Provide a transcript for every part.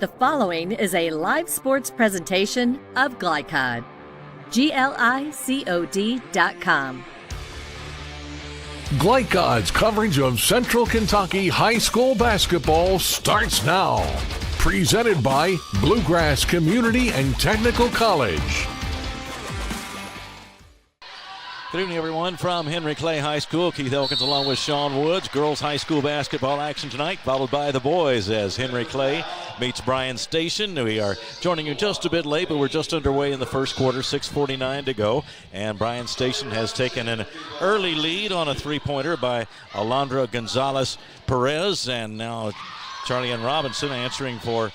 The following is a live sports presentation of Glycod. GLICOD.com. Glycod's coverage of Central Kentucky high school basketball starts now. Presented by Bluegrass Community and Technical College. Good evening, everyone, from Henry Clay High School. Keith Elkins along with Sean Woods. Girls high school basketball action tonight, followed by the boys as Henry Clay meets Bryan Station. We are joining you just a bit late, but we're just underway in the first quarter, 6:49 to go. And Bryan Station has taken an early lead on a three-pointer by Alondra Gonzalez-Perez. And now Charlie Ann Robinson answering for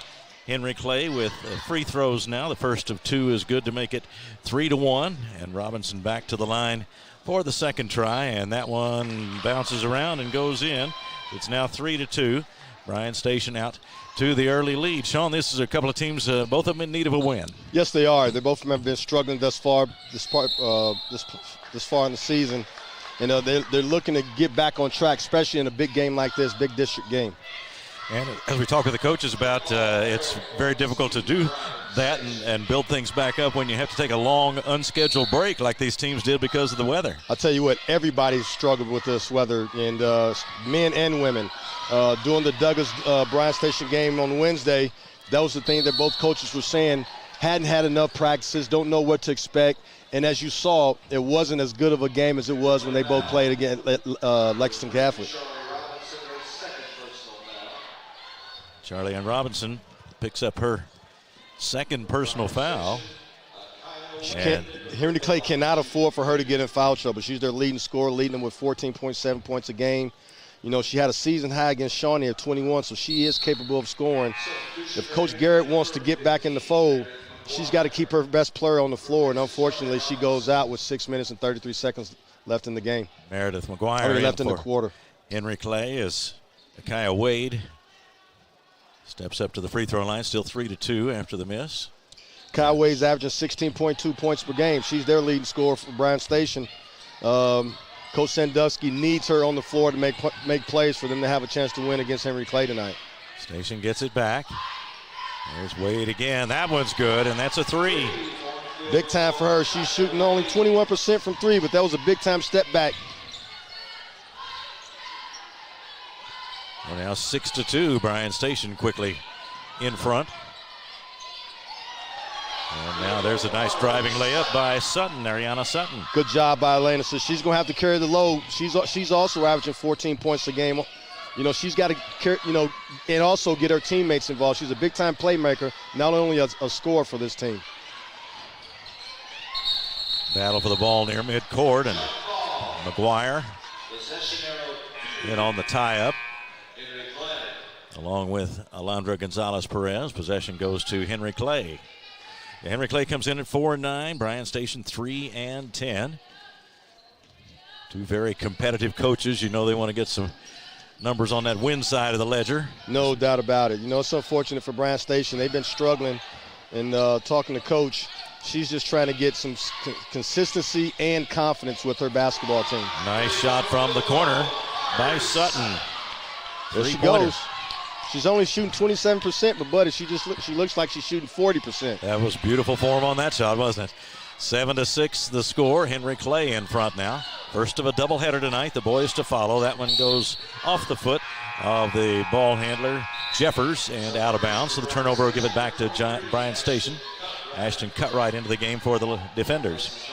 Henry Clay with free throws now. The first of two is good to make it 3-1. And Robinson back to the line for the second try. And that one bounces around and goes in. It's now 3-2. Bryan Station out to the early lead. Sean, this is a couple of teams, both of them in need of a win. Yes, they are. They both have been struggling thus far this far in the season. And they're looking to get back on track, especially in a big game like this, big district game. And as we talk with the coaches about, it's very difficult to do that and build things back up when you have to take a long, unscheduled break like these teams did because of the weather. I'll tell you what, everybody's struggled with this weather, and men and women. During the Douglas-Bryan Station game on Wednesday, that was the thing that both coaches were saying, hadn't had enough practices, don't know what to expect. And as you saw, it wasn't as good of a game as it was when they both played against Lexington Catholic. Charlie Ann Robinson picks up her second personal foul. Henry Clay cannot afford for her to get in foul trouble. She's their leading scorer, leading them with 14.7 points a game. You know, she had a season high against Shawnee at 21, so she is capable of scoring. If Coach Garrett wants to get back in the fold, she's got to keep her best player on the floor, and unfortunately she goes out with 6 minutes and 33 seconds left in the game. Meredith McGuire left in the quarter. Henry Clay is Akia Wade. Steps up to the free throw line, still 3-2 after the miss. Kyle Wade's averaging 16.2 points per game. She's their leading scorer for Bryan Station. Coach Sandusky needs her on the floor to make plays for them to have a chance to win against Henry Clay tonight. Station gets it back. There's Wade again. That one's good, and that's a three. Big time for her. She's shooting only 21% from three, but that was a big-time step back. Well, now 6-2. Bryan Station quickly in front. And now there's a nice driving layup by Sutton, Ariana Sutton. Good job by Elena. So she's going to have to carry the load. She's also averaging 14 points a game. You know, she's got to carry, and also get her teammates involved. She's a big-time playmaker, not only a scorer for this team. Battle for the ball near midcourt, and McGuire in on the tie-up. Along with Alondra Gonzalez-Perez. Possession goes to Henry Clay. Henry Clay comes in at 4-9. Bryan Station 3-10. Two very competitive coaches. You know they want to get some numbers on that win side of the ledger. No doubt about it. You know, it's unfortunate for Bryan Station. They've been struggling. And talking to Coach, she's just trying to get some consistency and confidence with her basketball team. Nice shot from the corner by Sutton. There she goes. She's only shooting 27%, but buddy, she looks like she's shooting 40%. That was beautiful form on that shot, wasn't it? 7-6 the score. Henry Clay in front now. First of a doubleheader tonight. The boys to follow. That one goes off the foot of the ball handler, Jeffers, and out of bounds. So the turnover will give it back to Bryan Station. Ashton cut right into the game for the defenders.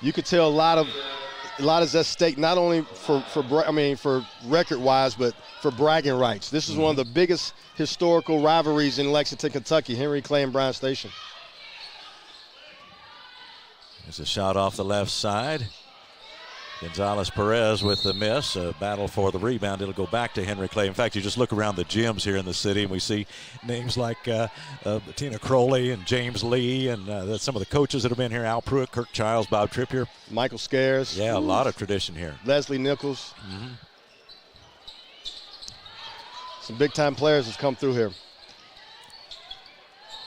You could tell a lot is at stake, not only for record-wise, but for bragging rights. This is one of the biggest historical rivalries in Lexington, Kentucky, Henry Clay and Bryan Station. There's a shot off the left side. Gonzalez-Perez with the miss. A battle for the rebound. It'll go back to Henry Clay. In fact, you just look around the gyms here in the city, and we see names like Tina Crowley and James Lee, and some of the coaches that have been here, Al Pruitt, Kirk Childs, Bob Trippier. Michael Scares. Yeah, a lot of tradition here. Leslie Nichols. Some big-time players have come through here.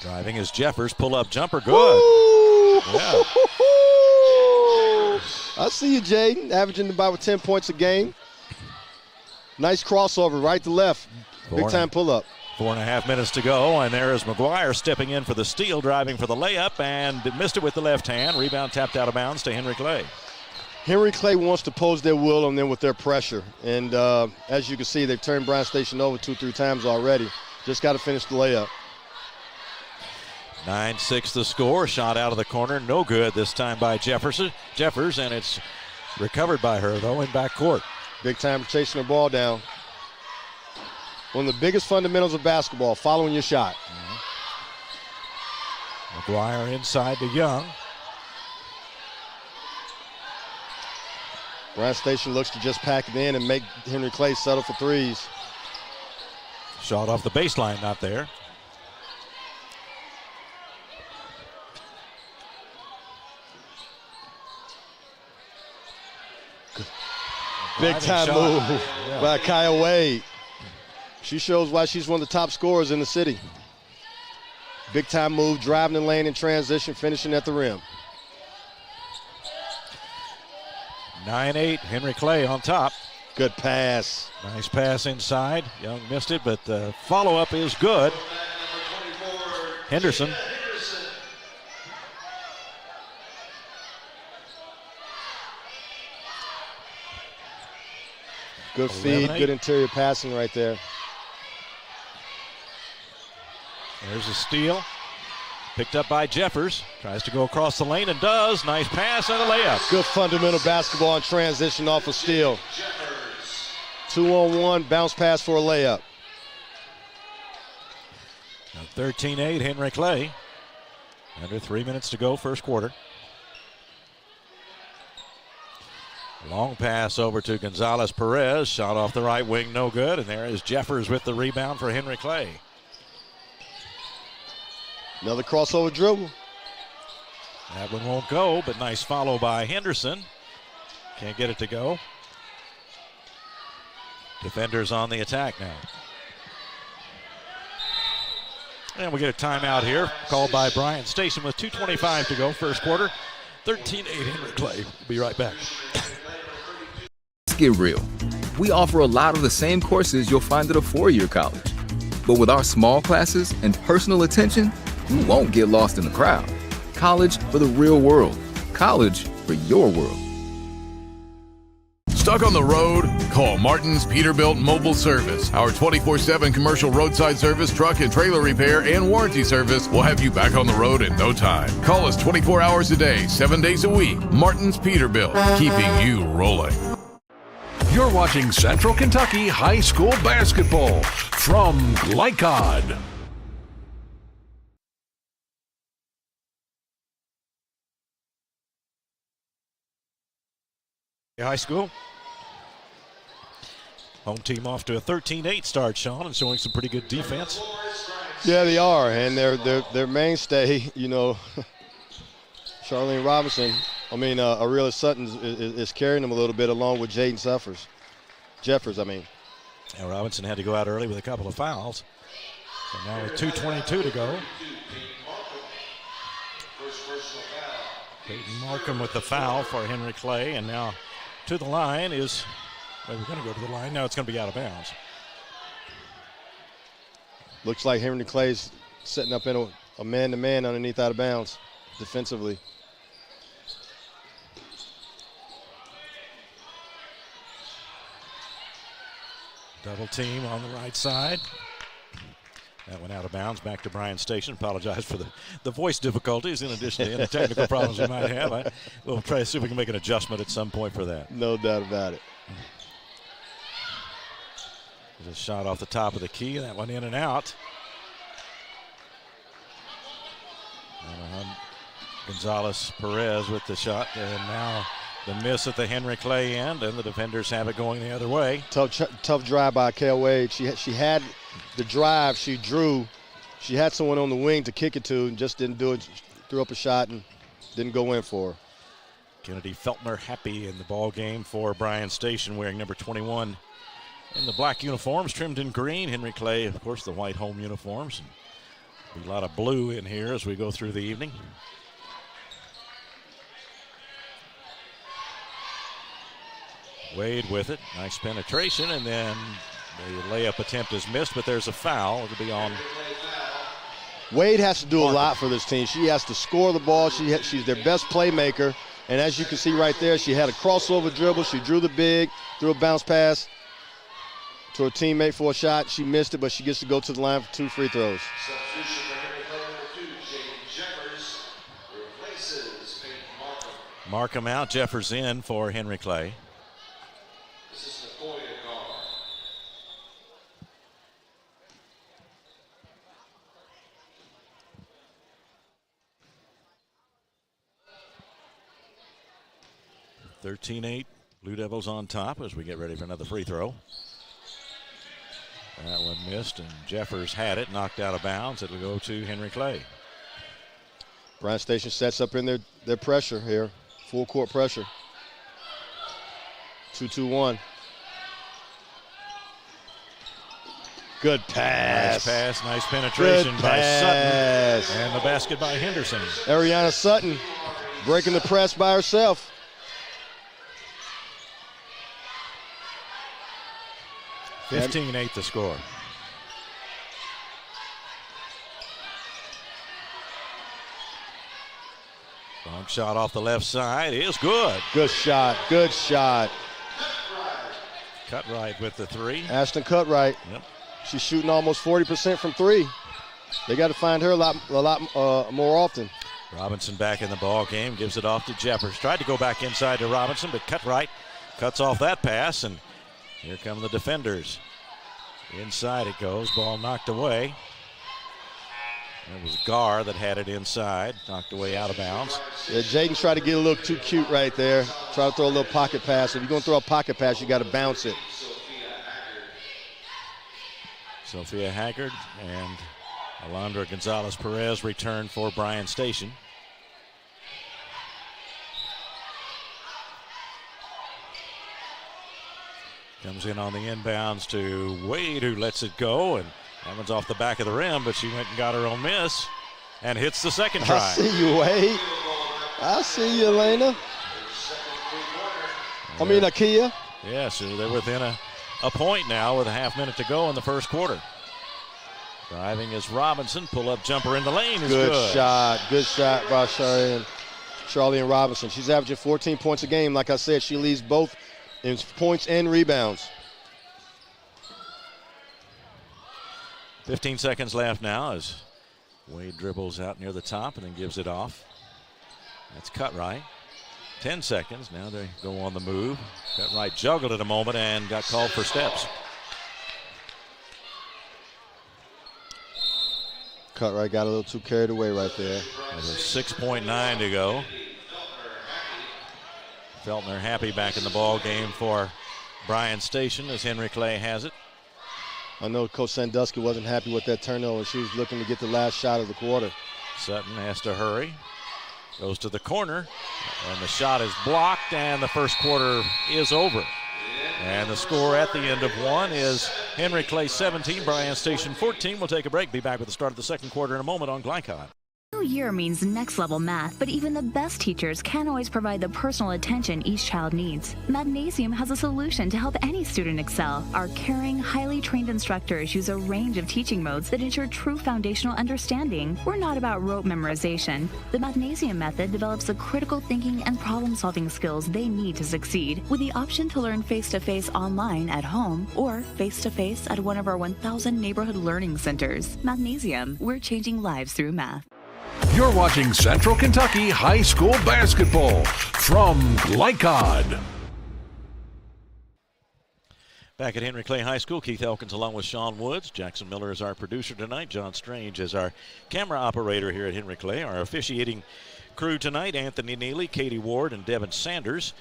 Driving is Jeffers. Pull-up jumper. Good. Woo! Yeah. I see you, Jaden, averaging about 10 points a game. Nice crossover, right to left. Big-time pull-up. 4.5 minutes to go, and there is McGuire stepping in for the steal, driving for the layup, and missed it with the left hand. Rebound tapped out of bounds to Henry Clay. Henry Clay wants to pose their will on them with their pressure. And as you can see, they've turned Bryan Station over 2-3 times already. Just got to finish the layup. 9-6 the score. Shot out of the corner. No good this time by Jeffers, and it's recovered by her, though, in backcourt. Big time for chasing the ball down. One of the biggest fundamentals of basketball, following your shot. McGuire inside to Young. Bryan Station looks to just pack it in and make Henry Clay settle for threes. Shot off the baseline, not there. Big time move by Kaya Wade. She shows why she's one of the top scorers in the city. Big time move, driving the lane in transition, finishing at the rim. 9-8, Henry Clay on top. Good pass. Nice pass inside. Young missed it, but the follow-up is good. Henderson. Good feed, good interior passing right there. There's a steal. Picked up by Jeffers. Tries to go across the lane and does. Nice pass and a layup. Good fundamental basketball in transition off a steal. 2-on-1, bounce pass for a layup. Now 13-8, Henry Clay. Under 3 minutes to go, first quarter. Long pass over to Gonzalez Perez. Shot off the right wing, no good. And there is Jeffers with the rebound for Henry Clay. Another crossover dribble. That one won't go, but nice follow by Henderson. Can't get it to go. Defenders on the attack now. And we get a timeout here, called by Bryan Station with 2:25 to go, first quarter. 13-8 Henry Clay. We'll be right back. Let's get real. We offer a lot of the same courses you'll find at a four-year college. But with our small classes and personal attention, you won't get lost in the crowd. College for the real world. College for your world. Stuck on the road? Call Martin's Peterbilt Mobile Service. Our 24/7 commercial roadside service, truck and trailer repair, and warranty service will have you back on the road in no time. Call us 24 hours a day, 7 days a week. Martin's Peterbilt, keeping you rolling. You're watching Central Kentucky High School Basketball from Glycod. High school. Home team off to a 13-8 start, Sean, and showing some pretty good defense. Yeah, they are, and their mainstay, you know, Charlene Robinson, Aurelia Sutton is carrying them a little bit along with Jaden Jeffers. And Robinson had to go out early with a couple of fouls. So now with 2:22 to go. Peyton Markham with the foul for Henry Clay, and now to the line is, well, we're going to go to the line. Now it's going to be out of bounds. Looks like Henry Clay's setting up in a man-to-man underneath out of bounds defensively. Double team on the right side. That went out of bounds. Back to Bryan Station. Apologize for the voice difficulties in addition to any technical problems we might have. We'll try to see if we can make an adjustment at some point for that. No doubt about it. Just shot off the top of the key. That one in and out. Gonzalez Perez with the shot. And now the miss at the Henry Clay end, and the defenders have it going the other way. Tough drive by Kale Wade. She had the drive, she drew. She had someone on the wing to kick it to and just didn't do it. She threw up a shot and didn't go in for her. Kennedy Feltner happy in the ball game for Bryan Station, wearing number 21 in the black uniforms, trimmed in green. Henry Clay, of course, the white home uniforms. And a lot of blue in here as we go through the evening. Wade with it. Nice penetration, and then The layup attempt is missed, but there's a foul. It'll be on. Wade has to do a lot for this team. She has to score the ball. She's their best playmaker. And as you can see right there, she had a crossover dribble. She drew the big, threw a bounce pass to her teammate for a shot. She missed it, but she gets to go to the line for 2 free throws. Markham out, Jeffers in for Henry Clay. (13-8). Blue Devils on top as we get ready for another free throw. That one missed, and Jeffers had it, knocked out of bounds. It'll go to Henry Clay. Bryan Station sets up in their pressure here. Full court pressure. 2-2-1. Good pass. Nice pass, nice penetration by Sutton. And the basket by Henderson. Ariana Sutton breaking the press by herself. 15-8 the score. Long shot off the left side is good. Good shot, good shot. Cutright with the three. Ashton Cutright. Yep. She's shooting almost 40% from three. They got to find her a lot more often. Robinson back in the ball game, gives it off to Jeffers. Tried to go back inside to Robinson, but Cutright cuts off that pass, and here come the defenders. Inside it goes, ball knocked away. It was Gar that had it inside, knocked away out of bounds. Yeah, Jaden tried to get a little too cute right there. Try to throw a little pocket pass. If you're going to throw a pocket pass, you got to bounce it. Sophia Haggard and Alondra Gonzalez-Perez return for Bryan Station. Comes in on the inbounds to Wade, who lets it go, and that one's off the back of the rim, but she went and got her own miss and hits the second try. I see you, Wade. I see you, Elena. Akia. Yeah, so they're within a point now with a half minute to go in the first quarter. Driving is Robinson. Pull-up jumper in the lane is good. Good shot by Charlie Robinson. She's averaging 14 points a game. Like I said, she leads both in points and rebounds. 15 seconds left now as Wade dribbles out near the top and then gives it off. That's Cutright. 10 seconds. Now they go on the move. Cutright juggled it a moment and got called for steps. Cutright got a little too carried away right there. There's 6.9 to go. Feltner happy back in the ball game for Bryan Station as Henry Clay has it. I know Coach Sandusky wasn't happy with that turnover. She was looking to get the last shot of the quarter. Sutton has to hurry. Goes to the corner, and the shot is blocked, and the first quarter is over. And the score at the end of one is Henry Clay 17, Bryan Station 14. We'll take a break. Be back with the start of the second quarter in a moment on Glycod. New year means next level math, but even the best teachers can't always provide the personal attention each child needs. Magnesium has a solution to help any student excel. Our caring, highly trained instructors use a range of teaching modes that ensure true foundational understanding. We're not about rote memorization. The Magnesium method develops the critical thinking and problem-solving skills they need to succeed, with the option to learn face-to-face online at home or face-to-face at one of our 1,000 neighborhood learning centers. Magnesium, we're changing lives through math. You're watching Central Kentucky High School Basketball from Glycod. Back at Henry Clay High School, Keith Elkins along with Sean Woods. Jackson Miller is our producer tonight. John Strange is our camera operator here at Henry Clay. Our officiating crew tonight, Anthony Neely, Katie Ward, and Devin Sanders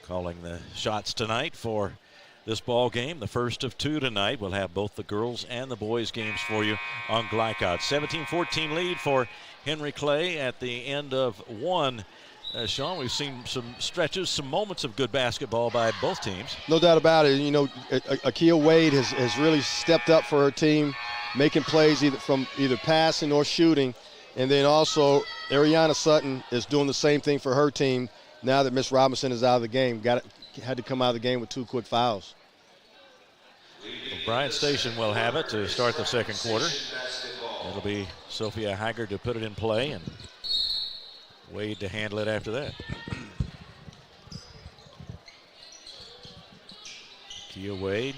calling the shots tonight for this ball game, the first of two tonight. We'll have both the girls and the boys games for you on Glycod. 17-14 lead for Henry Clay at the end of one. Sean, we've seen some stretches, some moments of good basketball by both teams. No doubt about it. You know, Akia Wade has really stepped up for her team, making plays either passing or shooting. And then also Ariana Sutton is doing the same thing for her team now that Miss Robinson is out of the game. Had to come out of the game with 2 quick fouls. Bryan Station will have it to start the second quarter. It'll be Sophia Haggard to put it in play and Wade to handle it after that. Kia Wade,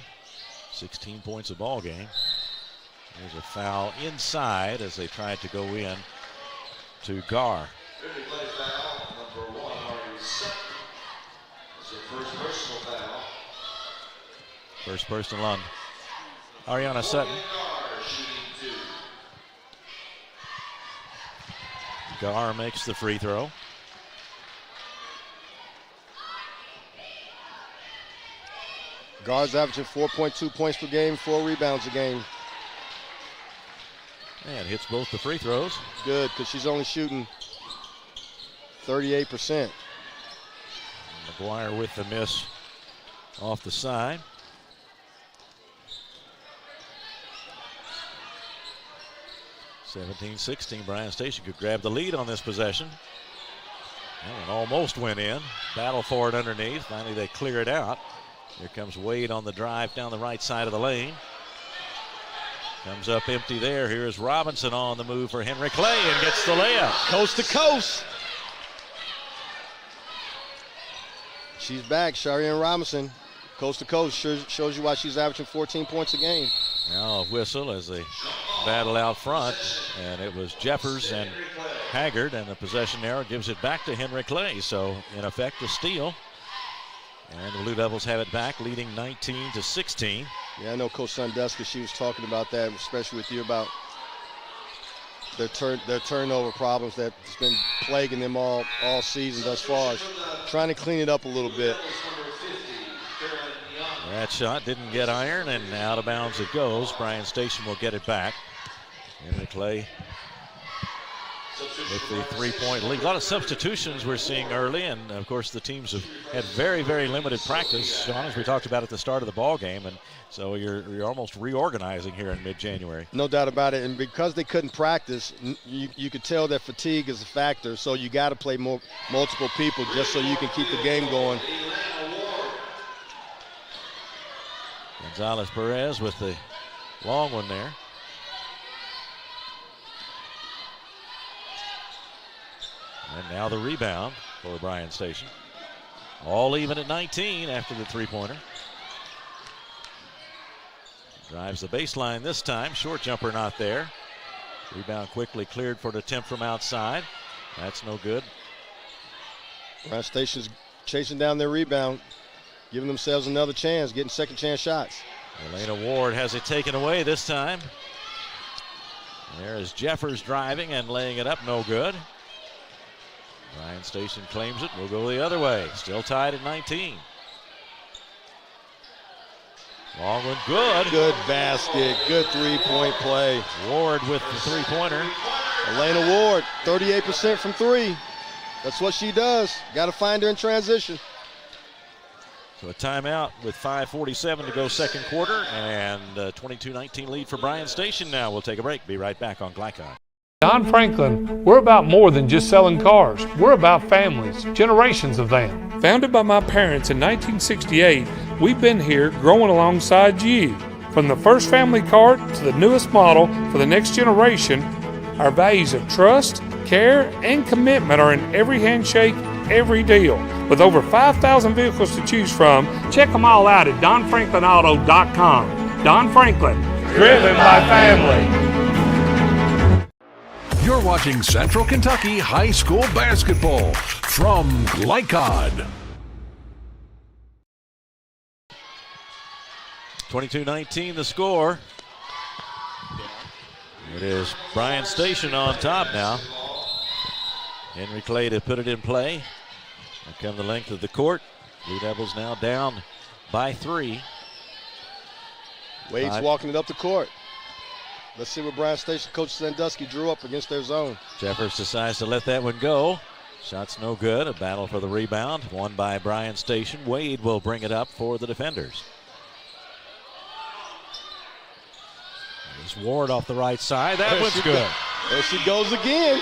16 points a ball game. There's a foul inside as they tried to go in to Gar. First personal on Ariana Sutton. Gar makes the free throw. Gar's averaging 4.2 points per game, 4 rebounds a game. And hits both the free throws. Good, because she's only shooting 38%. McGuire with the miss off the side. (17-16). Bryan Station could grab the lead on this possession. And almost went in. Battle for it underneath. Finally they clear it out. Here comes Wade on the drive down the right side of the lane. Comes up empty there. Here is Robinson on the move for Henry Clay and gets the layup. Coast to coast. She's back, Sharian Robinson. Coast to coast. Shows you why she's averaging 14 points a game. Now a whistle as they battle out front. And it was Jeffers and Haggard, and the possession arrow gives it back to Henry Clay. So in effect a steal. And the Blue Devils have it back, leading 19-16. Yeah, I know Coach Sandusky, she was talking about that, especially with you, about their turnover problems that's been plaguing them all season thus far. Trying to clean it up a little bit. That shot didn't get iron, and out of bounds it goes. Bryan Station will get it back. Henry Clay with the three-point lead. A lot of substitutions we're seeing early, and of course the teams have had very, very limited practice, Sean, as we talked about at the start of the ball game, and so you're almost reorganizing here in mid-January. No doubt about it, and because they couldn't practice, you could tell that fatigue is a factor, so you got to play multiple people just so you can keep the game going. Gonzalez Perez with the long one there. And now the rebound for Bryan Station. All even at 19 after the three-pointer. Drives the baseline this time. Short jumper not there. Rebound quickly cleared for an attempt from outside. That's no good. Bryan Station's chasing down their rebound, giving themselves another chance, getting second chance shots. Elena Ward has it taken away this time. There is Jeffers driving and laying it up, no good. Bryan Station claims it. We'll go the other way. Still tied at 19. Long one, good. Good basket, good three-point play. Ward with the three-pointer. Elena Ward, 38% from three. That's what she does. Got to find her in transition. So a timeout with 5:47 to go second quarter, and a 22-19 lead for Bryan Station now. We'll take a break. Be right back on Glycon. Don Franklin, we're about more than just selling cars. We're about families, generations of them. Founded by my parents in 1968, we've been here growing alongside you. From the first family car to the newest model for the next generation, our values of trust, care, and commitment are in every handshake, every deal. With over 5,000 vehicles to choose from, check them all out at DonFranklinAuto.com. Don Franklin, driven by family. You're watching Central Kentucky High School Basketball from Glycod. 22-19 the score. It is Bryan Station on top now. Henry Clay to put it in play. Here come the length of the court. Blue Devils now down by 3. Wade's walking it up the court. Let's see what Bryan Station Coach Sandusky drew up against their zone. Jeffers decides to let that one go. Shot's no good. A battle for the rebound. Won by Bryan Station. Wade will bring it up for the defenders. There's Ward off the right side. That one's good. There she goes again.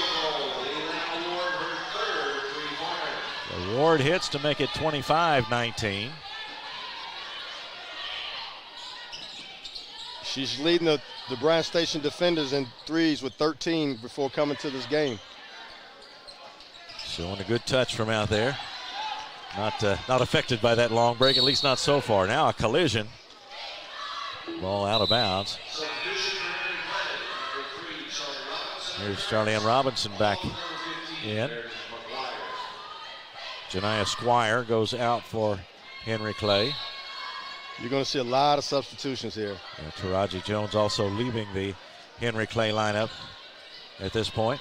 So Ward hits to make it 25-19. She's leading the Bryan Station defenders in threes with 13 before coming to this game. Showing a good touch from out there. Not affected by that long break, at least not so far. Now a collision. Ball out of bounds. Here's Charlie-Ann Robinson back in. Janiah Squire goes out for Henry Clay. You're going to see a lot of substitutions here. Taraji Jones also leaving the Henry Clay lineup at this point.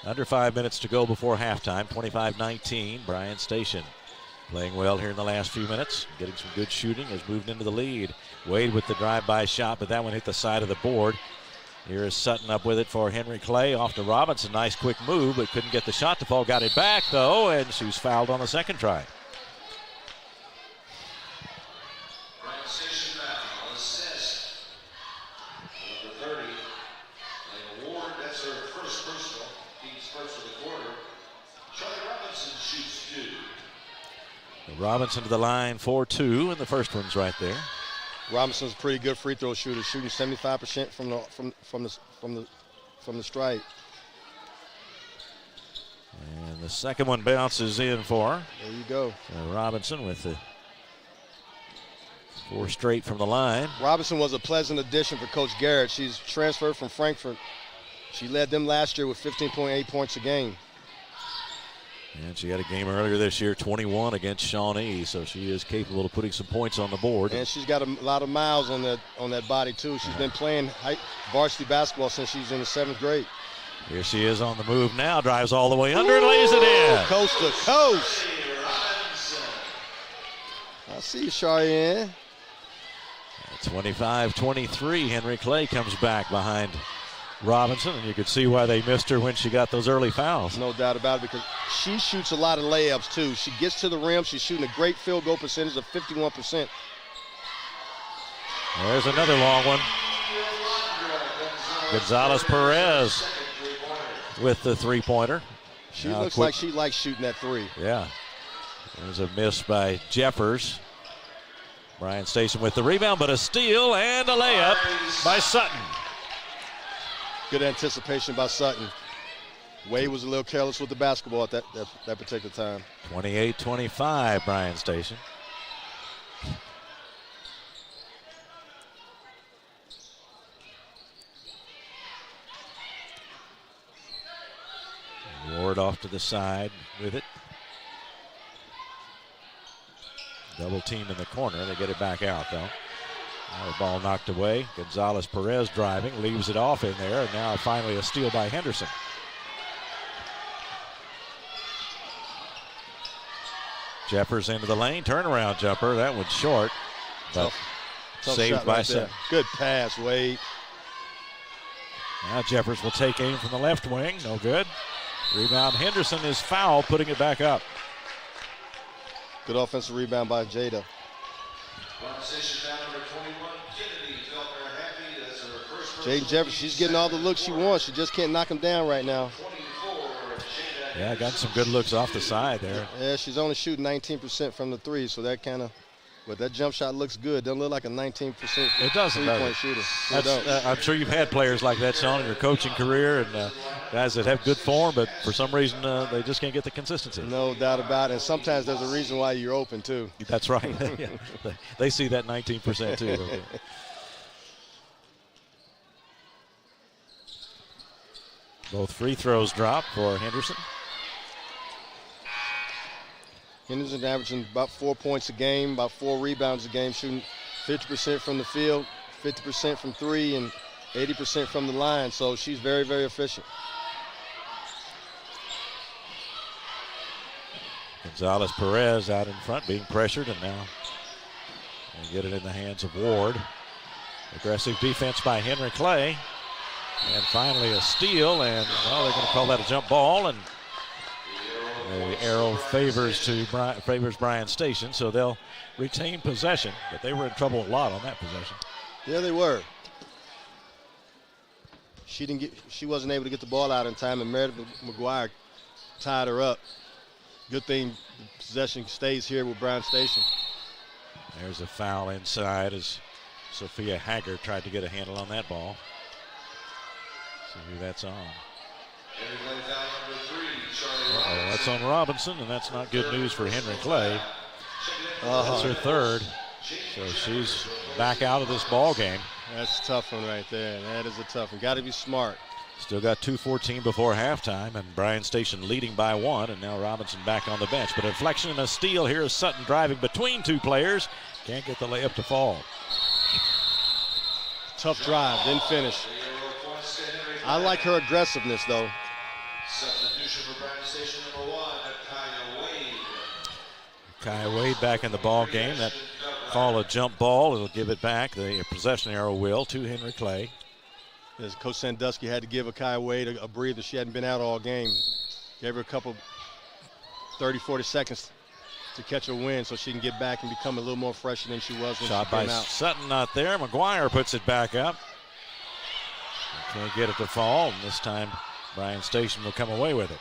Under 5 minutes to go before halftime. 25-19, Bryan Station playing well here in the last few minutes. Getting some good shooting, has moved into the lead. Wade with the drive-by shot, but that one hit the side of the board. Here is Sutton up with it for Henry Clay. Off to Robinson. Nice quick move, but couldn't get the shot to fall. Got it back, though, and she was fouled on the second try. Robinson to the line for 2, and the first one's right there. Robinson's a pretty good free throw shooter, shooting 75% from the stripe. And the second one bounces in for her. There you go. So Robinson with the 4 straight from the line. Robinson was a pleasant addition for Coach Garrett. She's transferred from Frankfurt. She led them last year with 15.8 points a game. And she had a game earlier this year, 21 against Shawnee, so she is capable of putting some points on the board. And she's got a lot of miles on that body too. She's been playing varsity basketball since she's in the 7th grade. Here she is on the move now, drives all the way under and lays it in. Coast to coast. I see you, Cheyenne. 25-23, Henry Clay comes back behind Robinson, and you could see why they missed her when she got those early fouls. No doubt about it, because she shoots a lot of layups too. She gets to the rim. She's shooting a great field goal percentage of 51%. There's another long one. Gonzalez-Perez with the three-pointer. She looks like she likes shooting that 3. Yeah. There's a miss by Jeffers. Bryan Station with the rebound, but a steal and a layup by Sutton. Good anticipation by Sutton. Wade was a little careless with the basketball at that particular time. 28-25, Bryan Station. Ward off to the side with it. Double team in the corner. They get it back out, though. Now the ball knocked away. Gonzalez-Perez driving, leaves it off in there, and now finally a steal by Henderson. Jeffers into the lane, turnaround jumper. That one's short, but tough saved by Sutton. Good pass, Wade. Now Jeffers will take aim from the left wing. No good. Rebound. Henderson is fouled, putting it back up. Good offensive rebound by Jada. Jaden Jeffers, she's getting all the looks she wants. She just can't knock him down right now. Yeah, got some good looks off the side there. Yeah, she's only shooting 19% from the 3, so that kind of, but that jump shot looks good. Doesn't look like a 19% three-point shooter. I'm sure you've had players like that, Sean, in your coaching career, and guys that have good form, but for some reason they just can't get the consistency. No doubt about it. And sometimes there's a reason why you're open, too. That's right. Yeah. They see that 19% too. Okay. Both free throws drop for Henderson. Henderson averaging about 4 points a game, about 4 rebounds a game, shooting 50% from the field, 50% from 3, and 80% from the line. So she's very, very efficient. Gonzalez-Perez out in front, being pressured, and now they get it in the hands of Ward. Aggressive defense by Henry Clay. And finally a steal, and well, they're going to call that a jump ball, and the arrow favors Bryan Station, so they'll retain possession, but they were in trouble a lot on that possession. Yeah, they were. She wasn't able to get the ball out in time, and Meredith McGuire tied her up. Good thing the possession stays here with Bryan Station. There's a foul inside as Sophia Hager tried to get a handle on that ball. See who that's on. That's on Robinson, and that's not good news for Henry Clay. That's her third. So she's back out of this ball game. That's a tough one right there. That is a tough one. Got to be smart. Still got 2:14 before halftime, and Bryan Station leading by 1, and now Robinson back on the bench. But a deflection and a steal. Here is Sutton driving between two players. Can't get the layup to fall. Tough drive, didn't finish. I like her aggressiveness, though. Substitution for Bryan Station number 1, Kaya Wade. Kaya Wade back in the ball game. That call a jump ball. It'll give it back. The possession arrow will to Henry Clay. As Coach Sandusky had to give Kaya Wade a breather. She hadn't been out all game. Gave her a couple 30, 40 seconds to catch a win so she can get back and become a little more fresher than she was when Shot she came by out. Sutton not there. McGuire puts it back up. Can't get it to fall, and this time Bryan Station will come away with it.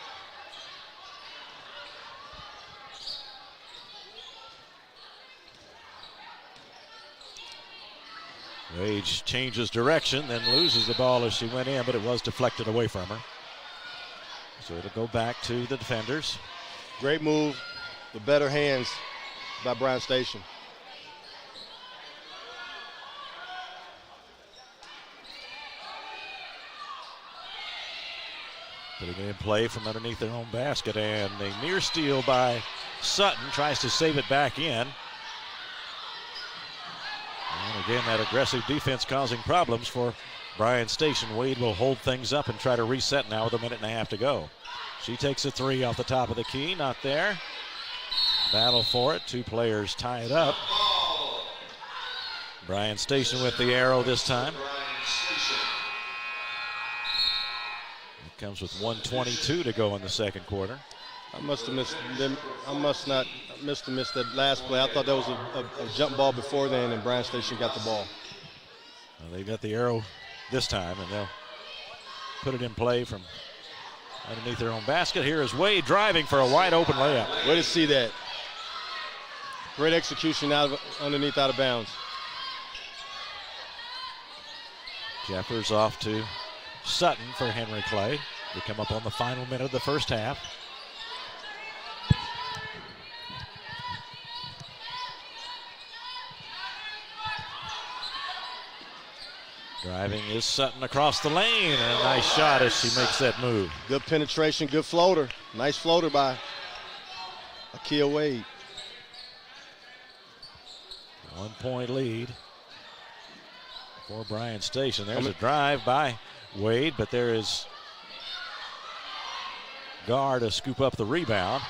Wade changes direction, then loses the ball as she went in, but it was deflected away from her. So it'll go back to the defenders. Great move, the better hands by Bryan Station. Putting it in play from underneath their own basket, and a near steal by Sutton, tries to save it back in. And again, that aggressive defense causing problems for Bryan Station. Wade will hold things up and try to reset now with 1.5 minutes to go. She takes a three off the top of the key, not there. Battle for it, two players tie it up. Bryan Station with the arrow this time. It comes with 1:22 to go in the second quarter. I must have missed them. I must not missed that last play. I thought that was a jump ball before then, and Bryan Station got the ball. Well, they got the arrow this time, and they'll put it in play from underneath their own basket. Here is Wade driving for a wide open layup. Way to see that. Great execution out of bounds. Jeffers off to Sutton for Henry Clay. We come up on the final minute of the first half. Driving is Sutton across the lane, and a nice shot as she makes that move. Good penetration, good floater. Nice floater by Kaya Wade. 1 point lead for Bryan Station. There's a drive by Wade, but there is Gar to scoop up the rebound.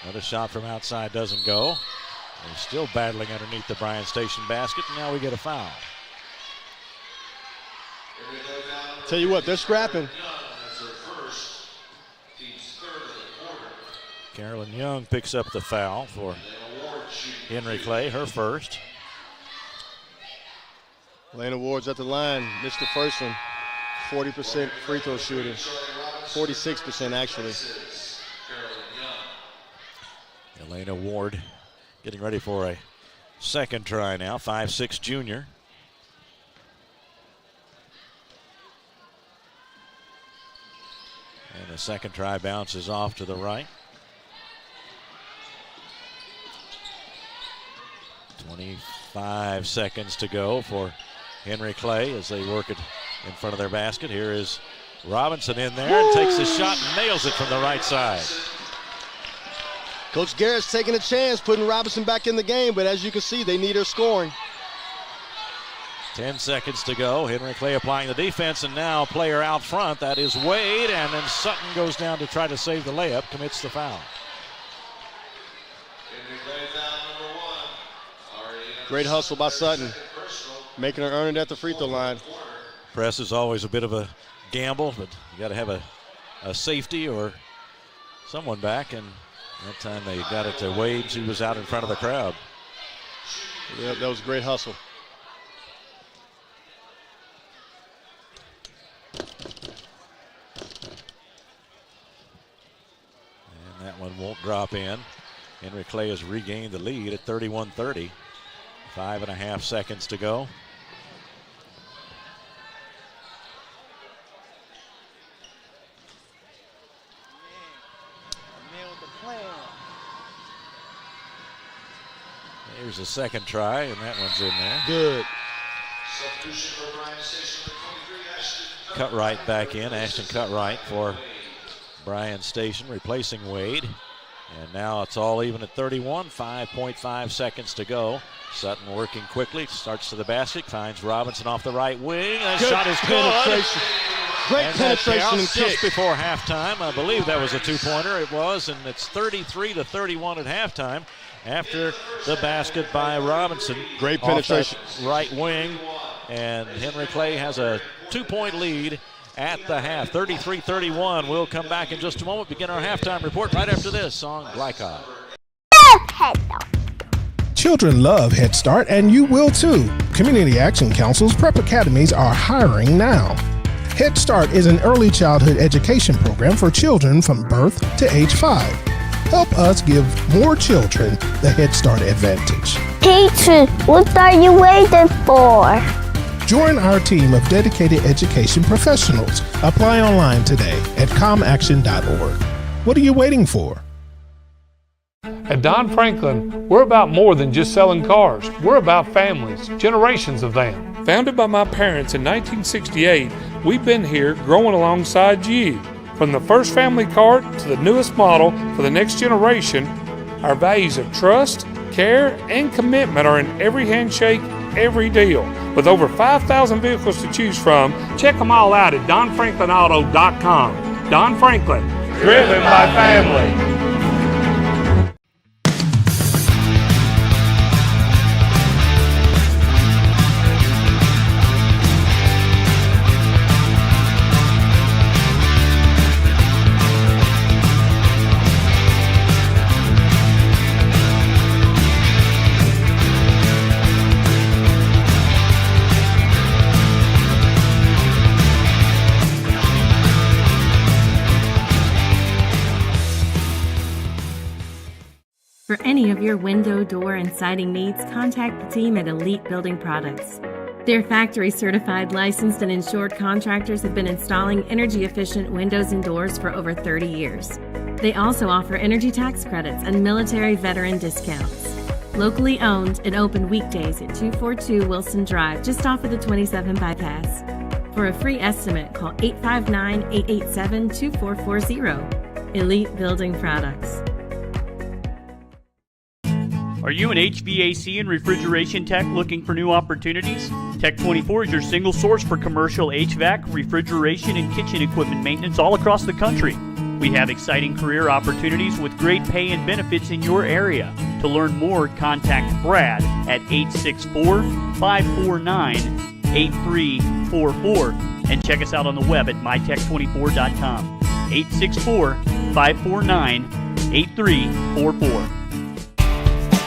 Another shot from outside doesn't go. They're still battling underneath the Bryan Station basket, and now we get a foul. Tell you what, they're scrapping. Carolyn Young picks up the foul for Henry Clay, her first. Lena Ward's at the line, missed the first one. 40% free throw shooter. 46% actually. Elena Ward getting ready for a second try now, 5'6" junior. And the second try bounces off to the right. 25 seconds to go for Henry Clay as they work it in front of their basket. Here is Robinson in there and takes a shot and nails it from the right side. Coach Garrett's taking a chance, putting Robinson back in the game, but as you can see, they need her scoring. 10 seconds to go. Henry Clay applying the defense, and now player out front. That is Wade, and then Sutton goes down to try to save the layup, commits the foul. Great hustle by Sutton, making her earn it at the free throw line. Press is always a bit of a gamble, but you got to have a safety or someone back, and that time they got it to Wade. She was out in front of the crowd. Yeah, that was a great hustle. And that one won't drop in. Henry Clay has regained the lead at 31-30. 5.5 seconds to go. Here's a second try, and that one's in there. Good. Substitution for Bryan Station, number 23, Ashton. Cutright back in. Ashton Cutright for Bryan Station, replacing Wade. And now it's all even at 31, 5.5 seconds to go. Sutton working quickly, starts to the basket, finds Robinson off the right wing. That shot is good. Great And penetration and just kick. before halftime. I believe that was a two-pointer. It was, and it's 33-31 at halftime after the basket by Robinson. Great off penetration. that right wing. And Henry Clay has a 2-point lead at the half. 33-31. We'll come back in just a moment, begin our halftime report right after this on Glycod. Children love Head Start, and you will too. Community Action Council's prep academies are hiring now. Head Start is an early childhood education program for children from birth to age 5. Help us give more children the Head Start advantage. Teacher, what are you waiting for? Join our team of dedicated education professionals. Apply online today at comaction.org. What are you waiting for? At Don Franklin, we're about more than just selling cars. We're about families, generations of them. Founded by my parents in 1968, we've been here growing alongside you. From the first family car to the newest model for the next generation, our values of trust, care, and commitment are in every handshake, every deal. With over 5,000 vehicles to choose from, check them all out at DonFranklinAuto.com. Don Franklin, driven by family. For any of your window, door, and siding needs, contact the team at Elite Building Products. Their factory-certified, licensed, and insured contractors have been installing energy-efficient windows and doors for over 30 years. They also offer energy tax credits and military veteran discounts. Locally owned and open weekdays at 242 Wilson Drive, just off of the 27 bypass. For a free estimate, call 859-887-2440. Elite Building Products. Are you an HVAC and refrigeration tech looking for new opportunities? Tech24 is your single source for commercial HVAC, refrigeration, and kitchen equipment maintenance all across the country. We have exciting career opportunities with great pay and benefits in your area. To learn more, contact Brad at 864-549-8344 and check us out on the web at mytech24.com. 864-549-8344.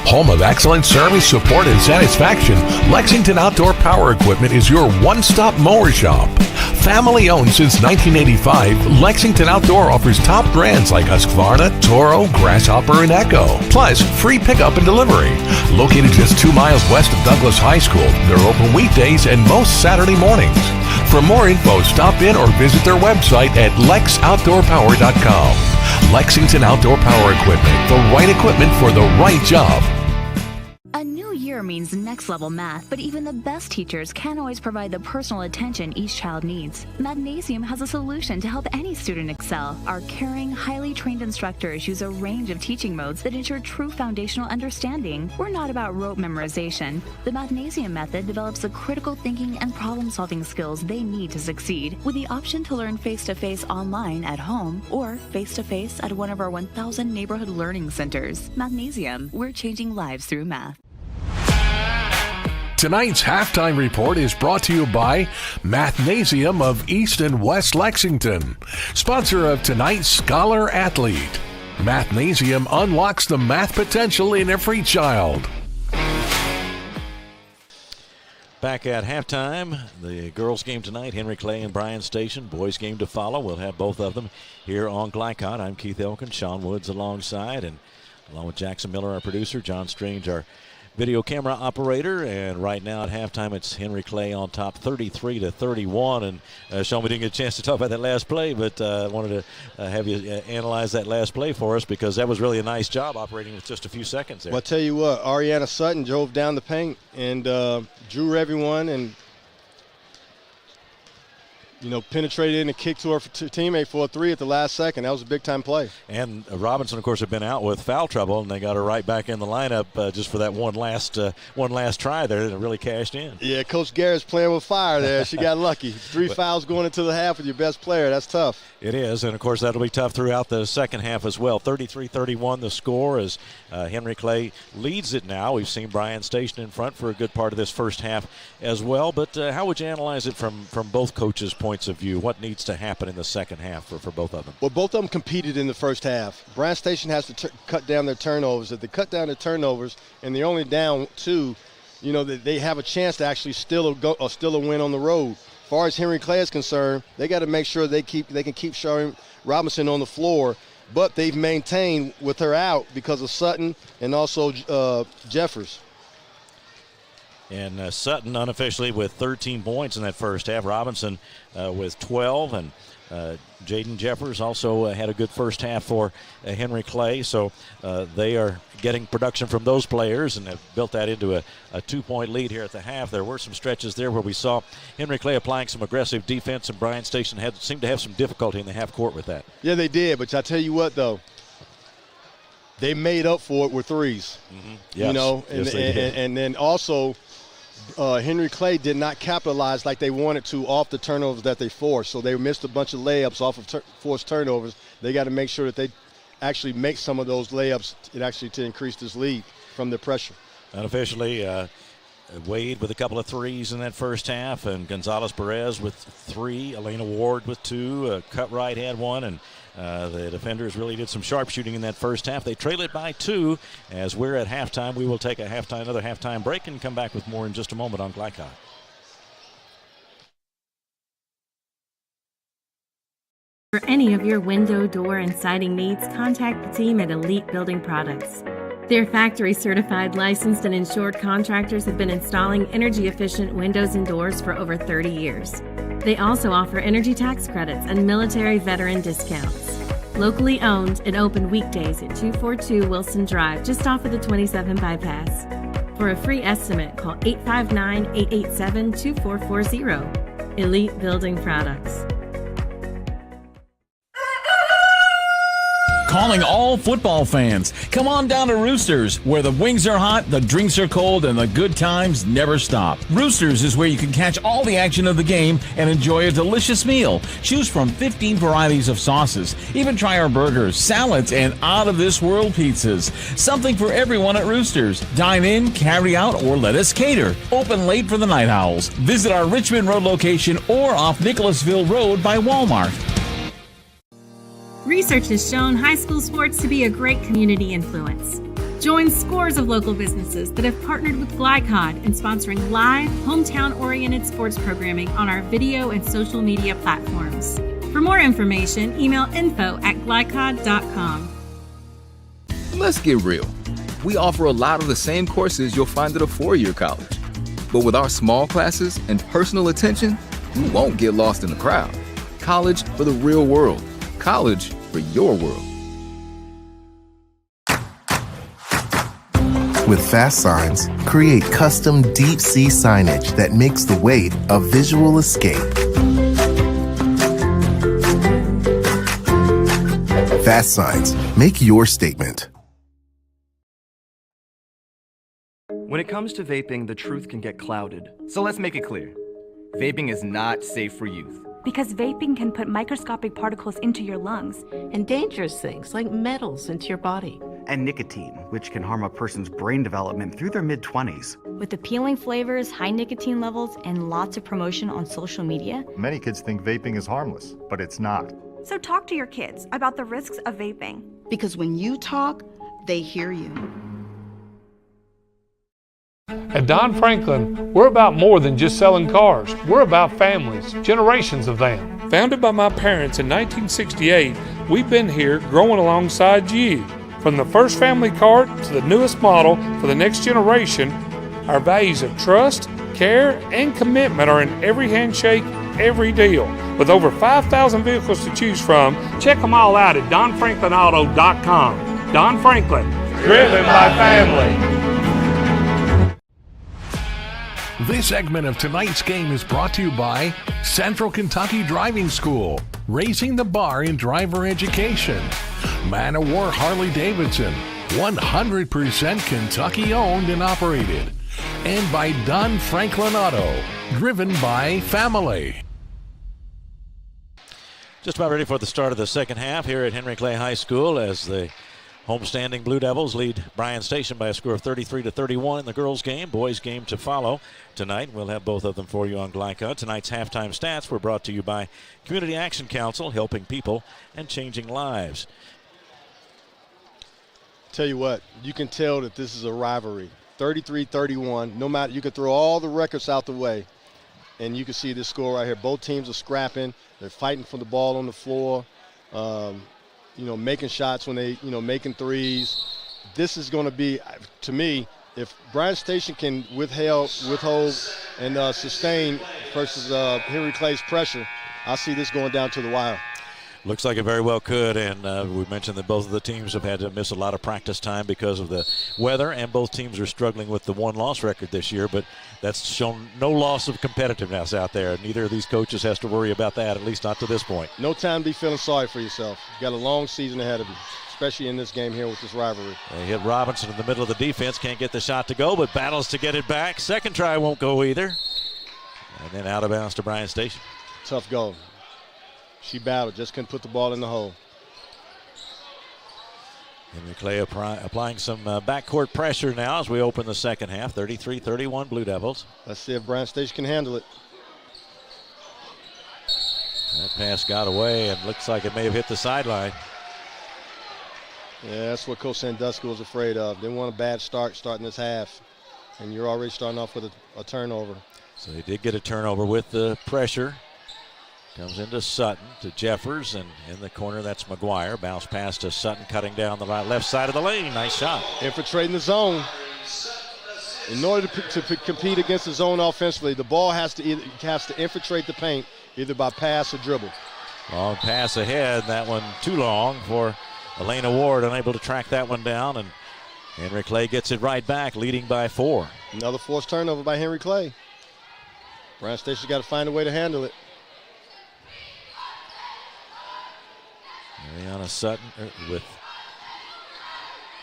Home of excellent service, support, and satisfaction, Lexington Outdoor Power Equipment is your one-stop mower shop. Family owned since 1985, Lexington Outdoor offers top brands like Husqvarna, Toro, Grasshopper, and Echo. Plus, free pickup and delivery. Located just 2 miles west of Douglas High School, they're open weekdays and most Saturday mornings. For more info, stop in or visit their website at lexoutdoorpower.com. Lexington Outdoor Power Equipment, the right equipment for the right job. A new year means next level math, but even the best teachers can't always provide the personal attention each child needs. Magnesium has a solution to help any student excel. Our caring, highly trained instructors use a range of teaching modes that ensure true foundational understanding. We're not about rote memorization. The Magnesium method develops the critical thinking and problem-solving skills they need to succeed, with the option to learn face-to-face online at home or face-to-face at one of our 1,000 neighborhood learning centers. Magnesium, we're changing lives through math. Tonight's halftime report is brought to you by Mathnasium of East and West Lexington, sponsor of tonight's Scholar Athlete. Mathnasium unlocks the math potential in every child. Back at halftime, the girls' game tonight, Henry Clay and Bryan Station. Boys' game to follow. We'll have both of them here on Glycod. I'm Keith Elkins, Sean Woods alongside, and along with Jackson Miller, our producer, John Strange, our video camera operator. And right now at halftime, it's Henry Clay on top 33-31. And Sean, we didn't get a chance to talk about that last play, but I wanted to have you analyze that last play for us, because that was really a nice job operating with just a few seconds there. Well, I'll tell you what, Ariana Sutton drove down the paint and drew everyone and, penetrated in and kicked to her teammate for a three at the last second. That was a big-time play. And Robinson, of course, had been out with foul trouble, and they got her right back in the lineup just for that one last try there, and it really cashed in. Yeah, Coach Garrett's playing with fire there. She got lucky. 3 fouls going into the half with your best player. That's tough. It is, and, of course, that'll be tough throughout the second half as well. 33-31 the score as Henry Clay leads it now. We've seen Bryan Station in front for a good part of this first half as well. But how would you analyze it from both coaches' points of view? What needs to happen in the second half for both of them? Well, both of them competed in the first half. Bryan Station has to cut down their turnovers. If they cut down their turnovers and they're only down 2, they have a chance to actually steal a win on the road. As far as Henry Clay is concerned, they got to make sure they can keep Sharon Robinson on the floor, but they've maintained with her out because of Sutton and also Jeffers. And Sutton unofficially with 13 points in that first half. Robinson with 12, and Jaden Jeffers also had a good first half for Henry Clay. So they are getting production from those players and have built that into a 2-point lead here at the half. There were some stretches there where we saw Henry Clay applying some aggressive defense, and Bryan Station seemed to have some difficulty in the half court with that. Yeah, they did. But I tell you what, though, they made up for it with threes. Mm-hmm. Yes. And then also Henry Clay did not capitalize like they wanted to off the turnovers that they forced. So they missed a bunch of layups off of forced turnovers. They got to make sure that they actually make some of those layups to increase this lead from the pressure. Unofficially, Wade with a couple of threes in that first half, and Gonzalez Perez with 3, Elena Ward with 2, Cutright had 1, and the defenders really did some sharp shooting in that first half. They trail it by 2 as we're at halftime. We will take another halftime break and come back with more in just a moment on Glycod. For any of your window, door, and siding needs, contact the team at Elite Building Products. Their factory-certified, licensed, and insured contractors have been installing energy-efficient windows and doors for over 30 years. They also offer energy tax credits and military veteran discounts. Locally owned and open weekdays at 242 Wilson Drive, just off of the 27 bypass. For a free estimate, call 859-887-2440. Elite Building Products. Calling all football fans. Come on down to Roosters, where the wings are hot, the drinks are cold, and the good times never stop. Roosters is where you can catch all the action of the game and enjoy a delicious meal. Choose from 15 varieties of sauces. Even try our burgers, salads, and out-of-this-world pizzas. Something for everyone at Roosters. Dine in, carry out, or let us cater. Open late for the Night Owls. Visit our Richmond Road location or off Nicholasville Road by Walmart. Research has shown high school sports to be a great community influence. Join scores of local businesses that have partnered with Glycod in sponsoring live, hometown-oriented sports programming on our video and social media platforms. For more information, email info@glycod.com. Let's get real. We offer a lot of the same courses you'll find at a four-year college. But with our small classes and personal attention, you won't get lost in the crowd. College for the real world. College for your world. With Fast Signs, create custom deep sea signage that makes the wait a visual escape. Fast Signs, make your statement. When it comes to vaping, the truth can get clouded. So let's make it clear. Vaping is not safe for youth. Because vaping can put microscopic particles into your lungs. And dangerous things like metals into your body. And nicotine, which can harm a person's brain development through their mid-20s. With appealing flavors, high nicotine levels, and lots of promotion on social media. Many kids think vaping is harmless, but it's not. So talk to your kids about the risks of vaping. Because when you talk, they hear you. At Don Franklin, we're about more than just selling cars. We're about families, generations of them. Founded by my parents in 1968, we've been here growing alongside you. From the first family cart to the newest model for the next generation, our values of trust, care, and commitment are in every handshake, every deal. With over 5,000 vehicles to choose from, check them all out at DonFranklinAuto.com. Don Franklin, driven by family. This segment of tonight's game is brought to you by Central Kentucky Driving School, raising the bar in driver education. Man of War Harley-Davidson, 100% Kentucky owned and operated. And by Don Franklin Auto, driven by family. Just about ready for the start of the second half here at Henry Clay High School as the homestanding Blue Devils lead Bryan Station by a score of 33-31 in the girls' game. Boys' game to follow tonight. We'll have both of them for you on Glycon. Tonight's halftime stats were brought to you by Community Action Council, helping people and changing lives. Tell you what, you can tell that this is a rivalry. 33-31. No matter, you can throw all the records out the way, and you can see this score right here. Both teams are scrapping. They're fighting for the ball on the floor. Making shots when they, making threes. This is going to be, to me, if Bryan Station can withhold and sustain versus Henry Clay's pressure, I see this going down to the wire. Looks like it very well could, and we mentioned that both of the teams have had to miss a lot of practice time because of the weather, and both teams are struggling with the one-loss record this year, but that's shown no loss of competitiveness out there. Neither of these coaches has to worry about that, at least not to this point. No time to be feeling sorry for yourself. You got a long season ahead of you, especially in this game here with this rivalry. They hit Robinson in the middle of the defense, can't get the shot to go, but battles to get it back. Second try won't go either. And then out of bounds to Bryan Station. Tough goal. She battled, just couldn't put the ball in the hole. Henry Clay applying some backcourt pressure now as we open the second half. 33-31 Blue Devils. Let's see if Bryan Station can handle it. That pass got away and looks like it may have hit the sideline. Yeah, that's what Coach Sandusky was afraid of. They want a bad start starting this half, and you're already starting off with a turnover. So they did get a turnover with the pressure. Comes into Sutton to Jeffers, and in the corner that's McGuire. Bounce pass to Sutton, cutting down the left side of the lane. Nice shot. Infiltrating the zone. In order to compete against the zone offensively, the ball has to infiltrate the paint either by pass or dribble. Long pass ahead. That one too long for Elena Ward, unable to track that one down, and Henry Clay gets it right back, leading by 4. Another forced turnover by Henry Clay. Bryan Station's got to find a way to handle it. Mariana Sutton with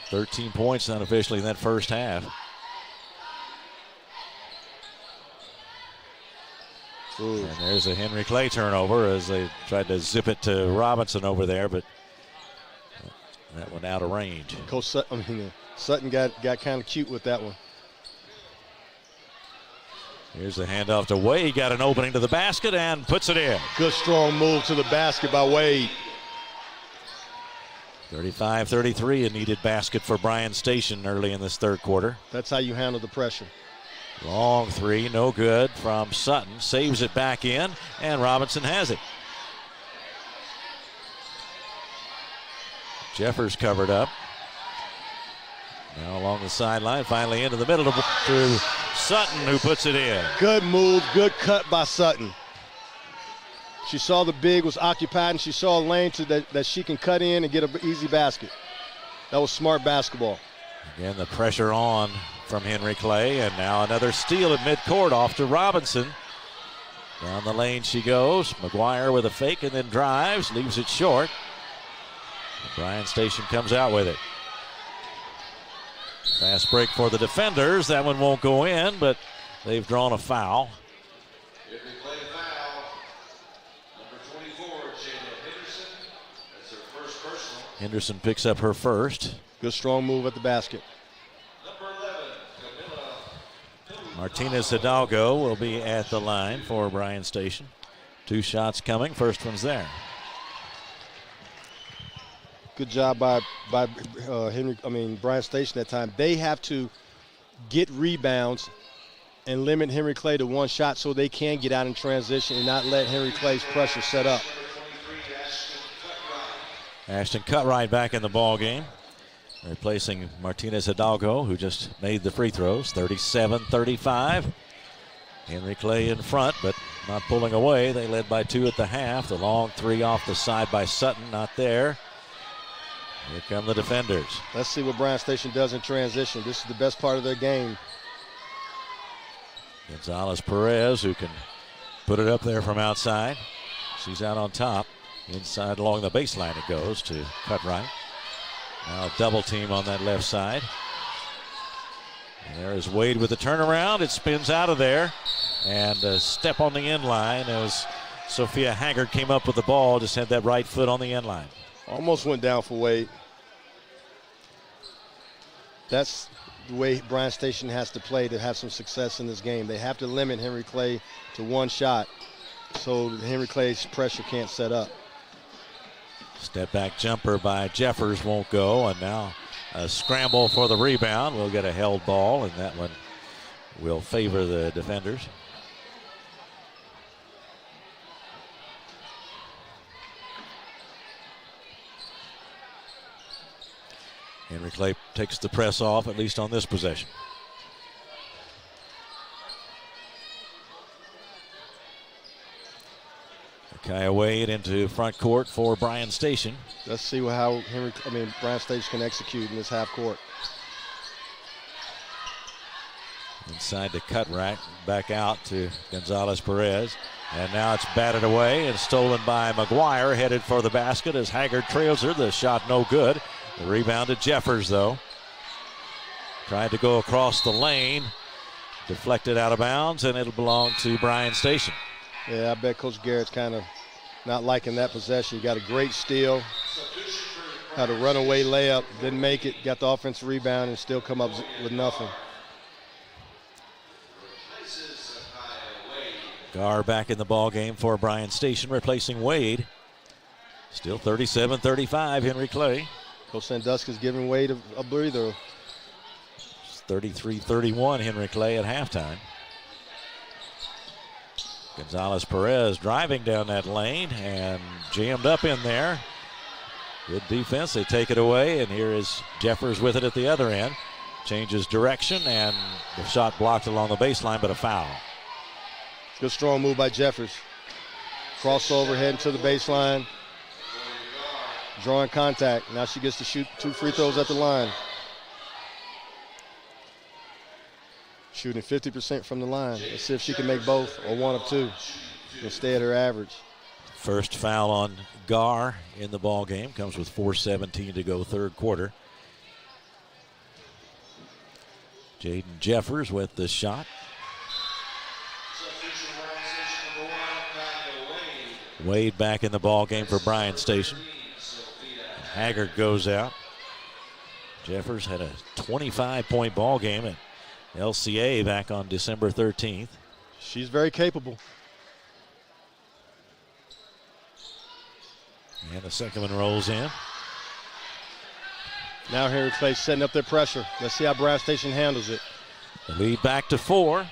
13 points unofficially in that first half. Ooh. And there's a Henry Clay turnover as they tried to zip it to Robinson over there, but that one out of range. Coach Sutton got kind of cute with that one. Here's the handoff to Wade. Got an opening to the basket and puts it in. Good strong move to the basket by Wade. 35-33, a needed basket for Bryan Station early in this third quarter. That's how you handle the pressure. Long three, no good from Sutton. Saves it back in, and Robinson has it. Jeffers covered up. Now along the sideline, finally into the middle to Sutton, who puts it in. Good move, good cut by Sutton. She saw the big was occupied, and she saw a lane that she can cut in and get an easy basket. That was smart basketball. Again, the pressure on from Henry Clay, and now another steal at midcourt off to Robinson. Down the lane she goes. McGuire with a fake and then drives, leaves it short. Bryan Station comes out with it. Fast break for the defenders. That one won't go in, but they've drawn a foul. Henderson picks up her first. Good strong move at the basket. Martinez Hidalgo will be at the line for Bryan Station. 2 shots coming. First one's there. Good job by Bryan Station that time. They have to get rebounds and limit Henry Clay to 1 shot so they can get out in transition and not let Henry Clay's pressure set up. Ashton Cutright back in the ball game. replacing Martinez Hidalgo, who just made the free throws. 37-35. Henry Clay in front, but not pulling away. They led by 2 at the half. The long three off the side by Sutton, not there. Here come the defenders. Let's see what Bryan Station does in transition. This is the best part of their game. Gonzalez Perez, who can put it up there from outside. She's out on top. Inside along the baseline it goes to Cutright. Now a double team on that left side. And there is Wade with the turnaround. It spins out of there. And a step on the end line as Sophia Haggard came up with the ball. Just had that right foot on the end line. Almost went down for Wade. That's the way Bryan Station has to play to have some success in this game. They have to limit Henry Clay to one shot so Henry Clay's pressure can't set up. Step back jumper by Jeffers won't go, and now a scramble for the rebound. We'll get a held ball, and that one will favor the defenders. Henry Clay takes the press off, at least on this possession. Kaya Wade into front court for Bryan Station. Let's see how Bryan Station can execute in this half court. Inside to Cutright, back out to Gonzalez Perez. And now it's batted away and stolen by McGuire, headed for the basket as Haggard trails her. The shot no good. The rebound to Jeffers, though. Tried to go across the lane. Deflected out of bounds, and it'll belong to Bryan Station. Yeah, I bet Coach Garrett's kind of not liking that possession. You got a great steal. Had a runaway layup, didn't make it. Got the offensive rebound and still come up with nothing. Gar back in the ball game for Bryan Station, replacing Wade. Still 37-35, Henry Clay. Coach Sandusky's giving Wade a breather. 33-31, Henry Clay at halftime. Gonzalez Perez driving down that lane and jammed up in there. Good defense, they take it away, and here is Jeffers with it at the other end. Changes direction, and the shot blocked along the baseline, but a foul. Good strong move by Jeffers. Crossover heading to the baseline. Drawing contact. Now she gets to shoot 2 free throws at the line. Shooting 50% from the line. Let's see if she can make both or one of two and stay at her average. First foul on Gar in the ball game. Comes with 4:17 to go, third quarter. Jaden Jeffers with the shot. Wade back in the ball game for Bryan Station. Haggard goes out. Jeffers had a 25-point ball game at LCA back on December 13th. She's very capable. And the second one rolls in. Now Henry Clay setting up their pressure. Let's see how Bryan Station handles it. The lead back to 4.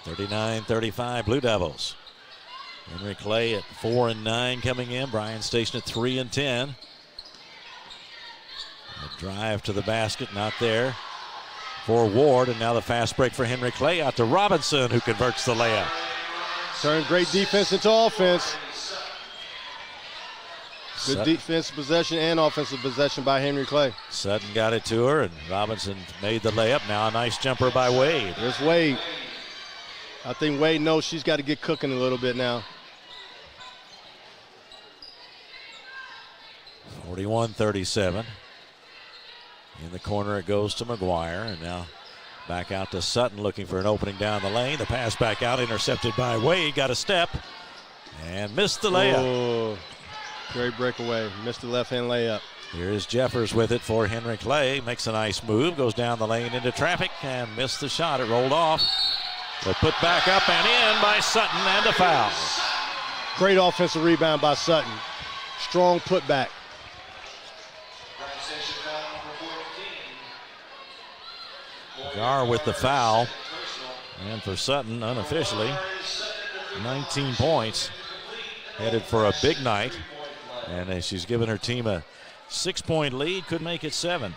39-35 Blue Devils. Henry Clay at 4-9 coming in. Bryan Station at 3-10. A drive to the basket, not there for Ward, and now the fast break for Henry Clay out to Robinson, who converts the layup. Turned great defense into offense. Good defensive possession and offensive possession by Henry Clay. Sutton got it to her, and Robinson made the layup. Now a nice jumper by Wade. There's Wade. I think Wade knows she's got to get cooking a little bit now. 41-37. In the corner it goes to McGuire, and now back out to Sutton looking for an opening down the lane. The pass back out, intercepted by Wade, got a step, and missed the layup. Oh, great breakaway, missed the left-hand layup. Here's Jeffers with it for Henry Clay, makes a nice move, goes down the lane into traffic, and missed the shot. It rolled off. But put back up and in by Sutton, and a foul. Great offensive rebound by Sutton. Strong putback. Gar with the foul. And for Sutton, unofficially, 19 points. Headed for a big night. And she's given her team a 6-point lead, could make it 7.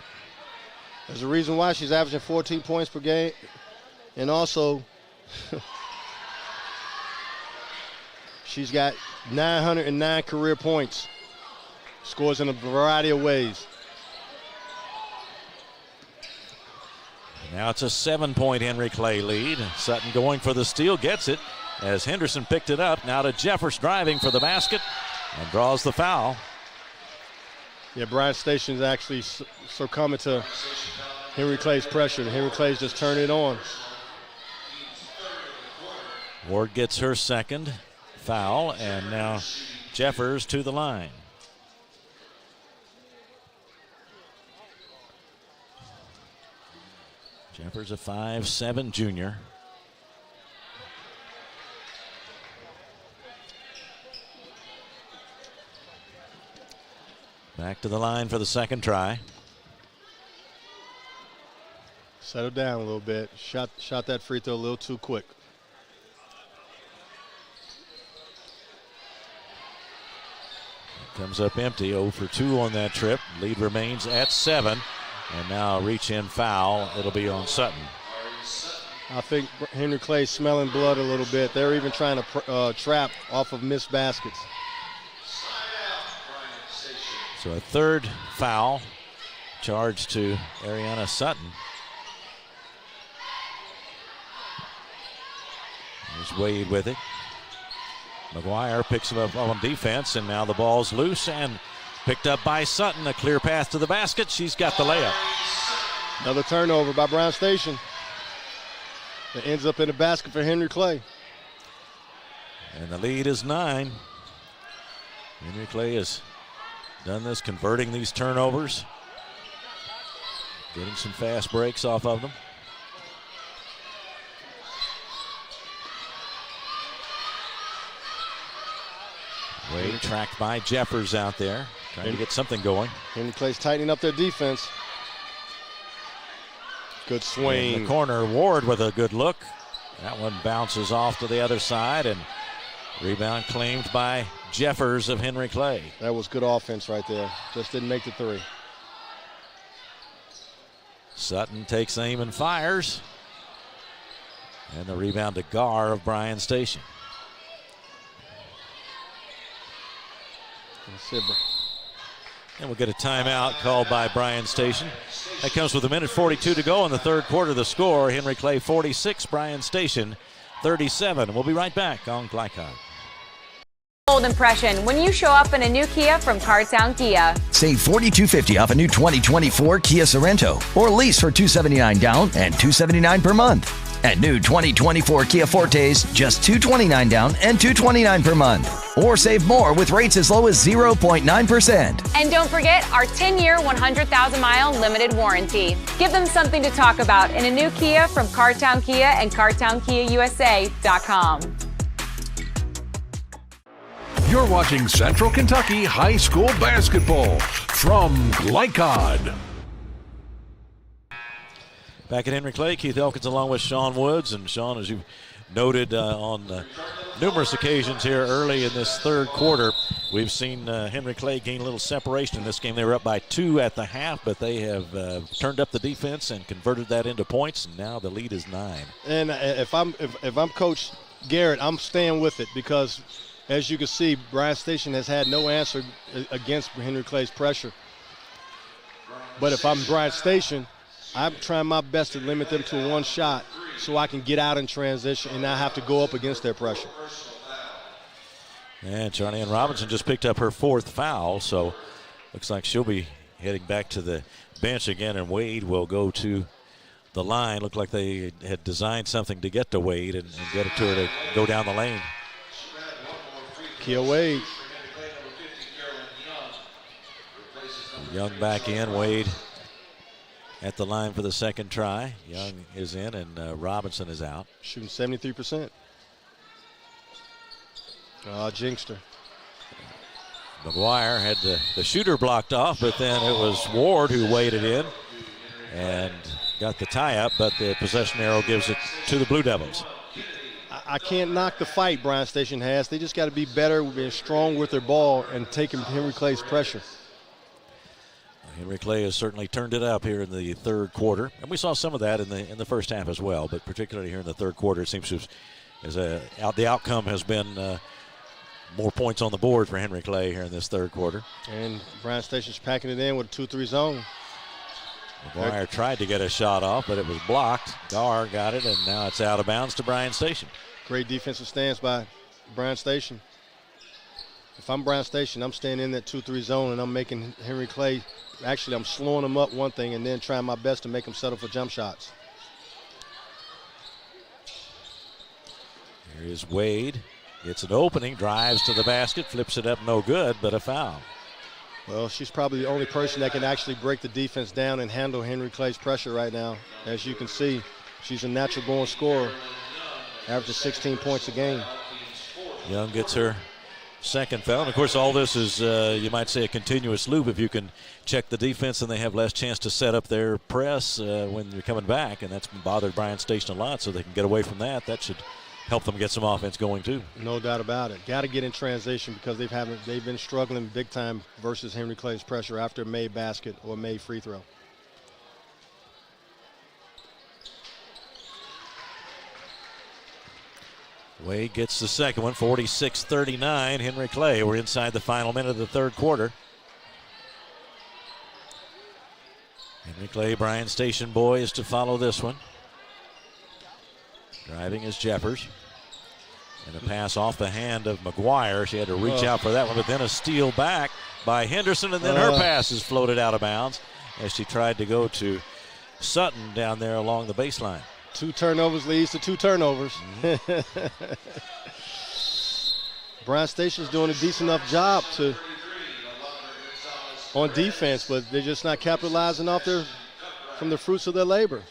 There's a reason why she's averaging 14 points per game. And also, she's got 909 career points. Scores in a variety of ways. Now it's a 7-point Henry Clay lead. Sutton going for the steal, gets it as Henderson picked it up. Now to Jeffers driving for the basket and draws the foul. Yeah, Bryan Station's actually succumbing to Henry Clay's pressure. Henry Clay's just turned it on. Ward gets her second foul, and now Jeffers to the line. Jeffers, a 5'7" junior. Back to the line for the second try. Settle down a little bit. Shot that free throw a little too quick. Comes up empty, 0 for 2 on that trip. Lead remains at 7. And now a reach-in foul. It'll be on Sutton. I think Henry Clay's smelling blood a little bit. They're even trying to trap off of missed baskets. So a third foul charged to Ariana Sutton. There's Wade with it. McGuire picks him up on defense, and now the ball's loose and picked up by Sutton. A clear path to the basket. She's got the layup. Another turnover by Bryan Station. It ends up in the basket for Henry Clay. And the lead is 9. Henry Clay has done this, converting these turnovers, getting some fast breaks off of them. Wade tracked by Jeffers out there, trying to get something going. Henry Clay's tightening up their defense. Good swing. In the corner, Ward with a good look. That one bounces off to the other side, and rebound claimed by Jeffers of Henry Clay. That was good offense right there. Just didn't make the three. Sutton takes aim and fires. And the rebound to Gar of Bryan Station. And we'll get a timeout called by Bryan Station. That comes with 1:42 to go in the third quarter. The score, Henry Clay 46, Bryan Station 37. We'll be right back on Glycod. Bold impression when you show up in a new Kia from Cartown Kia. Save $4,250 off a new 2024 Kia Sorento, or lease for $279 down and $279 per month. And new 2024 Kia Fortes, just $229 down and $229 per month. Or save more with rates as low as 0.9%. And don't forget our 10-year, 100,000-mile limited warranty. Give them something to talk about in a new Kia from Cartown Kia and CartownKiaUSA.com. You're watching Central Kentucky High School Basketball from Glycod. Back at Henry Clay, Keith Elkins along with Sean Woods. And Sean, as you noted on numerous occasions here early in this third quarter, we've seen Henry Clay gain a little separation in this game. They were up by 2 at the half, but they have turned up the defense and converted that into points, and now the lead is 9. And if I'm Coach Garrett, I'm staying with it because, as you can see, Bryan Station has had no answer against Henry Clay's pressure. But if I'm Bryan Station, I'm trying my best to limit them to one shot so I can get out in transition and not have to go up against their pressure. And Charlie Ann Robinson just picked up her 4th foul, so looks like she'll be heading back to the bench again, and Wade will go to the line. Looked like they had designed something to get to Wade and get it to her to go down the lane. Kia Wade. Young back in, Wade at the line for the second try. Young is in, and Robinson is out. Shooting 73%. Jinxed her. McGuire had the shooter blocked off, but then it was Ward who waded in and got the tie-up, but the possession arrow gives it to the Blue Devils. I can't knock the fight Bryan Station has. They just got to be better, being strong with their ball and taking Henry Clay's pressure. Henry Clay has certainly turned it up here in the third quarter, and we saw some of that in the first half as well. But particularly here in the third quarter, it seems to the outcome has been more points on the board for Henry Clay here in this third quarter. And Bryan Station's packing it in with a 2-3 zone. McGuire tried to get a shot off, but it was blocked. Gar got it, and now it's out of bounds to Bryan Station. Great defensive stance by Bryan Station. If I'm Bryan Station, I'm staying in that 2-3 zone, and I'm making Henry Clay. Actually, I'm slowing him up one thing and then trying my best to make him settle for jump shots. Here is Wade. Gets an opening, drives to the basket, flips it up, no good, but a foul. Well, she's probably the only person that can actually break the defense down and handle Henry Clay's pressure right now. As you can see, she's a natural born scorer, averages 16 points a game. Young gets her second foul. And of course, all this is, you might say, a continuous loop. If you can check the defense, and they have less chance to set up their press when you're coming back, and that's bothered Bryan Station a lot, so they can get away from that. That should help them get some offense going too. No doubt about it. Got to get in transition because they've been struggling big time versus Henry Clay's pressure after a made basket or made free throw. Wade gets the second one, 46-39. Henry Clay. We're inside the final minute of the third quarter. Henry Clay, Bryan Station boys to follow this one. Driving is Jeffers. And a pass off the hand of McGuire. She had to reach out for that one, but then a steal back by Henderson, and then her pass is floated out of bounds as she tried to go to Sutton down there along the baseline. 2 turnovers leads to 2 turnovers. Bryan Station's doing a decent enough job on defense, but they're just not capitalizing from the fruits of their labor.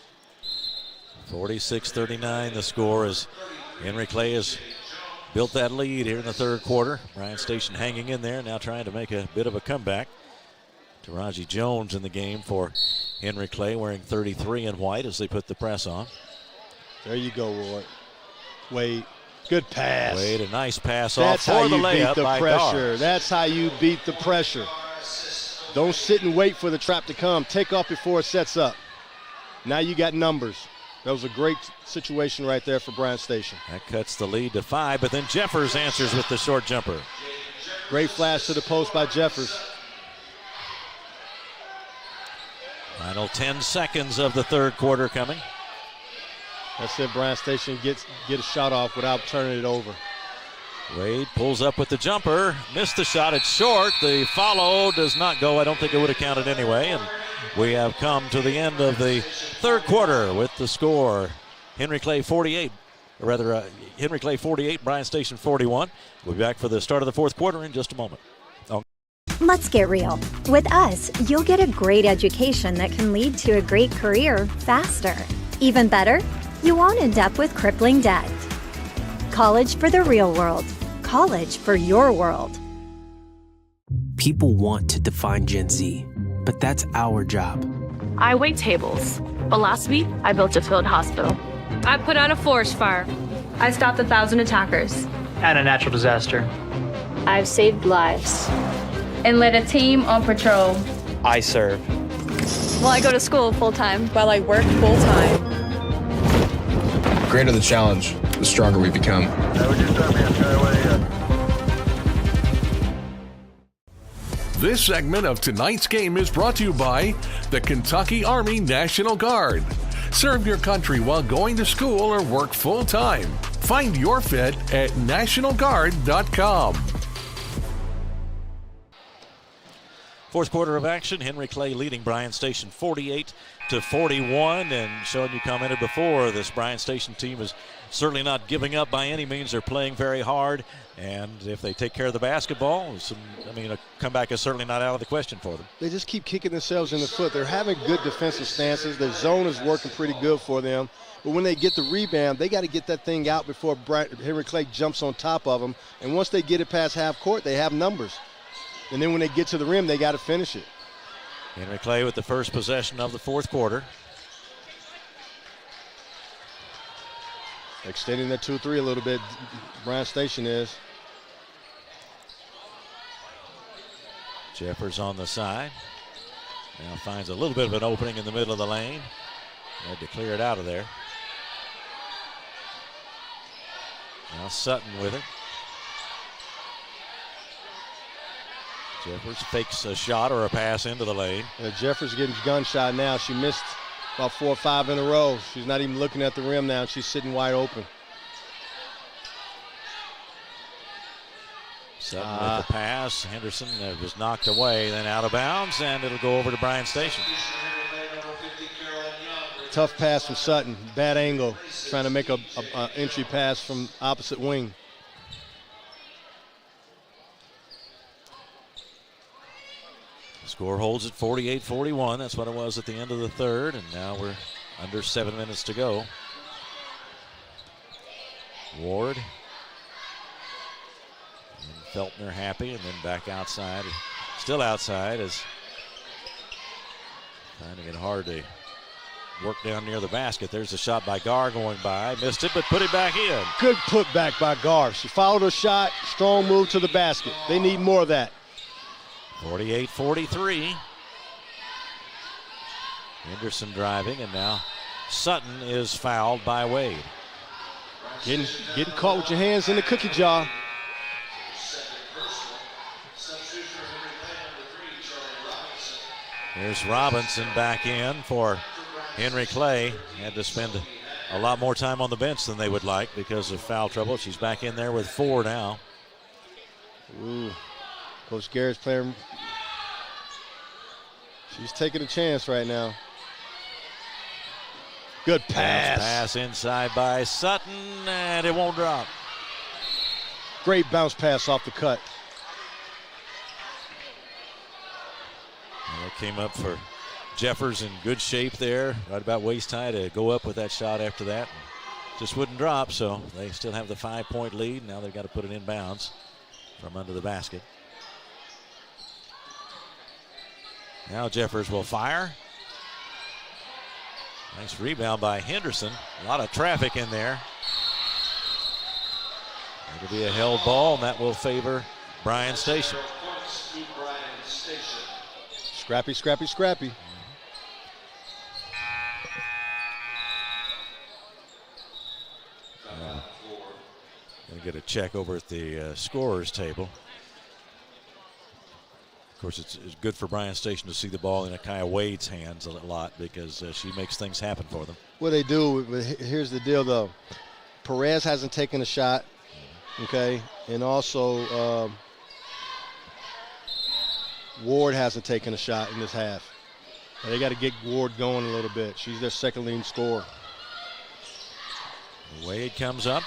46-39 the score as Henry Clay has built that lead here in the third quarter. Bryan Station hanging in there, now trying to make a bit of a comeback. Taraji Jones in the game for Henry Clay, wearing 33 in white as they put the press on. There you go, Ward. Wade, good pass. Wade, a nice pass That's off for the layup. layup by pressure. Gar. That's how you beat the pressure. Don't sit and wait for the trap to come. Take off before it sets up. Now you got numbers. That was a great situation right there for Bryan Station. That cuts the lead to 5, but then Jeffers answers with the short jumper. Great flash to the post by Jeffers. Final 10 seconds of the third quarter coming. That's it. Bryan Station get a shot off without turning it over. Wade pulls up with the jumper, missed the shot, it's short. The follow does not go. I don't think it would have counted anyway. And we have come to the end of the third quarter with the score. Henry Clay 48, Henry Clay 48, Bryan Station 41. We'll be back for the start of the fourth quarter in just a moment. Let's get real. With us, you'll get a great education that can lead to a great career faster. Even better, you won't end up with crippling debt. College for the real world. College for your world. People want to define Gen Z, but that's our job. I wait tables, but last week I built a field hospital. I put out a forest fire. I stopped 1,000 attackers. And a natural disaster. I've saved lives. And led a team on patrol. I serve. Well, I go to school full-time. While I work full-time. The greater the challenge, the stronger we become. This segment of tonight's game is brought to you by the Kentucky Army National Guard. Serve your country while going to school or work full-time. Find your fit at nationalguard.com. Fourth quarter of action, Henry Clay leading Bryan Station 48-41, and Sean, you commented before, this Bryan Station team is certainly not giving up by any means. They're playing very hard, and if they take care of the basketball, a comeback is certainly not out of the question for them. They just keep kicking themselves in the foot. They're having good defensive stances. Their zone is working pretty good for them, but when they get the rebound, they got to get that thing out before Henry Clay jumps on top of them, and once they get it past half court, they have numbers. And then when they get to the rim, they got to finish it. Henry Clay with the first possession of the fourth quarter. Extending that 2-3 a little bit, Bryan Station is. Jeffers on the side. Now finds a little bit of an opening in the middle of the lane. Had to clear it out of there. Now Sutton with it. Jeffers fakes a shot or a pass into the lane. Jeffers getting gunshot now. She missed about 4 or 5 in a row. She's not even looking at the rim now. She's sitting wide open. Sutton with the pass. Henderson was knocked away, then out of bounds, and it'll go over to Bryan Station. Tough pass from Sutton. Bad angle. Trying to make a entry pass from opposite wing. Score holds at 48-41. That's what it was at the end of the third, and now we're under 7 minutes to go. Ward. And Feltner happy, and then back outside. Still outside as finding it hard to work down near the basket. There's a shot by Gar going by. Missed it, but put it back in. Good put back by Gar. She followed her shot. Strong move to the basket. They need more of that. 48-43. Henderson driving, and now Sutton is fouled by Wade. Getting caught with your hands in the cookie jar. Here's Robinson back in for Henry Clay. Had to spend a lot more time on the bench than they would like because of foul trouble. She's back in there with 4 now. Ooh. Coach Garrett's playing. She's taking a chance right now. Good pass. Pass inside by Sutton, and it won't drop. Great bounce pass off the cut. And it came up for Jeffers in good shape there, right about waist high to go up with that shot after that. Just wouldn't drop, so they still have the 5-point lead. Now they've got to put it in bounds from under the basket. Now Jeffers will fire. Nice rebound by Henderson. A lot of traffic in there. It'll be a held ball, and that will favor Bryan Station. Scrappy, scrappy, scrappy. Gonna get a check over at the scorer's table. Of course, it's good for Bryan Station to see the ball in Akia Wade's hands a lot because she makes things happen for them. Well, they do, but here's the deal, though. Perez hasn't taken a shot, okay? And also Ward hasn't taken a shot in this half. And they got to get Ward going a little bit. She's their second leading scorer. Wade comes up.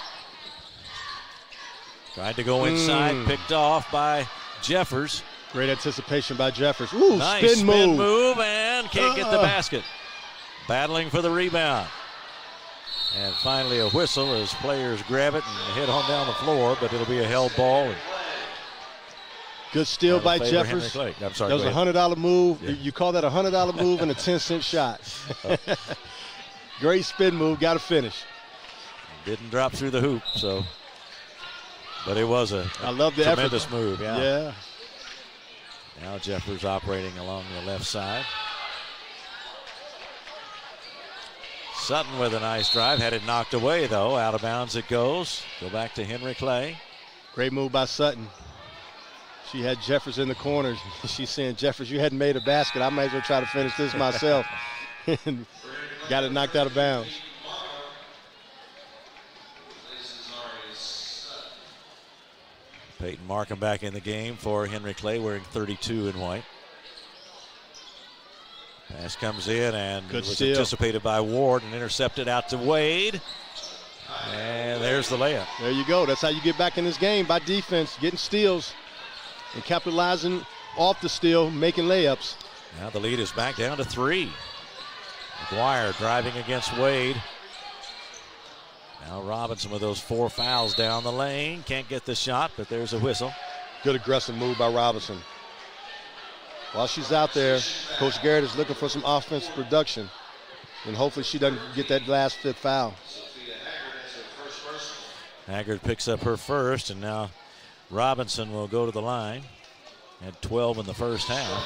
Tried to go inside, picked off by Jeffers. Great anticipation by Jeffers. Ooh, nice spin move and can't get the basket. Battling for the rebound. And finally a whistle as players grab it and hit on down the floor, but it'll be a held ball. Good steal by Jeffers. I'm sorry, that was a $100 move. Yeah. You call that a $100 move and a 10-cent shot. Great spin move, got to finish. Didn't drop through the hoop, so. But it was a tremendous move. Yeah. Now Jeffers operating along the left side. Sutton with a nice drive. Had it knocked away, though. Out of bounds it goes. Go back to Henry Clay. Great move by Sutton. She had Jeffers in the corners. She's saying, Jeffers, you hadn't made a basket. I might as well try to finish this myself. Got it knocked out of bounds. Peyton Markham back in the game for Henry Clay, wearing 32 in white. Pass comes in and was anticipated by Ward and intercepted out to Wade. And there's the layup. There you go. That's how you get back in this game, by defense, getting steals and capitalizing off the steal, making layups. Now the lead is back down to 3. McGuire driving against Wade. Now Robinson with those 4 fouls down the lane. Can't get the shot, but there's a whistle. Good aggressive move by Robinson. While she's out there, Coach Garrett is looking for some offensive production. And hopefully she doesn't get that last 5th foul. Haggard picks up her first, and now Robinson will go to the line. Had 12 in the first half.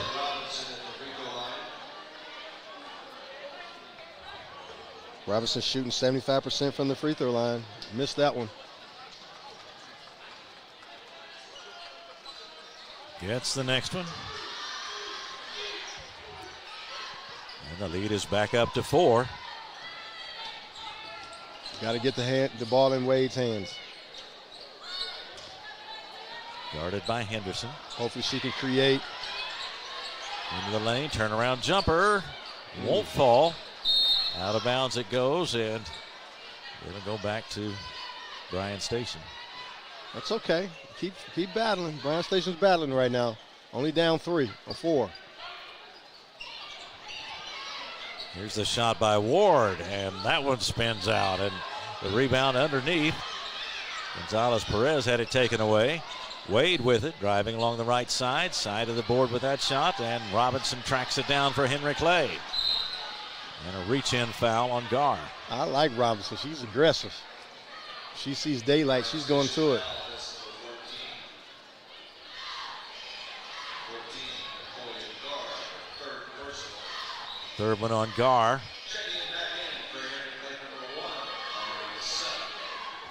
Robinson shooting 75% from the free throw line. Missed that one. Gets the next one. And the lead is back up to 4. Got to get the ball in Wade's hands. Guarded by Henderson. Hopefully she can create. Into the lane, turnaround jumper. Won't fall. Out of bounds it goes, and it'll go back to Bryan Station. That's okay. Keep battling. Bryan Station's battling right now. Only down 3 or 4. Here's the shot by Ward, and that one spins out, and the rebound underneath. Gonzalez-Perez had it taken away. Wade with it, driving along the right side of the board with that shot, and Robinson tracks it down for Henry Clay. And a reach-in foul on Gar. I like Robinson. She's aggressive. She sees daylight. She's going to it. Third one on Gar.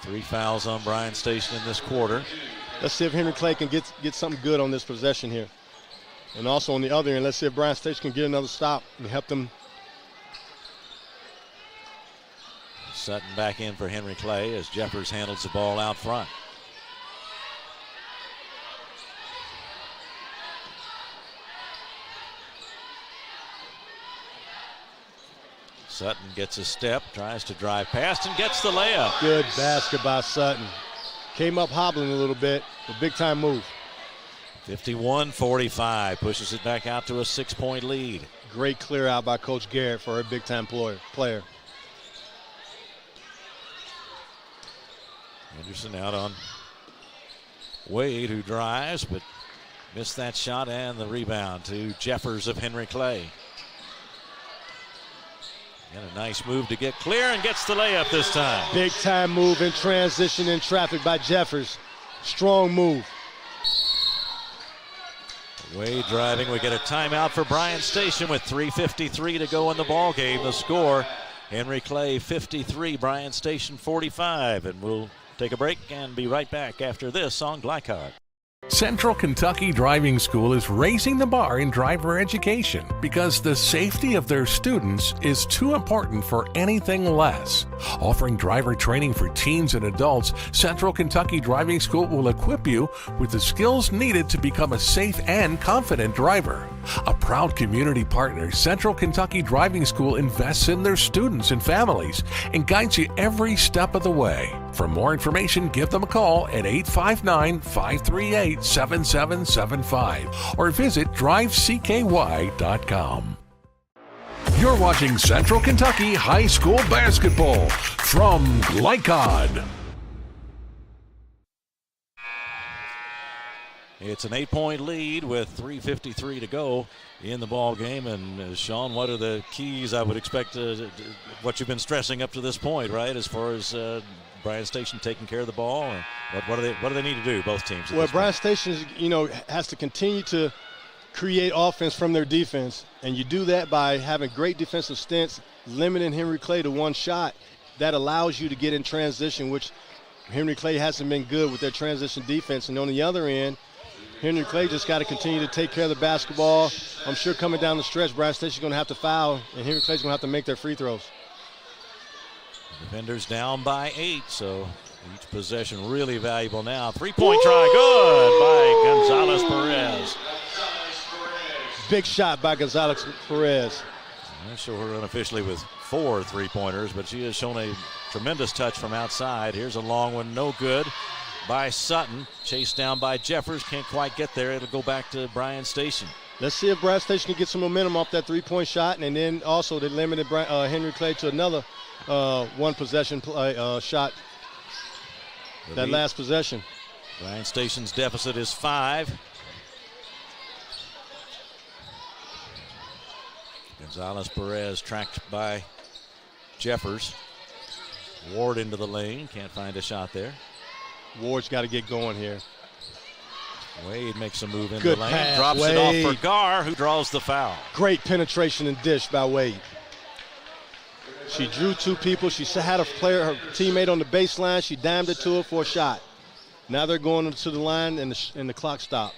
3 fouls on Bryan Station in this quarter. Let's see if Henry Clay can get something good on this possession here. And also on the other end, let's see if Bryan Station can get another stop and help them. Sutton back in for Henry Clay as Jeffers handles the ball out front. Sutton gets a step, tries to drive past, and gets the layup. Good basket by Sutton. Came up hobbling a little bit, a big-time move. 51-45, pushes it back out to a 6-point lead. Great clear out by Coach Garrett for a big-time player. Henderson out on Wade, who drives, but missed that shot, and the rebound to Jeffers of Henry Clay. And a nice move to get clear, and gets the layup this time. Big time move in transition in traffic by Jeffers. Strong move. Wade driving. We get a timeout for Bryan Station with 3:53 to go in the ball game. The score, Henry Clay 53, Bryan Station 45. And we'll take a break and be right back after this on Glycod. Central Kentucky Driving School is raising the bar in driver education because the safety of their students is too important for anything less. Offering driver training for teens and adults, Central Kentucky Driving School will equip you with the skills needed to become a safe and confident driver. A proud community partner, Central Kentucky Driving School invests in their students and families and guides you every step of the way. For more information, give them a call at 859-538-7775 or visit drivecky.com. You're watching Central Kentucky High School Basketball from Glycod. It's an 8-point lead with 3:53 to go in the ball game. And Sean, what are the keys? I would expect what you've been stressing up to this point, right? As far as Bryan Station taking care of the ball, or what do they need to do? Both teams. Well, Bryan Station, has to continue to create offense from their defense, and you do that by having great defensive stints, limiting Henry Clay to one shot. That allows you to get in transition, which Henry Clay hasn't been good with their transition defense. And on the other end, Henry Clay just got to continue to take care of the basketball. I'm sure coming down the stretch, Bryan Station's going to have to foul, and Henry Clay's going to have to make their free throws. Defenders down by 8, so each possession really valuable now. 3-point try, good by Gonzalez-Perez. Big shot by Gonzalez-Perez. I show her unofficially with 4 3-pointers, but she has shown a tremendous touch from outside. Here's a long one, no good by Sutton. Chased down by Jeffers, can't quite get there. It'll go back to Bryan Station. Let's see if Bryan Station can get some momentum off that 3-point shot, and then also they limited Henry Clay to another one-possession shot. That last possession. Bryan Station's deficit is 5. Gonzalez-Perez tracked by Jeffers. Ward into the lane, can't find a shot there. Ward's got to get going here. Wade makes a move in Good the lane, pass, drops Wade. it off for Gar, who draws the foul. Great penetration and dish by Wade. She drew two people. She had her teammate on the baseline. She dimed it to her for a shot. Now they're going to the line and the clock stopped.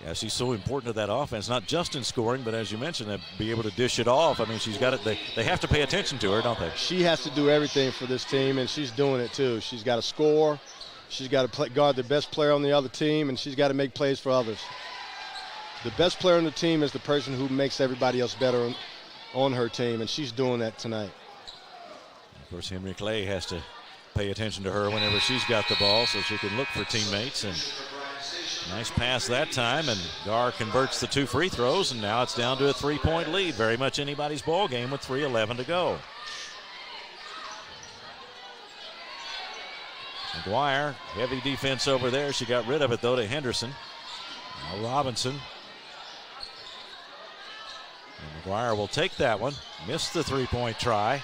Yeah, she's so important to that offense, not just in scoring, but as you mentioned, to be able to dish it off. I mean, she's got it. They have to pay attention to her, don't they? She has to do everything for this team, and she's doing it too. She's got to score. She's got to guard the best player on the other team, and she's got to make plays for others. The best player on the team is the person who makes everybody else better on her team, and she's doing that tonight. Of course, Henry Clay has to pay attention to her whenever she's got the ball so she can look for teammates. And nice pass that time, and Gar converts the 2 free throws, and now it's down to a 3-point lead. Very much anybody's ball game with 3:11 to go. McGuire, heavy defense over there. She got rid of it, though, to Henderson. Now Robinson. And McGuire will take that one. Missed the 3-point try.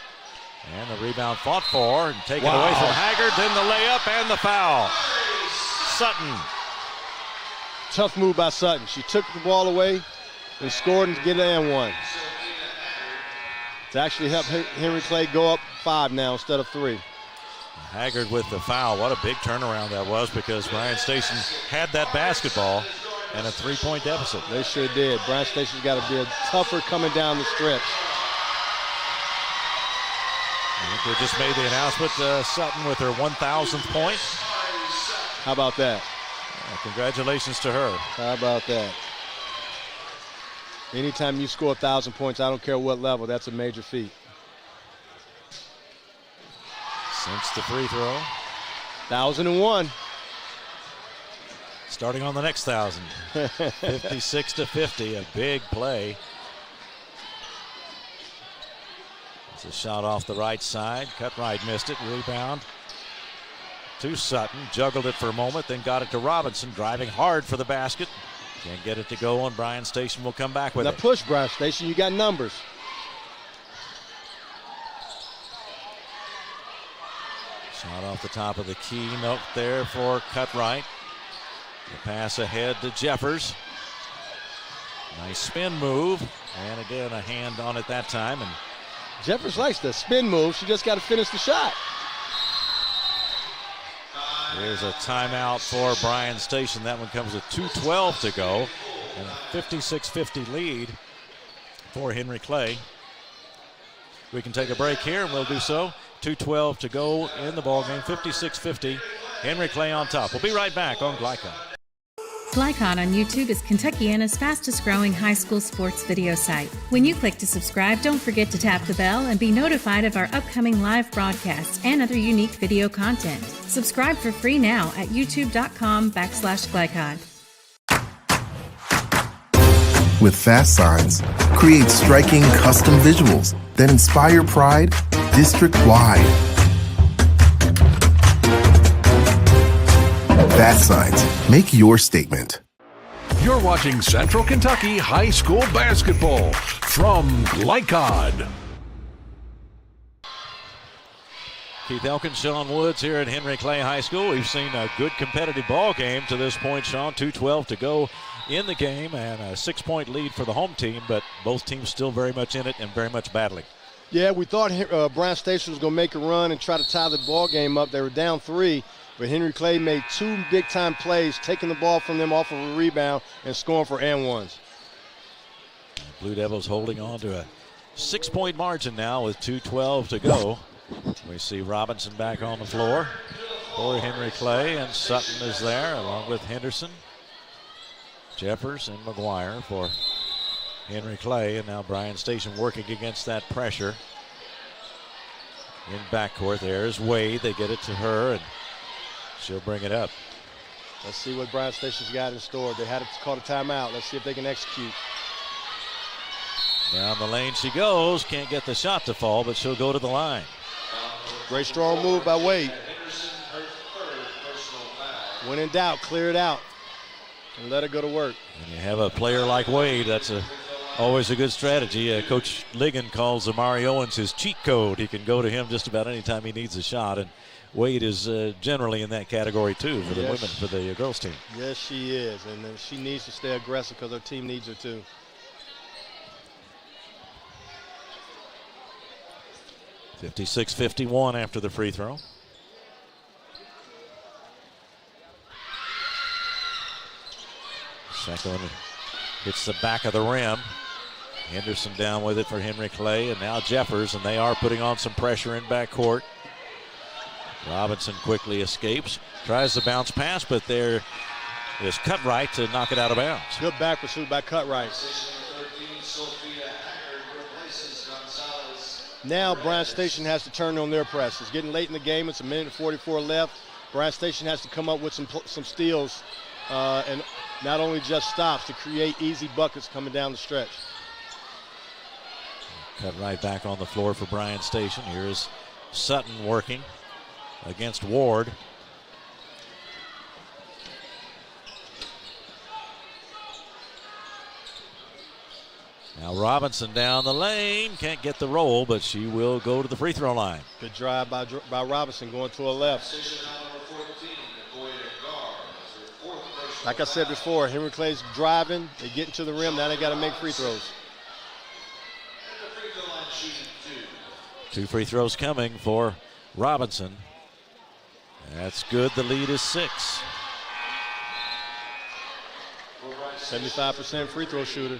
And the rebound fought for and taken away from Haggard. Then the layup and the foul. Sutton. Tough move by Sutton. She took the ball away and scored and get an and one. To actually help Henry Clay go up 5 now instead of 3. Haggard with the foul. What a big turnaround that was, because Bryan Station had that basketball and a 3-point deficit. They sure did. Bryan Station's got to be tougher coming down the stretch. I think we just made the announcement. Sutton with her 1,000th point. How about that? Congratulations to her. How about that? Anytime you score 1,000 points, I don't care what level, that's a major feat. Since the free throw. 1,001. Starting on the next 1,000. 56-50, a big play. It's a shot off the right side. Cutright missed it. Rebound to Sutton. Juggled it for a moment, then got it to Robinson. Driving hard for the basket. Can't get it to go, and Bryan Station will come back with it. Now push, Bryan Station. You got numbers. Shot off the top of the key. Note there for Cutright. The pass ahead to Jeffers. Nice spin move. And again, a hand on it that time. And Jeffers likes the spin move. She just got to finish the shot. Here's a timeout for Bryan Station. That one comes with 2:12 to go. And a 56-50 lead for Henry Clay. We can take a break here, and we'll do so. 2:12 to go in the ballgame. 56-50. Henry Clay on top. We'll be right back on Glycon. Glycon on YouTube is Kentuckiana's fastest growing high school sports video site. When you click to subscribe, don't forget to tap the bell and be notified of our upcoming live broadcasts and other unique video content. Subscribe for free now at youtube.com/Glycon. With Fast Signs, create striking custom visuals that inspire pride district-wide. Fast Signs, make your statement. You're watching Central Kentucky High School Basketball from Glycon. Keith Elkins, Sean Woods here at Henry Clay High School. We've seen a good competitive ball game to this point, Sean. 2:12 to go in the game and a 6-point lead for the home team, but both teams still very much in it and very much battling. Yeah, we thought Bryan Station was going to make a run and try to tie the ball game up. They were down 3, but Henry Clay made 2 big-time plays, taking the ball from them off of a rebound and scoring for and ones. Blue Devils holding on to a 6-point margin now with 2:12 to go. We see Robinson back on the floor for Henry Clay, and Sutton is there along with Henderson, Jeffers, and McGuire for Henry Clay. And now Bryan Station working against that pressure in backcourt. There's Wade. They get it to her, and she'll bring it up. Let's see what Bryan Station's got in store. They had to call a timeout. Let's see if they can execute. Down the lane she goes. Can't get the shot to fall, but she'll go to the line. Great strong move by Wade. When in doubt, clear it out and let her go to work. When you have a player like Wade, that's always a good strategy. Coach Ligon calls Amari Owens his cheat code. He can go to him just about any time he needs a shot, and Wade is generally in that category too for the women, for the girls team. Yes, she is, and she needs to stay aggressive because her team needs her too. 56-51 after the free throw. Second one hits the back of the rim. Henderson down with it for Henry Clay, and now Jeffers, and they are putting on some pressure in backcourt. Robinson quickly escapes, tries the bounce pass, but there is Cutright to knock it out of bounds. Good back pursuit by Cutright. Now Bryan Station has to turn on their press. It's getting late in the game. It's 1:44 left. Bryan Station has to come up with some steals and not only just stops to create easy buckets coming down the stretch. Cutright back on the floor for Bryan Station. Here is Sutton working against Ward. Now Robinson down the lane, can't get the roll, but she will go to the free throw line. Good drive by Robinson going to her left. Like I said before, Henry Clay's driving, they get into the rim, now they got to make free throws. 2 free throws coming for Robinson. That's good, the lead is 6. 75% free throw shooter.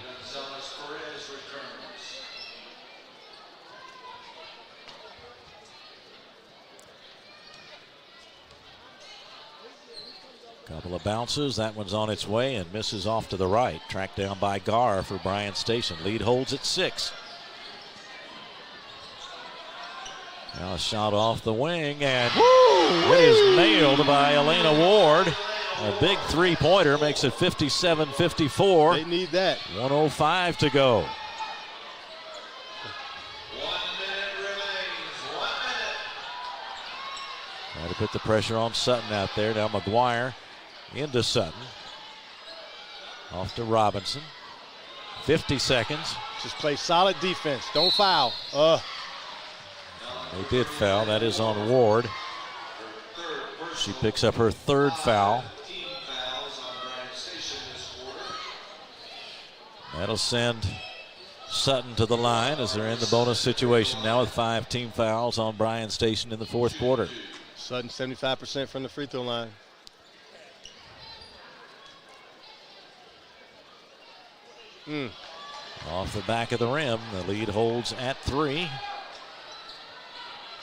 Couple of bounces. That one's on its way and misses off to the right. Tracked down by Gar for Bryan Station. Lead holds at 6. Now a shot off the wing, and it is nailed by Elena Ward. A big three-pointer makes it 57-54. They need that. 1:05 to go. 1 minute remains. 1 minute. Try to put the pressure on Sutton out there. Now McGuire into Sutton. Off to Robinson. 50 seconds. Just play solid defense. Don't foul. They did foul. That is on Ward. She picks up her 3rd foul. That'll send Sutton to the line as they're in the bonus situation now with 5 team fouls on Bryan Station in the 4th quarter. Sutton 75% from the free throw line. Off the back of the rim, the lead holds at 3.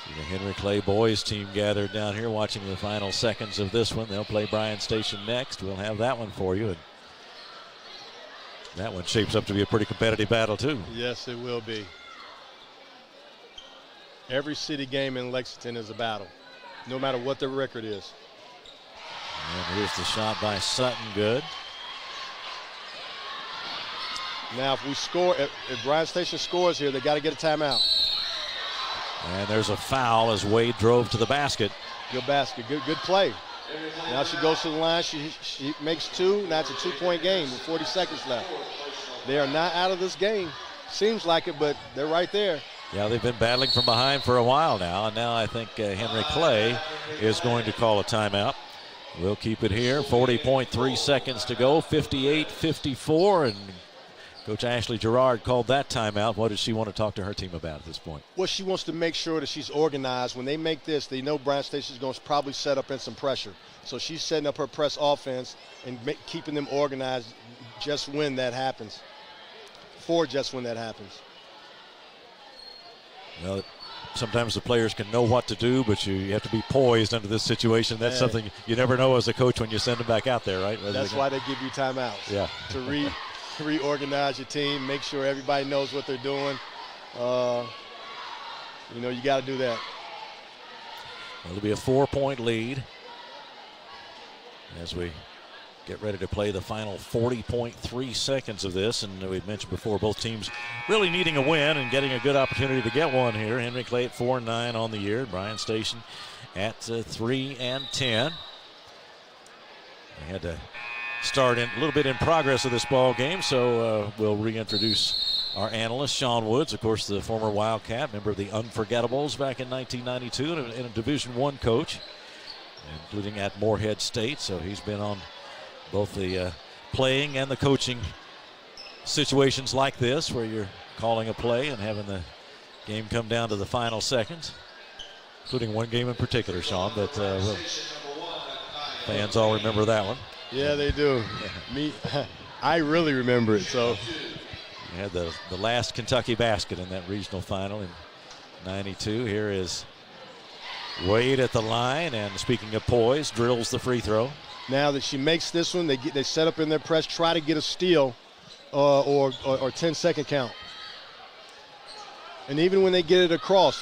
See the Henry Clay boys team gathered down here watching the final seconds of this one. They'll play Bryan Station next. We'll have that one for you. And that one shapes up to be a pretty competitive battle too. Yes, it will be. Every city game in Lexington is a battle, no matter what their record is. And here's the shot by Sutton, good. Now if we score, if Bryan Station scores here, they got to get a timeout. And there's a foul as Wade drove to the basket. Good basket, good play. Now she goes to the line, she makes 2, now it's a 2-point game with 40 seconds left. They are not out of this game. Seems like it, but they're right there. Yeah, they've been battling from behind for a while now, and now I think Henry Clay is going to call a timeout. We'll keep it here, 40.3 seconds to go, 58-54, and Coach Ashley Gerard called that timeout. What does she want to talk to her team about at this point? Well, she wants to make sure that she's organized. When they make this, they know Bryan Station is going to probably set up in some pressure. So she's setting up her press offense and keeping them organized just when that happens. Just when that happens. Well, sometimes the players can know what to do, but you have to be poised under this situation. That's something you never know as a coach when you send them back out there, right? That's why they give you timeouts. Yeah. To reorganize your team, make sure everybody knows what they're doing. You got to do that. It'll be a 4-point lead as we get ready to play the final 40.3 seconds of this. And we've mentioned before, both teams really needing a win and getting a good opportunity to get one here. Henry Clay at 4-9 on the year. Bryan Station at 3-10. They had to start in a little bit in progress of this ball game, so we'll reintroduce our analyst, Sean Woods, of course, the former Wildcat, member of the Unforgettables back in 1992, and a Division I coach, including at Morehead State. So he's been on both the playing and the coaching situations like this, where you're calling a play and having the Game come down to the final seconds, including one game in particular, Sean, but fans all remember that one. Yeah, they do. Me, I really remember it. So you had the last Kentucky basket in that regional final in '92. Here is Wade at the line, and speaking of poise, drills the free throw. Now that she makes this one, they set up in their press, try to get a steal or 10-second count. And even when they get it across,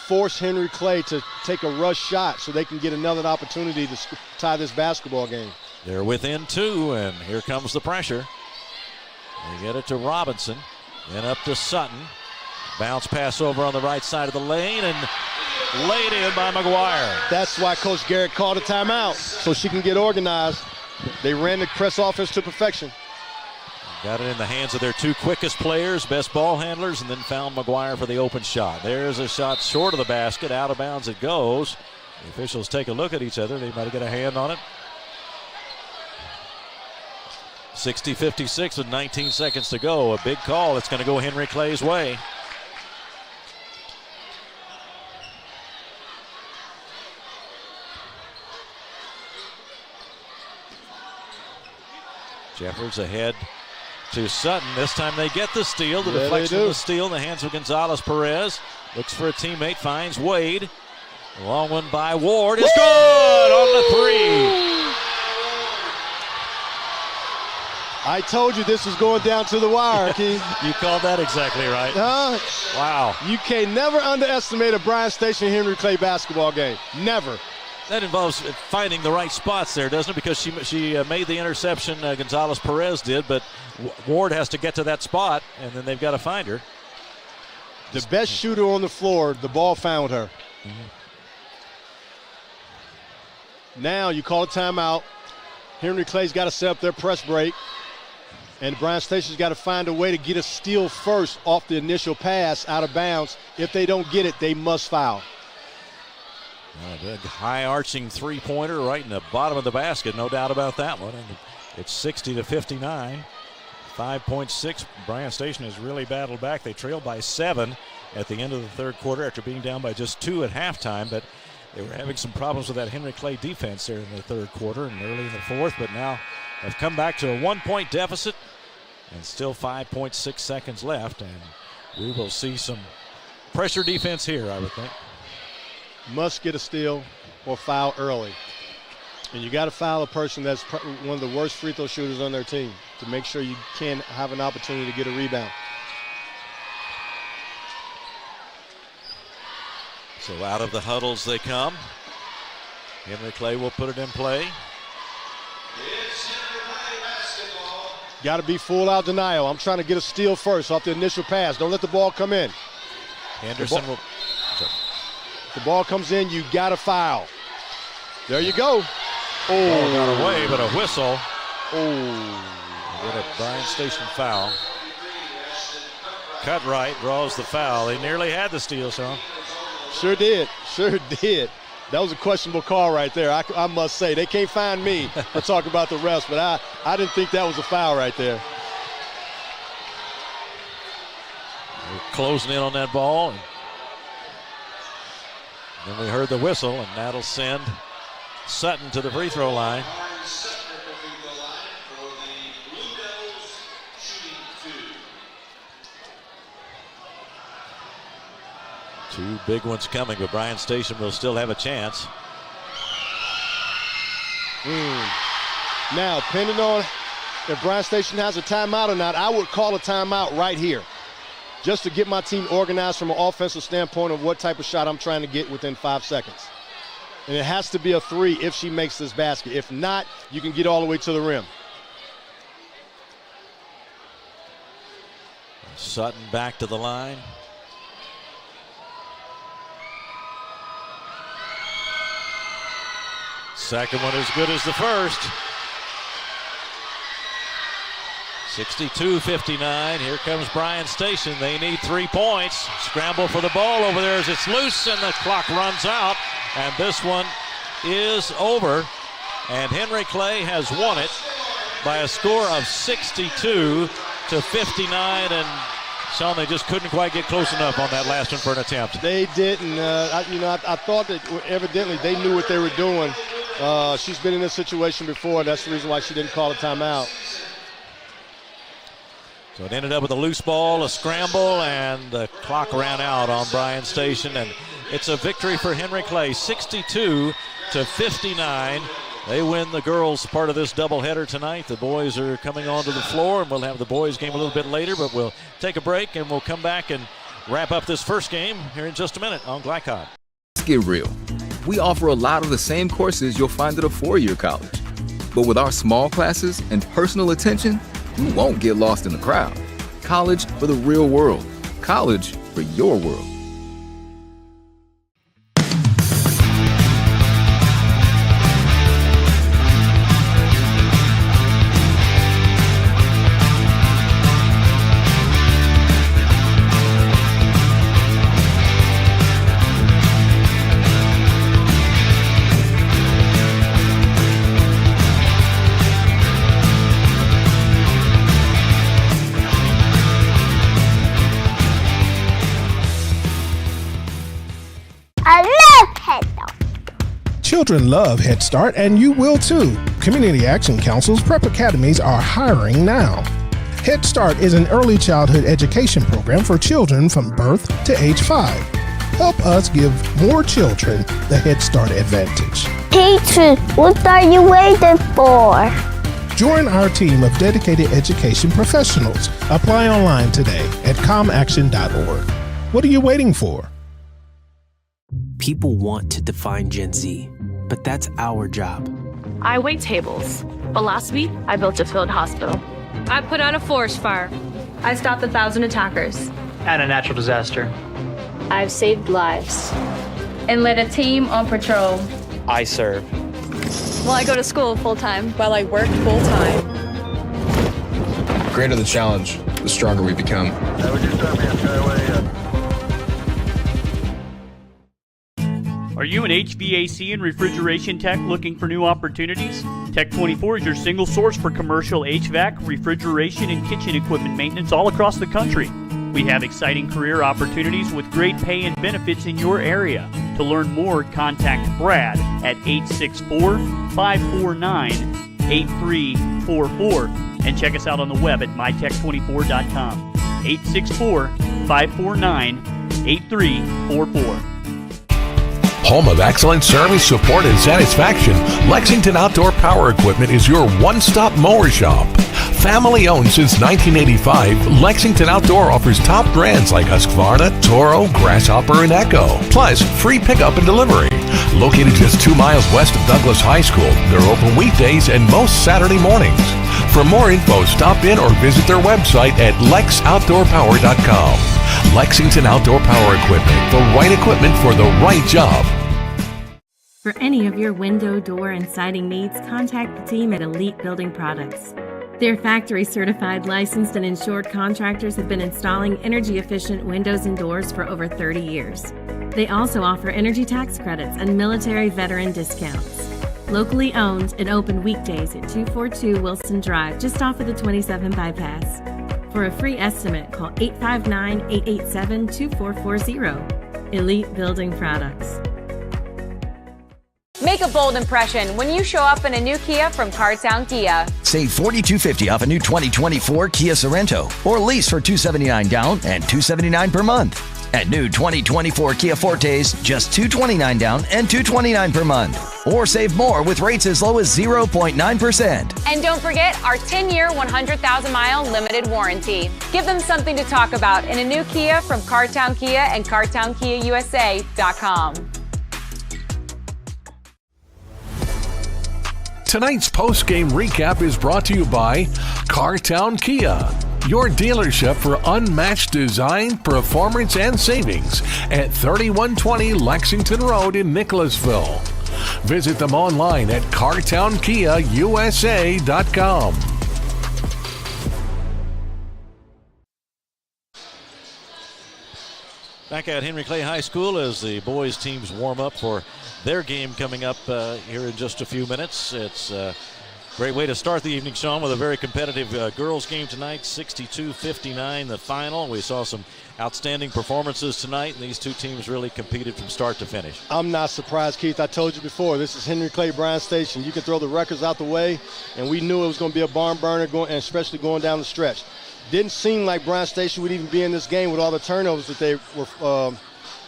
force Henry Clay to take a rush shot so they can get another opportunity to tie this basketball game. They're within 2, and here comes the pressure. They get it to Robinson, then up to Sutton. Bounce pass over on the right side of the lane, and laid in by McGuire. That's why Coach Garrett called a timeout, so she can get organized. They ran the press offense to perfection. Got it in the hands of their 2 quickest players, best ball handlers, and then found McGuire for the open shot. There's a shot short of the basket. Out of bounds it goes. The officials take a look at each other. They might get a hand on it. 60-56 with 19 seconds to go. A big call. It's going to go Henry Clay's way. Jeffers ahead to Sutton. This time they get the steal. The deflection of the steal in the hands of Gonzalez Perez. Looks for a teammate, finds Wade. A long one by Ward is good on the 3. I told you this was going down to the wire, Keith. You called that exactly right. Wow. You can never underestimate a Bryan Station Henry Clay basketball game. Never. That involves finding the right spots there, doesn't it? Because she made the interception, Gonzalez Perez did, but Ward has to get to that spot, and then they've got to find her. The best shooter on the floor, the ball found her. Now you call a timeout. Henry Clay's got to set up their press break, and Bryan Station's got to find a way to get a steal first off the initial pass out of bounds. If they don't get it, they must foul. A big high-arching three-pointer right in the bottom of the basket, no doubt about that one. And it's 60-59. 5.6. Bryan Station has really battled back. They trailed by 7 at the end of the third quarter after being down by just 2 at halftime. But they were having some problems with that Henry Clay defense there in the third quarter and early in the fourth. But now have come back to a 1-point deficit and still 5.6 seconds left. And we will see some pressure defense here, I would think. Must get a steal or foul early. And you got to foul a person that's one of the worst free throw shooters on their team to make sure you can have an opportunity to get a rebound. So out of the huddles they come. Henry Clay will put it in play. Got to be full out denial. I'm trying to get a steal first off the initial pass. Don't let the ball come in. Henderson will. The ball comes in, you got to foul. There you go. Ball got away, but a whistle. Get a Bryan Station foul. Cutright draws the foul. They nearly had the steal, Sean. Sure did. That was a questionable call right there. I must say. They can't find me to talk about the refs, but I didn't think that was a foul right there. They're closing in on that ball. Then we heard the whistle, and that'll send Sutton to the free throw line. Two big ones coming, but Bryan Station will still have a chance. Now, depending on if Bryan Station has a timeout or not, I would call a timeout right here, just to get my team organized from an offensive standpoint of what type of shot I'm trying to get within 5 seconds. And it has to be a 3 if she makes this basket. If not, you can get all the way to the rim. Sutton back to the line. Second one as good as the first. 62-59. Here comes Bryan Station. They need 3 points. Scramble for the ball over there as it's loose and the clock runs out. And this one is over. And Henry Clay has won it by a score of 62-59. And Sean, they just couldn't quite get close enough on that last one for an attempt. They didn't. I thought that evidently they knew what they were doing. She's been in this situation before. That's the reason why she didn't call a timeout. So it ended up with a loose ball, a scramble, and the clock ran out on Bryan Station. And it's a victory for Henry Clay, 62-59. They win the girls' part of this doubleheader tonight. The boys are coming onto the floor, and we'll have the boys' game a little bit later, but we'll take a break, and we'll come back and wrap up this first game here in just a minute on Glycod. Let's get real. We offer a lot of the same courses you'll find at a four-year college. But with our small classes and personal attention, you won't get lost in the crowd. College for the real world. College for your world. Children love Head Start, and you will too. Community Action Council's prep academies are hiring now. Head Start is an early childhood education program for children from birth to age 5. Help us give more children the Head Start advantage. Teacher, what are you waiting for? Join our team of dedicated education professionals. Apply online today at comaction.org. What are you waiting for? People want to define Gen Z, but that's our job. I wait tables, but last week I built a field hospital. I put out a forest fire. I stopped 1,000 attackers. And a natural disaster. I've saved lives and led a team on patrol. I serve. Well, I go to school full-time while I work full-time. The greater the challenge, the stronger we become. Are you an HVAC and refrigeration tech looking for new opportunities? Tech24 is your single source for commercial HVAC, refrigeration, and kitchen equipment maintenance all across the country. We have exciting career opportunities with great pay and benefits in your area. To learn more, contact Brad at 864-549-8344 and check us out on the web at mytech24.com. 864-549-8344. Home of excellent service, support, and satisfaction, Lexington Outdoor Power Equipment is your one-stop mower shop. Family owned since 1985, Lexington Outdoor offers top brands like Husqvarna, Toro, Grasshopper, and Echo, plus free pickup and delivery. Located just 2 miles west of Douglas High School, they're open weekdays and most Saturday mornings. For more info, stop in or visit their website at lexoutdoorpower.com. Lexington Outdoor Power Equipment, the right equipment for the right job. For any of your window, door, and siding needs, contact the team at Elite Building Products. Their factory-certified, licensed, and insured contractors have been installing energy-efficient windows and doors for over 30 years. They also offer energy tax credits and military veteran discounts. Locally owned and open weekdays at 242 Wilson Drive, just off of the 27 bypass. For a free estimate, call 859-887-2440. Elite Building Products. Make a bold impression when you show up in a new Kia from Cartown Kia. Save $4,250 off a new 2024 Kia Sorento, or lease for $279 down and $279 per month. And new 2024 Kia Fortes, just $229 down and $229 per month. Or save more with rates as low as 0.9%. And don't forget our 10-year, 100,000-mile limited warranty. Give them something to talk about in a new Kia from Cartown Kia and CartownKiaUSA.com. Tonight's post-game recap is brought to you by Cartown Kia, your dealership for unmatched design, performance, and savings at 3120 Lexington Road in Nicholasville. Visit them online at CartownKiaUSA.com. Back at Henry Clay High School as the boys teams warm up for their game coming up here in just a few minutes. It's Great way to start the evening, Sean, with a very competitive girls game tonight, 62-59 the final. We saw some outstanding performances tonight, and these two teams really competed from start to finish. I'm not surprised, Keith. I told you before, this is Henry Clay Bryan Station. You can throw the records out the way, and we knew it was going to be a barn burner, and especially going down the stretch. Didn't seem like Bryan Station would even be in this game with all the turnovers that they were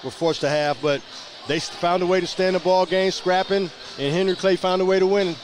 forced to have, but they found a way to stay in the ball game, scrapping, and Henry Clay found a way to win.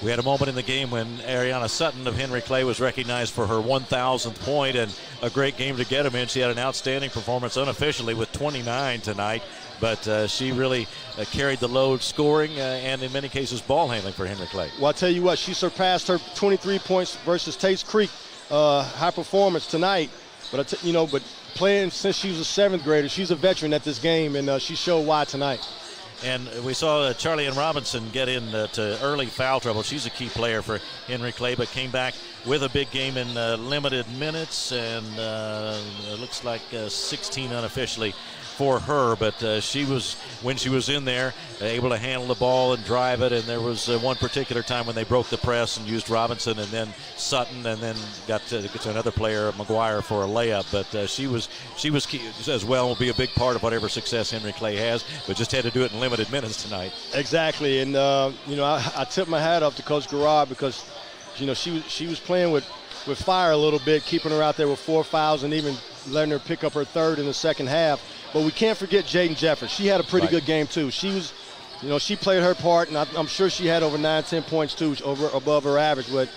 We had a moment in the game when Ariana Sutton of Henry Clay was recognized for her 1,000th point, and a great game to get him in. She had an outstanding performance unofficially with 29 tonight, but she really carried the load scoring and in many cases ball handling for Henry Clay. Well, I'll tell you what, she surpassed her 23 points versus Tate's Creek high performance tonight. But but playing since she was a 7th grader, she's a veteran at this game, and she showed why tonight. And we saw Charlie Ann Robinson get into early foul trouble. She's a key player for Henry Clay, but came back with a big game in limited minutes, and it looks like 16 unofficially for her. But she was, when she was in there, able to handle the ball and drive it. And there was one particular time when they broke the press and used Robinson and then Sutton, and then got to another player, McGuire, for a layup. But she was key as well. Will be a big part of whatever success Henry Clay has, but just had to do it in limited minutes tonight. Exactly, and I tip my hat up to Coach Garrard because she was playing with fire a little bit, keeping her out there with 4 fouls and even letting her pick up her 3rd in the second half. But we can't forget Jaden Jeffers. She had a pretty good game too. She was, she played her part, and I'm sure she had over 9-10 points too, above her average. But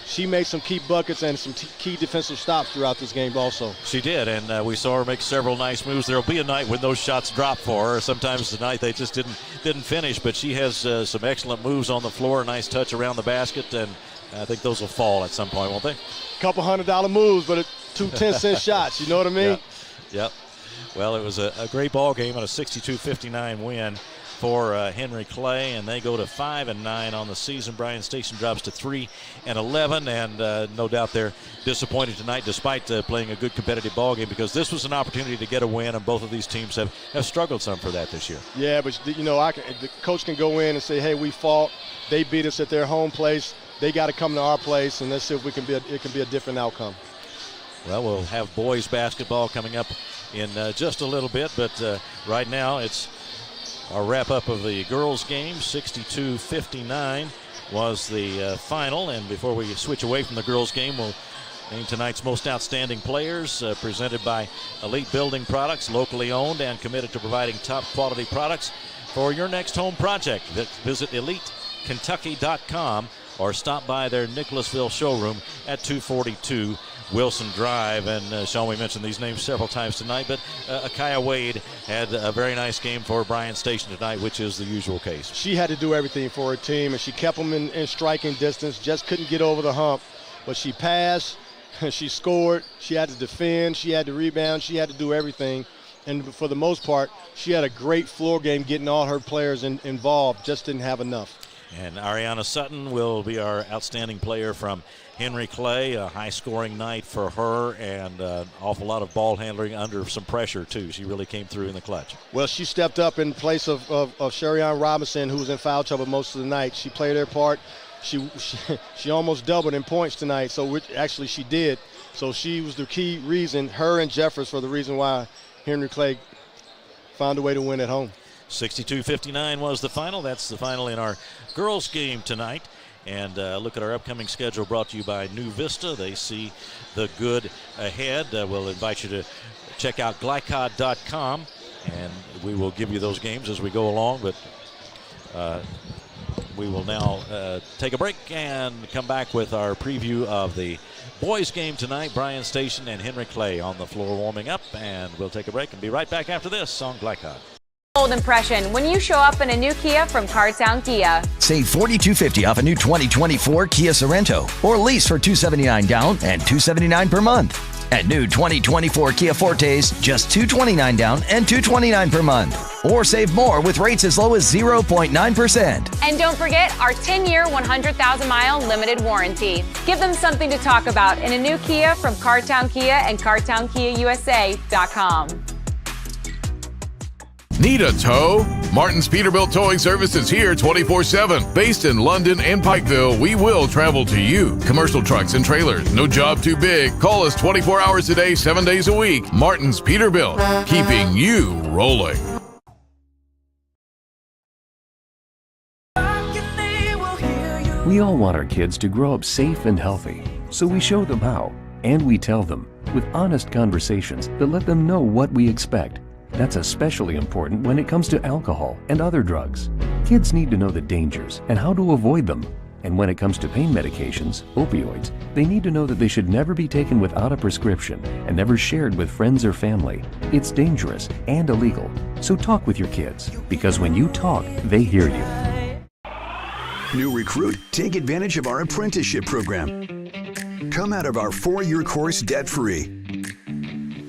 she made some key buckets and some key defensive stops throughout this game also. She did, and we saw her make several nice moves. There will be a night when those shots drop for her. Sometimes tonight they just didn't finish, but she has some excellent moves on the floor, a nice touch around the basket, and I think those will fall at some point, won't they? Couple $100 moves, but 2 10-cent shots, you know what I mean? Yep. Well, it was a great ball game and a 62-59 win for Henry Clay, and they go to 5-9 on the season. Bryan Station drops to 3-11, and no doubt they're disappointed tonight despite playing a good competitive ball game, because this was an opportunity to get a win, and both of these teams have struggled some for that this year. Yeah, but the coach can go in and say, hey, we fought. They beat us at their home place. They got to come to our place, and let's see if it can be a different outcome. Well, we'll have boys basketball coming up in just a little bit, but right now it's our wrap-up of the girls' game. 62-59 was the final, and before we switch away from the girls' game, we'll name tonight's most outstanding players, presented by Elite Building Products, locally owned and committed to providing top-quality products for your next home project. Visit EliteKentucky.com or stop by their Nicholasville showroom at 242 Wilson Drive. And Sean, we mentioned these names several times tonight, but Akaya Wade had a very nice game for Bryan Station tonight, which is the usual case. She had to do everything for her team, and she kept them in striking distance, just couldn't get over the hump. But she passed, she scored, she had to defend, she had to rebound, she had to do everything. And for the most part, she had a great floor game getting all her players involved, just didn't have enough. And Ariana Sutton will be our outstanding player from Henry Clay. A high-scoring night for her, and an awful lot of ball handling under some pressure, too. She really came through in the clutch. Well, she stepped up in place of Sherry Ann Robinson, who was in foul trouble most of the night. She played her part. She almost doubled in points tonight, so actually she did. So she was the key reason, her and Jeffers, for the reason why Henry Clay found a way to win at home. 62-59 was the final. That's the final in our girls' game tonight. And look at our upcoming schedule, brought to you by New Vista. They see the good ahead. We'll invite you to check out glycod.com, and we will give you those games as we go along. But we will now take a break and come back with our preview of the boys' game tonight. Bryan Station and Henry Clay on the floor warming up, and we'll take a break and be right back after this on Glycod. Bold impression when you show up in a new Kia from Cartown Kia. Save $4,250 off a new 2024 Kia Sorento, or lease for $279 down and $279 per month. And new 2024 Kia Fortes, just $229 down and $229 per month. Or save more with rates as low as 0.9%. And don't forget our 10-year, 100,000-mile limited warranty. Give them something to talk about in a new Kia from Cartown Kia and CartownKiaUSA.com. Need a tow? Martin's Peterbilt Towing Service is here 24/7. Based in London and Pikeville, we will travel to you. Commercial trucks and trailers, no job too big. Call us 24 hours a day, 7 days a week. Martin's Peterbilt, keeping you rolling. We all want our kids to grow up safe and healthy, so we show them how, and we tell them with honest conversations that let them know what we expect. That's especially important when it comes to alcohol and other drugs. Kids need to know the dangers and how to avoid them. And when it comes to pain medications, opioids, they need to know that they should never be taken without a prescription and never shared with friends or family. It's dangerous and illegal. So talk with your kids, because when you talk, they hear you. New recruit, take advantage of our apprenticeship program. Come out of our 4-year course debt-free.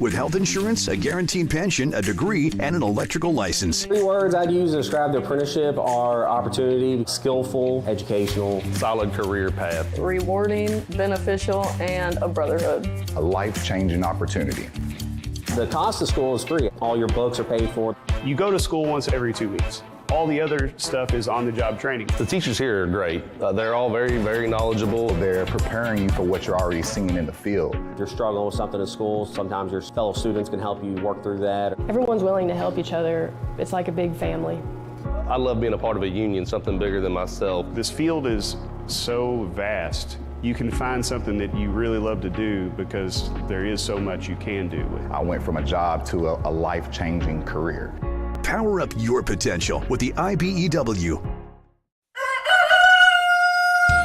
With health insurance, a guaranteed pension, a degree, and an electrical license. 3 words I'd use to describe the apprenticeship are opportunity, skillful, educational, solid career path, rewarding, beneficial, and a brotherhood. A life-changing opportunity. The cost of school is free. All your books are paid for. You go to school once every 2 weeks. All the other stuff is on-the-job training. The teachers here are great. They're all very, very knowledgeable. They're preparing you for what you're already seeing in the field. If you're struggling with something at school, sometimes your fellow students can help you work through that. Everyone's willing to help each other. It's like a big family. I love being a part of a union, something bigger than myself. This field is so vast. You can find something that you really love to do because there is so much you can do. I went from a job to a life-changing career. Power up your potential with the IBEW.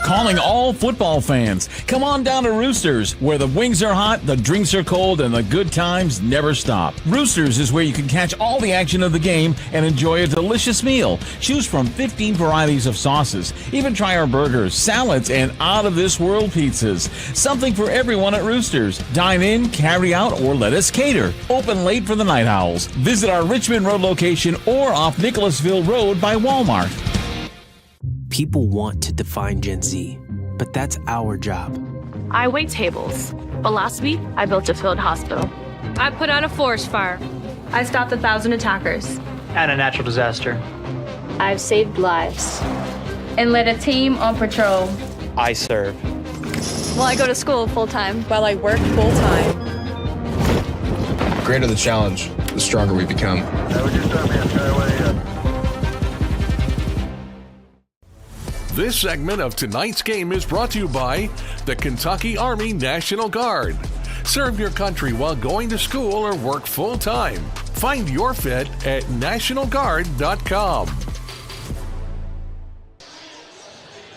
Calling all football fans. Come on down to Roosters, where the wings are hot, the drinks are cold, and the good times never stop. Roosters is where you can catch all the action of the game and enjoy a delicious meal. Choose from 15 varieties of sauces. Even try our burgers, salads, and out-of-this-world pizzas. Something for everyone at Roosters. Dine in, carry out, or let us cater. Open late for the Night Owls. Visit our Richmond Road location or off Nicholasville Road by Walmart. People want to define Gen Z, but that's our job. I wait tables, but last week I built a field hospital. I put out a forest fire. I stopped 1,000 attackers. And a natural disaster. I've saved lives. And led a team on patrol. I serve. Well, I go to school full-time. While I work full-time. The greater the challenge, the stronger we become. This segment of tonight's game is brought to you by the Kentucky Army National Guard. Serve your country while going to school or work full-time. Find your fit at nationalguard.com.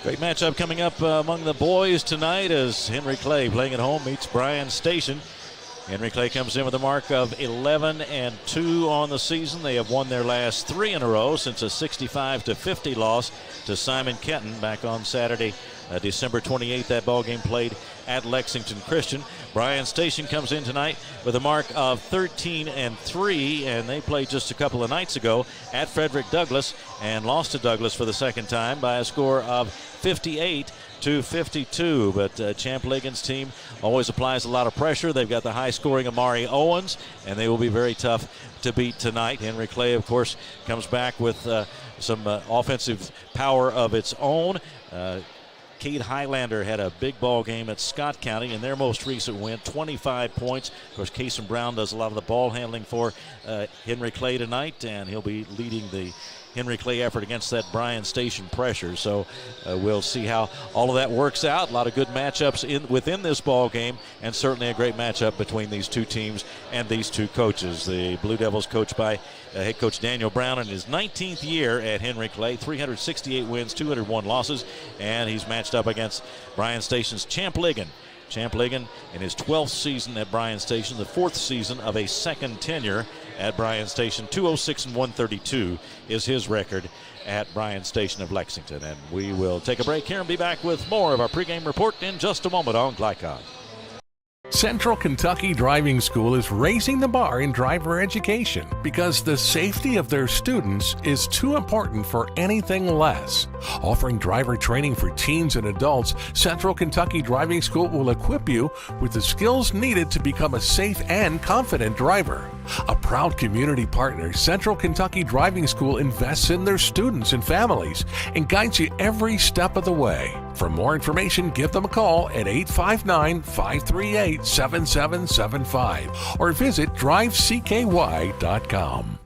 Great matchup coming up among the boys tonight as Henry Clay, playing at home, meets Bryan Station. Henry Clay comes in with a mark of 11-2 on the season. They have won their last 3 in a row since a 65-50 loss to Simon Kenton back on Saturday, December 28th. That ball game played at Lexington Christian. Bryan Station comes in tonight with a mark of 13-3, and they played just a couple of nights ago at Frederick Douglass and lost to Douglass for the second time by a score of 58-52. But Champ Ligon's team always applies a lot of pressure. They've got the high-scoring Amari Owens, and they will be very tough to beat tonight. Henry Clay, of course, comes back with some offensive power of its own. Cade Highlander had a big ball game at Scott County in their most recent win, 25 points. Of course, Cason Brown does a lot of the ball handling for Henry Clay tonight, and he'll be leading the Henry Clay effort against that Bryan Station pressure. So we'll see how all of that works out. A lot of good matchups within this ball game, and certainly a great matchup between these two teams and these two coaches. The Blue Devils coached by head coach Daniel Brown in his 19th year at Henry Clay, 368 wins, 201 losses, and he's matched up against Bryan Station's Champ Ligon. Champ Ligon in his 12th season at Bryan Station, the 4th season of a second tenure at Bryan Station. 206-132 is his record at Bryan Station of Lexington. And we will take a break here and be back with more of our pregame report in just a moment on Glycon. Central Kentucky Driving School is raising the bar in driver education because the safety of their students is too important for anything less. Offering driver training for teens and adults, Central Kentucky Driving School will equip you with the skills needed to become a safe and confident driver. A proud community partner, Central Kentucky Driving School invests in their students and families and guides you every step of the way. For more information, give them a call at 859-538-7775 or visit drivecky.com.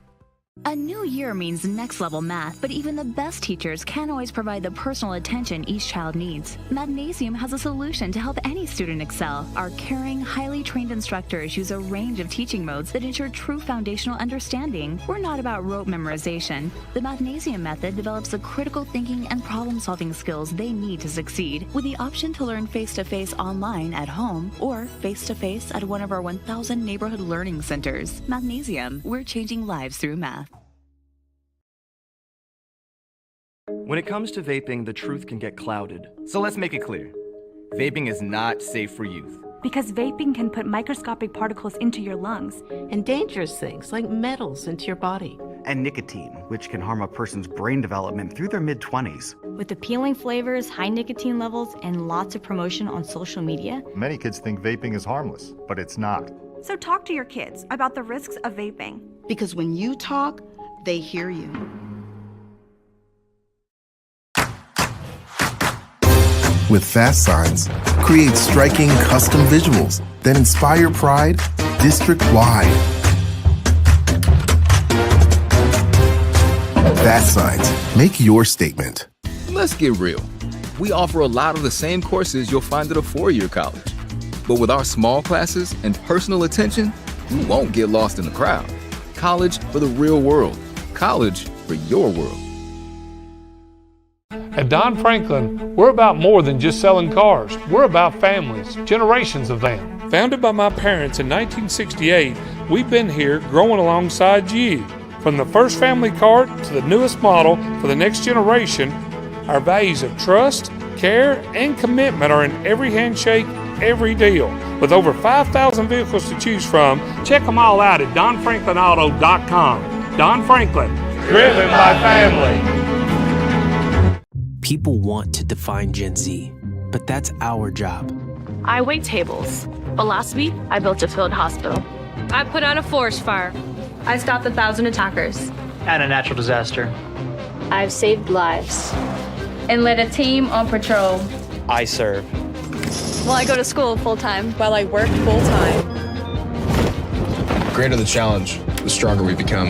A new year means next level math, but even the best teachers can't always provide the personal attention each child needs. Magnesium has a solution to help any student excel. Our caring, highly trained instructors use a range of teaching modes that ensure true foundational understanding. We're not about rote memorization. The Magnesium method develops the critical thinking and problem solving skills they need to succeed, with the option to learn face-to-face online at home or face-to-face at one of our 1,000 neighborhood learning centers. Magnesium, we're changing lives through math. When it comes to vaping, the truth can get clouded. So let's make it clear. Vaping is not safe for youth. Because vaping can put microscopic particles into your lungs. And dangerous things like metals into your body. And nicotine, which can harm a person's brain development through their mid-20s. With appealing flavors, high nicotine levels, and lots of promotion on social media. Many kids think vaping is harmless, but it's not. So talk to your kids about the risks of vaping. Because when you talk, they hear you. With Fast Signs, create striking custom visuals that inspire pride district-wide. Fast Signs, make your statement. Let's get real. We offer a lot of the same courses you'll find at a four-year college. But with our small classes and personal attention, you won't get lost in the crowd. College for the real world. College for your world. At Don Franklin, we're about more than just selling cars. We're about families, generations of them. Founded by my parents in 1968, we've been here growing alongside you. From the first family car to the newest model for the next generation, our values of trust, care, and commitment are in every handshake, every deal. With over 5,000 vehicles to choose from, check them all out at DonFranklinAuto.com. Don Franklin, driven by family. People want to define Gen Z, but that's our job. I wait tables, but last week I built a field hospital. I put out a forest fire. I stopped 1,000 attackers. And a natural disaster. I've saved lives and led a team on patrol. I serve. Well, I go to school full-time while I work full-time. The greater the challenge, the stronger we become.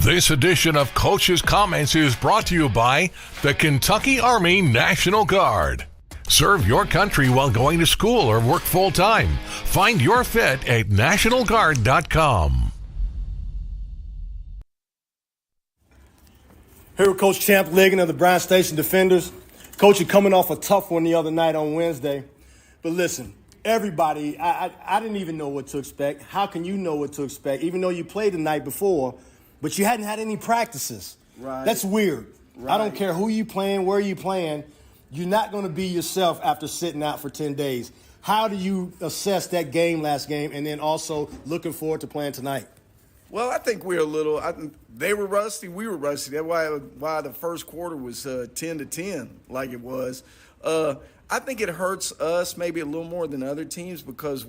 This edition of Coach's Comments is brought to you by the Kentucky Army National Guard. Serve your country while going to school or work full-time. Find your fit at nationalguard.com. Here with Coach Champ Ligon of the Bryan Station Defenders. Coach, you're coming off a tough one the other night on Wednesday. But listen, everybody, I didn't even know what to expect. How can you know what to expect, even though you played the night before, but you hadn't had any practices? Right. That's weird. Right. I don't care who you playing, where you playing. You're not going to be yourself after sitting out for 10 days. How do you assess that game last game and then also looking forward to playing tonight? Well, I think we're a little. They were rusty. We were rusty. That's why the first quarter was 10-10, like it was. I think it hurts us maybe a little more than other teams because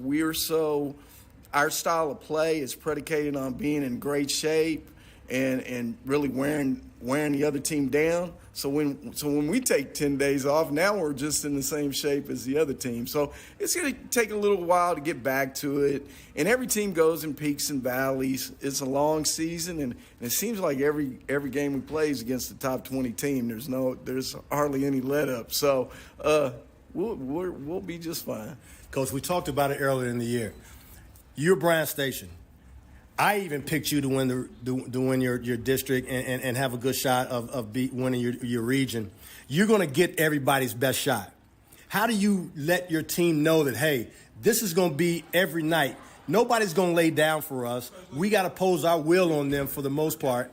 our style of play is predicated on being in great shape and really wearing the other team down. So when we take 10 days off, now we're just in the same shape as the other team. So it's going to take a little while to get back to it. And every team goes in peaks and valleys. It's a long season, and it seems like every game we play is against the top 20 team. There's hardly any let up. So we'll be just fine. Coach, we talked about it earlier in the year. You're Bryan Station. I even picked you to win your district and have a good shot of winning your region. You're going to get everybody's best shot. How do you let your team know that, hey, this is going to be every night? Nobody's going to lay down for us. We got to pose our will on them for the most part.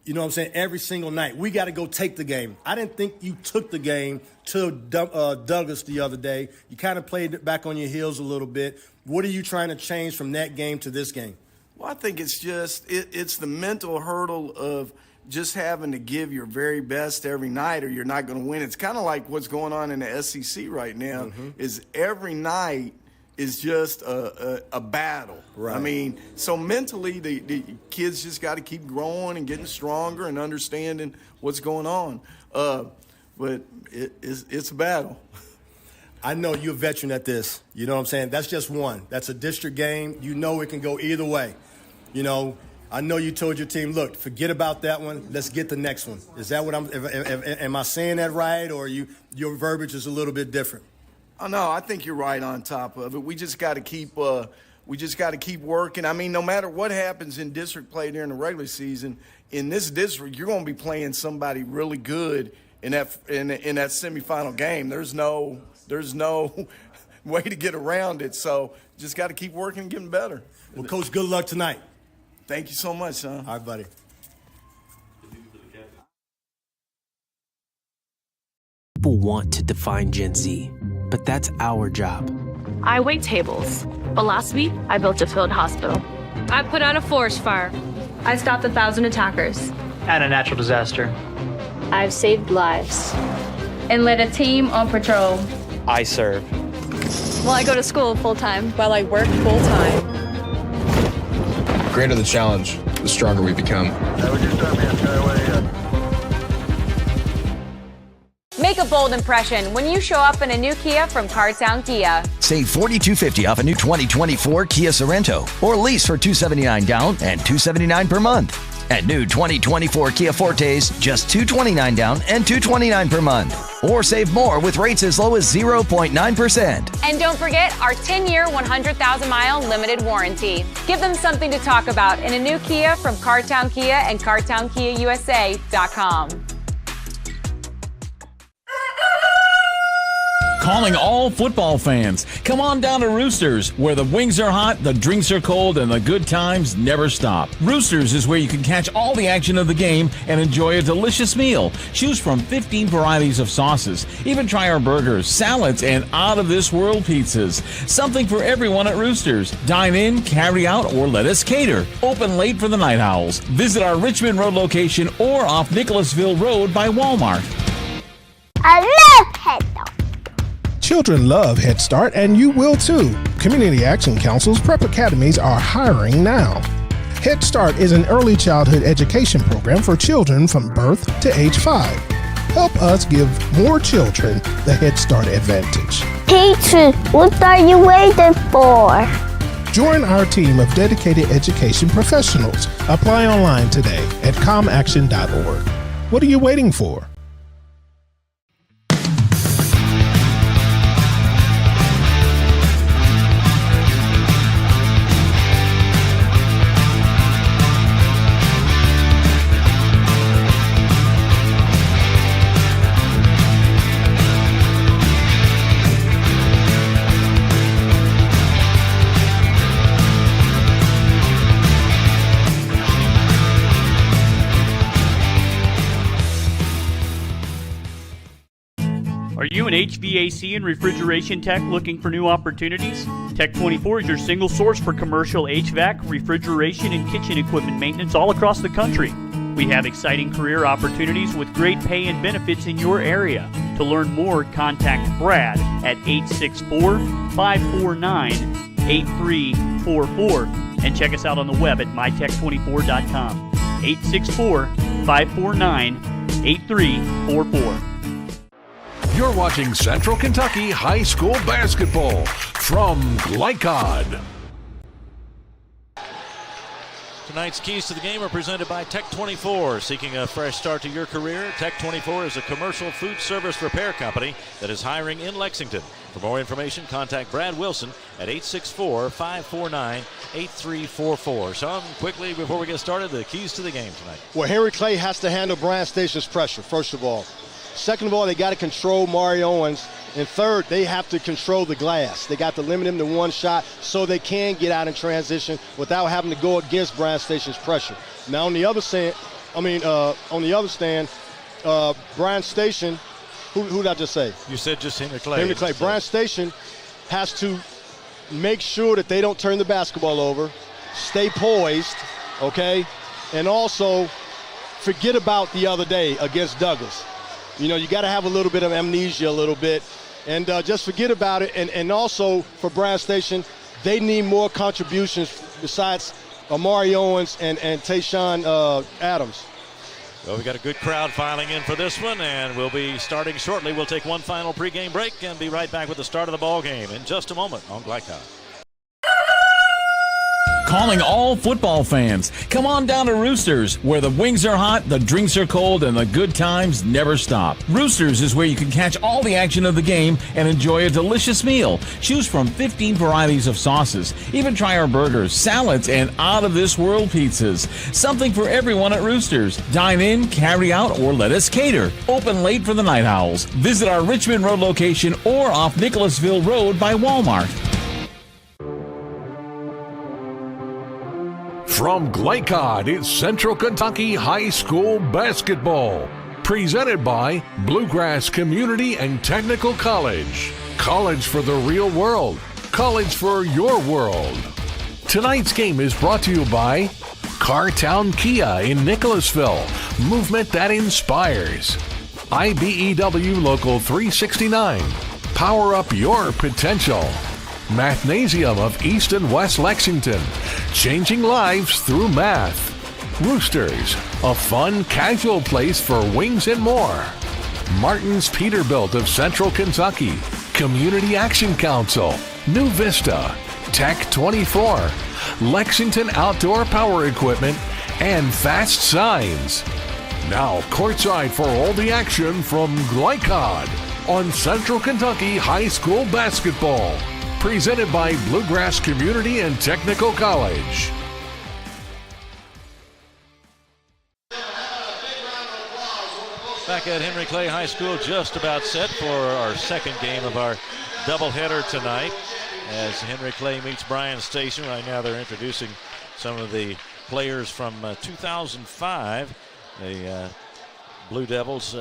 You know what I'm saying? Every single night. We got to go take the game. I didn't think you took the game to Douglas the other day. You kind of played it back on your heels a little bit. What are you trying to change from that game to this game? Well, I think it's just it's the mental hurdle of just having to give your very best every night or you're not going to win. It's kind of like what's going on in the SEC right now is every night is just a battle. Right. I mean, so mentally the kids just got to keep growing and getting stronger and understanding what's going on. But it's a battle. I know you're a veteran at this. You know what I'm saying? That's just one. That's a district game. You know it can go either way. You know, I know you told your team, look, forget about that one. Let's get the next one. Is that what am I saying that right, or your verbiage is a little bit different? Oh, no, I think you're right on top of it. We just got to keep working. I mean, no matter what happens in district play during the regular season, in this district, you're going to be playing somebody really good in that semifinal game. There's no way to get around it. So just got to keep working and getting better. Well, Coach, good luck tonight. Thank you so much, son. All right, buddy. People want to define Gen Z, but that's our job. I wait tables. But last week, I built a field hospital. I put out a forest fire. I stopped 1,000 attackers. And a natural disaster. I've saved lives. And led a team on patrol. I serve. Well, I go to school full-time. While I work full-time. The greater the challenge, the stronger we become. Make a bold impression when you show up in a new Kia from Cartown Kia. Save $4,250 off a new 2024 Kia Sorento, or lease for $279 down and $279 per month. At new 2024 Kia Fortes, just $229 down and $229 per month. Or save more with rates as low as 0.9%. And don't forget our 10-year, 100,000-mile limited warranty. Give them something to talk about in a new Kia from Cartown Kia and CartownKiaUSA.com. Calling all football fans. Come on down to Roosters, where the wings are hot, the drinks are cold, and the good times never stop. Roosters is where you can catch all the action of the game and enjoy a delicious meal. Choose from 15 varieties of sauces. Even try our burgers, salads, and out-of-this-world pizzas. Something for everyone at Roosters. Dine in, carry out, or let us cater. Open late for the Night Owls. Visit our Richmond Road location or off Nicholasville Road by Walmart. I love Head Start. Children love Head Start, and you will too. Community Action Council's prep academies are hiring now. Head Start is an early childhood education program for children from birth to age 5. Help us give more children the Head Start advantage. Teacher, what are you waiting for? Join our team of dedicated education professionals. Apply online today at comaction.org. What are you waiting for? Are you an HVAC and refrigeration tech looking for new opportunities? Tech 24 is your single source for commercial HVAC, refrigeration, and kitchen equipment maintenance all across the country. We have exciting career opportunities with great pay and benefits in your area. To learn more, contact Brad at 864-549-8344 and check us out on the web at mytech24.com. 864-549-8344. You're watching Central Kentucky High School Basketball from Glycod. Tonight's keys to the game are presented by Tech 24. Seeking a fresh start to your career, Tech 24 is a commercial food service repair company that is hiring in Lexington. For more information, contact Brad Wilson at 864-549-8344. Sean, quickly before we get started, the keys to the game tonight. Well, Henry Clay has to handle Bryan Station's pressure, first of all. Second of all, they got to control Mari Owens. And third, they have to control the glass. They got to limit him to one shot so they can get out in transition without having to go against Bryan Station's pressure. Now, on the other stand, Bryan Station, who did I just say? You said just Henry Clay. Henry Clay. Bryan Station has to make sure that they don't turn the basketball over, stay poised, okay, and also forget about the other day against Douglas. You know, you got to have a little bit of amnesia a little bit and just forget about it. And also for Bryan Station, they need more contributions besides Amari Owens and Tayshawn Adams. Well, we got a good crowd filing in for this one, and we'll be starting shortly. We'll take one final pregame break and be right back with the start of the ball game in just a moment on Glycod. Calling all football fans. Come on down to Roosters, where the wings are hot, the drinks are cold, and the good times never stop. Roosters is where you can catch all the action of the game and enjoy a delicious meal. Choose from 15 varieties of sauces. Even try our burgers, salads, and out-of-this-world pizzas. Something for everyone at Roosters. Dine in, carry out, or let us cater. Open late for the Night Owls. Visit our Richmond Road location or off Nicholasville Road by Walmart. From Glycod, it's Central Kentucky High School basketball. Presented by Bluegrass Community and Technical College. College for the real world. College for your world. Tonight's game is brought to you by Cartown Kia in Nicholasville. Movement that inspires. IBEW Local 369. Power up your potential. Mathnasium of East and West Lexington, changing lives through math. Roosters, a fun, casual place for wings and more. Martin's Peterbilt of Central Kentucky, Community Action Council, New Vista, Tech 24, Lexington Outdoor Power Equipment, and Fast Signs. Now courtside for all the action from Glycod on Central Kentucky High School basketball. Presented by Bluegrass Community and Technical College. Back at Henry Clay High School, just about set for our second game of our doubleheader tonight. As Henry Clay meets Bryan Station. Right now they're introducing some of the players from 2005. The Blue Devils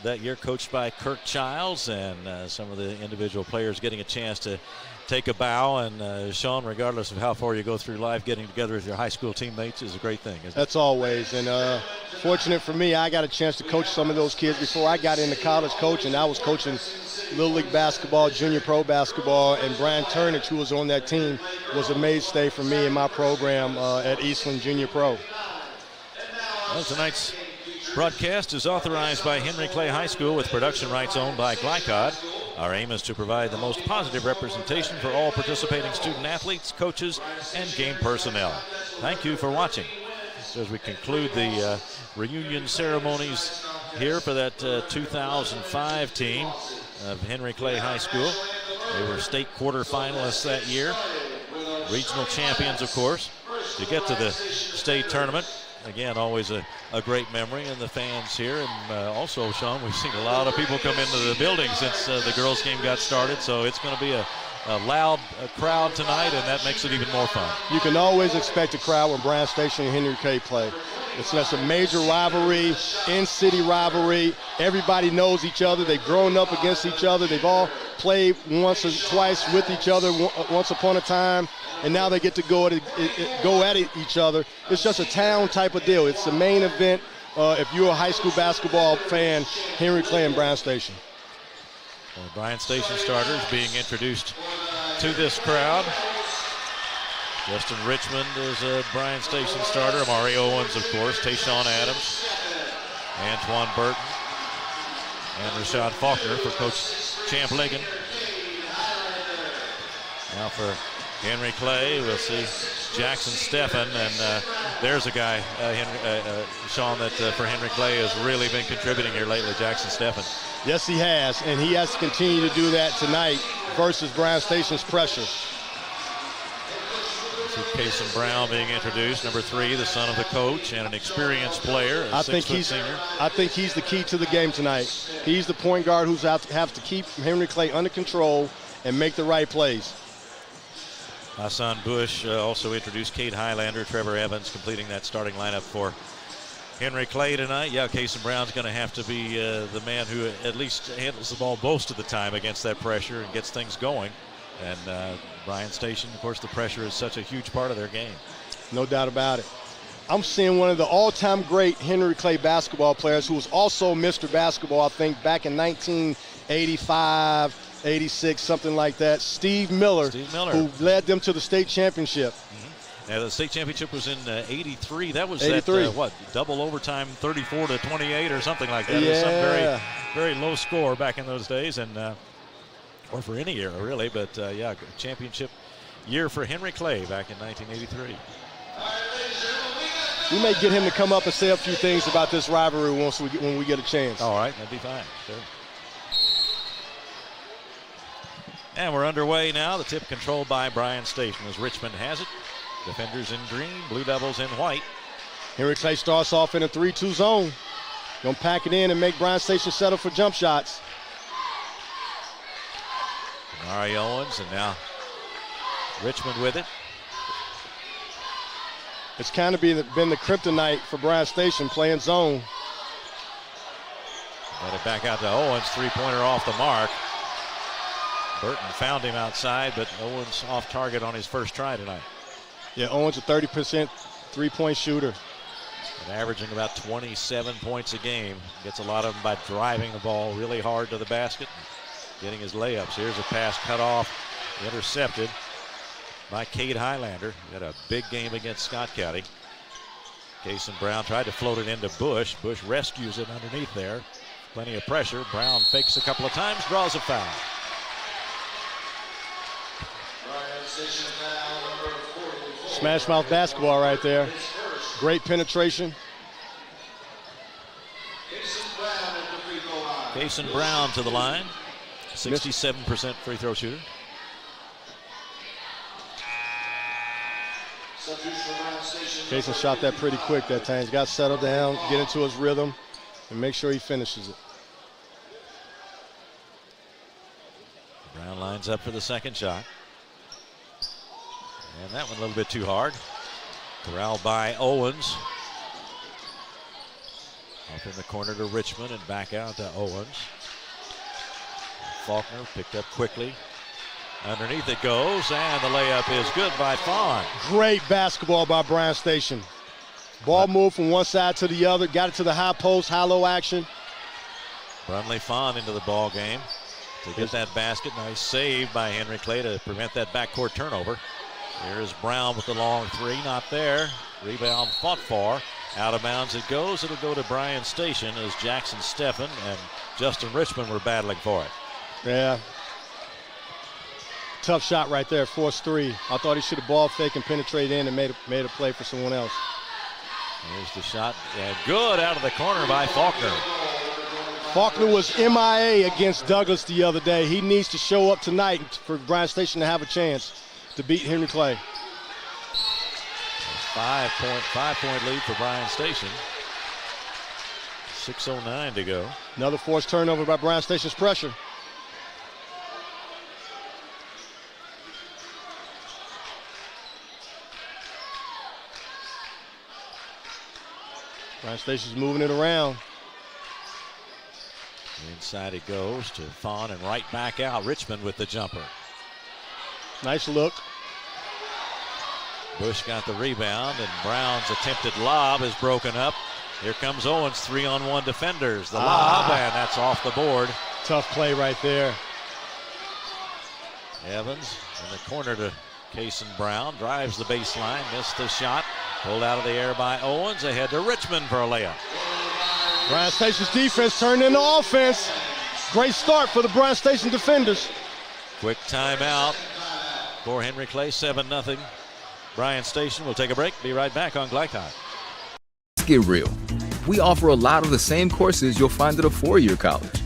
that year coached by Kirk Childs, and some of the individual players getting a chance to take a bow. And Sean, regardless of how far you go through life, getting together with your high school teammates is a great thing, isn't it? That's always. And fortunate for me, I got a chance to coach some of those kids before I got into college coaching. I was coaching Little League basketball, junior pro basketball, and Brian Turnage, who was on that team, was a mainstay for me in my program at Eastland Junior Pro. Well, tonight's broadcast is authorized by Henry Clay High School with production rights owned by Glycod. Our aim is to provide the most positive representation for all participating student athletes, coaches, and game personnel. Thank you for watching. So as we conclude the reunion ceremonies here for that 2005 team of Henry Clay High School. They were state quarterfinalists that year. Regional champions, of course, to get to the state tournament. Again, always a great memory, and the fans here. And also, Sean, we've seen a lot of people come into the building since the girls' game got started, so it's going to be a loud crowd tonight, and that makes it even more fun. You can always expect a crowd when Bryan Station and Henry Clay play. It's just a major rivalry, in-city rivalry. Everybody knows each other. They've grown up against each other. They've all played once or twice with each other once upon a time, and now they get to go at each other. It's just a town type of deal. It's the main event. If you're a high school basketball fan, Henry Clay and Bryan Station. Bryan Station starters being introduced to this crowd. Justin Richmond is a Bryan Station starter. Amari Owens, of course. Tayshawn Adams. Antoine Burton. And Rashad Faulkner for Coach Champ Ligon. Now for Henry Clay, we'll see Jackson Steffen. And there's a guy, Sean, that for Henry Clay has really been contributing here lately, Jackson Steffen. Yes, he has, and he has to continue to do that tonight versus Bryan Station's pressure. Kason Brown being introduced, number 3, the son of the coach and an experienced player. I think he's the key to the game tonight. He's the point guard who's have to keep Henry Clay under control and make the right plays. Hassan Bush also introduced Cade Highlander, Trevor Evans completing that starting lineup for Henry Clay tonight. Yeah, Kason Brown's going to have to be the man who at least handles the ball most of the time against that pressure and gets things going. And Bryan Station, of course, the pressure is such a huge part of their game. No doubt about it. I'm seeing one of the all-time great Henry Clay basketball players who was also Mr. Basketball, I think, back in 1985, 86, something like that. Steve Miller, who led them to the state championship. Yeah, the state championship was in 83. That was 83. At, what, double overtime, 34-28 or something like that. Yeah. It was some very, very low score back in those days, and or for any era, really. But, yeah, championship year for Henry Clay back in 1983. We may get him to come up and say a few things about this rivalry when we get a chance. All right, that'd be fine. Sure. And we're underway now. The tip controlled by Bryan Station as Richmond has it. Defenders in green, Blue Devils in white. Henry Clay starts off in a 3-2 zone. Gonna pack it in and make Bryan Station settle for jump shots. Mari Owens, and now Richmond with it. It's kind of been the kryptonite for Bryan Station, playing zone. Got it back out to Owens, three-pointer off the mark. Burton found him outside, but Owens off target on his first try tonight. Yeah, Owens a 30% three-point shooter. And averaging about 27 points a game. Gets a lot of them by driving the ball really hard to the basket and getting his layups. Here's a pass cut off, intercepted by Cade Highlander. He had a big game against Scott County. Kason Brown tried to float it into Bush. Bush rescues it underneath there. Plenty of pressure. Brown fakes a couple of times, draws a foul. Smash mouth basketball right there. Great penetration. Kason Brown to the line. 67% free throw shooter. Kason shot that pretty quick that time. He's got to settle down, get into his rhythm, and make sure he finishes it. Brown lines up for the second shot. And that one a little bit too hard. Corralled by Owens. Up in the corner to Richmond and back out to Owens. Faulkner picked up quickly. Underneath it goes, and the layup is good by Fawn. Great basketball by Bryan Station. Ball moved from one side to the other, got it to the high post, high-low action. Brunley Fawn into the ball game to get that basket. Nice save by Henry Clay to prevent that backcourt turnover. Here's Brown with the long three, not there. Rebound fought for. Out of bounds it goes. It'll go to Bryan Station as Jackson Steffen and Justin Richmond were battling for it. Yeah. Tough shot right there, forced three. I thought he should have ball fake and penetrated in and made a play for someone else. Here's the shot, and good out of the corner by Faulkner. Faulkner was MIA against Douglas the other day. He needs to show up tonight for Bryan Station to have a chance to beat Henry Clay. 5-point lead for Bryan Station. 6:09 to go. Another forced turnover by Bryan Station's pressure. Bryan Station's moving it around. Inside it goes to Fawn and right back out. Richmond with the jumper. Nice look. Bush got the rebound, and Brown's attempted lob is broken up. Here comes Owens, 3-on-1 defenders. The lob, and that's off the board. Tough play right there. Evans in the corner to Kason Brown. Drives the baseline, missed the shot. Pulled out of the air by Owens. Ahead to Richmond for a layup. Bryan Station's defense turned into offense. Great start for the Bryan Station defenders. Quick timeout for Henry Clay, 7-0. Bryan Station will take a break. Be right back on Glycon. Let's get real. We offer a lot of the same courses you'll find at a four-year college.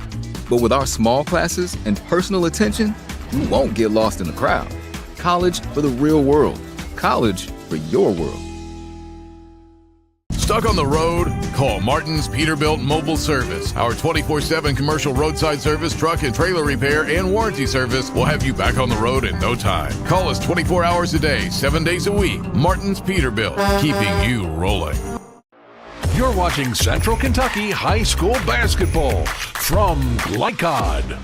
But with our small classes and personal attention, you won't get lost in the crowd. College for the real world. College for your world. Stuck on the road? Call Martin's Peterbilt Mobile Service. Our 24/7 commercial roadside service, truck and trailer repair, and warranty service will have you back on the road in no time. Call us 24 hours a day, 7 days a week. Martin's Peterbilt, keeping you rolling. You're watching Central Kentucky High School Basketball from Glycod.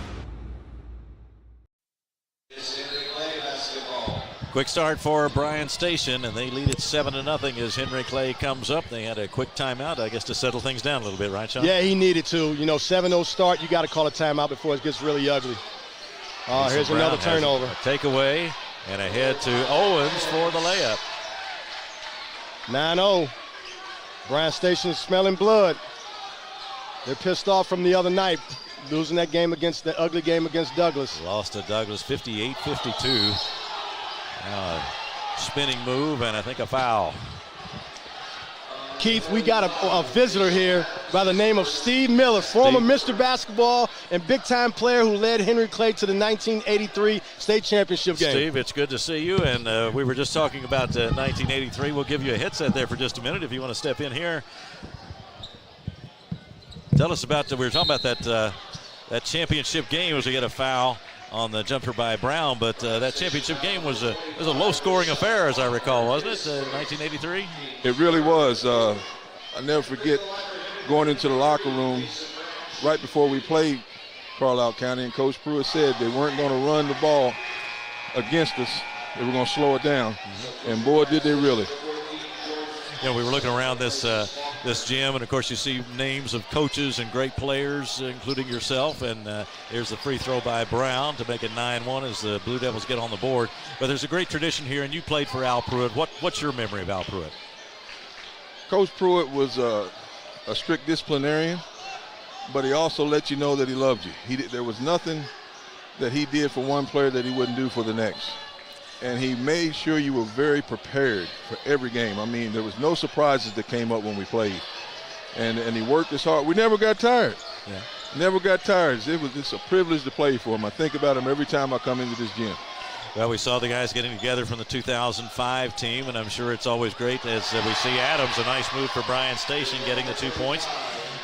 Quick start for Bryan Station, and they lead it 7-0 as Henry Clay comes up. They had a quick timeout, I guess, to settle things down a little bit, right, Sean? Yeah, he needed to. 7-0 start, you got to call a timeout before it gets really ugly. Here's another turnover. A takeaway and ahead to Owens for the layup. 9-0. Bryan Station smelling blood. They're pissed off from the other night, losing that game against the ugly game against Douglas. Lost to Douglas 58-52. Spinning move and I think a foul. Keith, we got a visitor here by the name of Steve Miller, former Mr. Basketball and big-time player who led Henry Clay to the 1983 state championship game. Steve, it's good to see you, and we were just talking about 1983. We'll give you a headset there for just a minute if you want to step in here. Tell us about, we were talking about that championship game as we get a foul on the jumper by Brown, but that championship game was a low-scoring affair, as I recall, wasn't it, 1983? It really was. I'll never forget going into the locker room right before we played Carlisle County, and Coach Pruitt said they weren't going to run the ball against us. They were going to slow it down, and boy, did they really. We were looking around this gym, and of course you see names of coaches and great players, including yourself, and here's the free throw by Brown to make it 9-1 as the Blue Devils get on the board. But there's a great tradition here, and you played for Al Pruitt. What's your memory of Al Pruitt? Coach Pruitt was a strict disciplinarian, but he also let you know that he loved you. There was nothing that he did for one player that he wouldn't do for the next. And he made sure you were very prepared for every game. I mean, there was no surprises that came up when we played. And he worked as hard. We never got tired. Yeah. Never got tired. It's a privilege to play for him. I think about him every time I come into this gym. Well, we saw the guys getting together from the 2005 team, and I'm sure it's always great as we see Adams, a nice move for Bryan Station, getting the 2 points.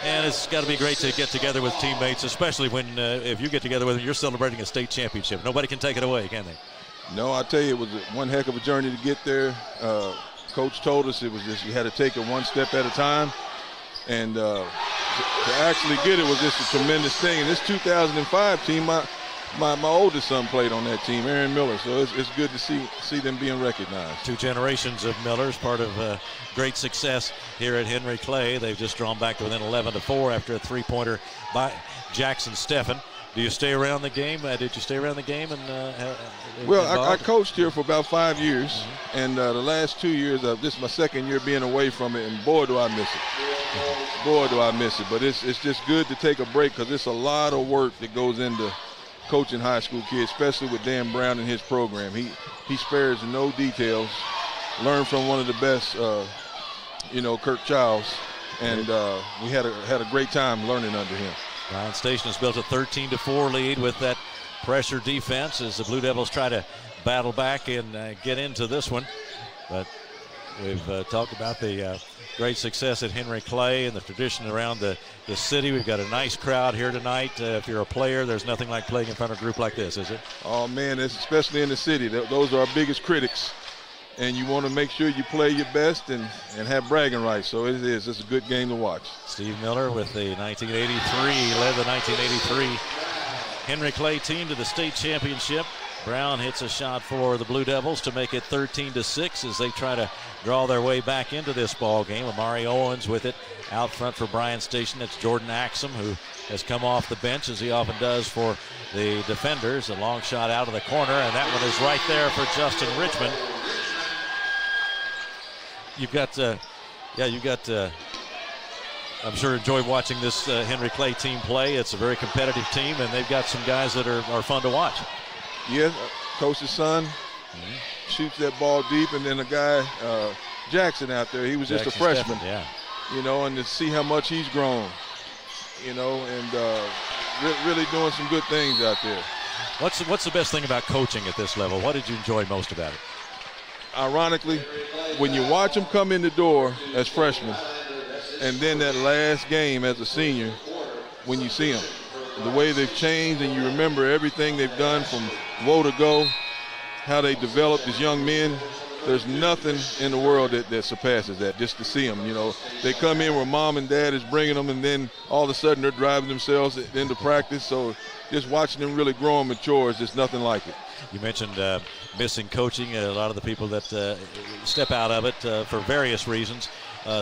And it's got to be great to get together with teammates, especially when if you get together with them, you're celebrating a state championship. Nobody can take it away, can they? No, I tell you, it was one heck of a journey to get there. Coach told us it was just you had to take it one step at a time. And to actually get it was just a tremendous thing. And this 2005 team, my oldest son played on that team, Aaron Miller. So it's good to see them being recognized. 2 generations of Millers, part of great success here at Henry Clay. They've just drawn back to within 11-4 after a 3-pointer by Jackson Steffen. Do you stay around the game? Did you stay around the game? Well, I coached here for about 5 years, and the last 2 years, this is my second year being away from it, and boy, do I miss it. Boy, do I miss it. But it's just good to take a break because it's a lot of work that goes into coaching high school kids, especially with Dan Brown and his program. He spares no details. Learned from one of the best, Kirk Childs, and we had a great time learning under him. Bryan Station has built a 13-4 lead with that pressure defense as the Blue Devils try to battle back and get into this one. But we've talked about the great success at Henry Clay and the tradition around the city. We've got a nice crowd here tonight. If you're a player, there's nothing like playing in front of a group like this, is it? Oh, man, especially in the city. Those are our biggest critics. And you want to make sure you play your best and have bragging rights. So it is. It's a good game to watch. Steve Miller with the 1983, led the 1983 Henry Clay team to the state championship. Brown hits a shot for the Blue Devils to make it 13-6 as they try to draw their way back into this ball game. Amari Owens with it out front for Bryan Station. It's Jordan Axum who has come off the bench as he often does for the defenders. A long shot out of the corner, and that one is right there for Justin Richmond. I'm sure enjoy watching this Henry Clay team play. It's a very competitive team, and they've got some guys that are fun to watch. Yeah, coach's son shoots that ball deep, and then a guy, Jackson out there, he was just a freshman. Yeah. And to see how much he's grown, and really doing some good things out there. What's the best thing about coaching at this level? What did you enjoy most about it? Ironically, when you watch them come in the door as freshmen, and then that last game as a senior, when you see them, the way they've changed, and you remember everything they've done from woe to go, how they developed as young men, there's nothing in the world that surpasses that, just to see them. You know, they come in where mom and dad is bringing them, and then all of a sudden they're driving themselves into practice. So just watching them really grow and mature is just nothing like it. You mentioned missing coaching. A lot of the people that step out of it for various reasons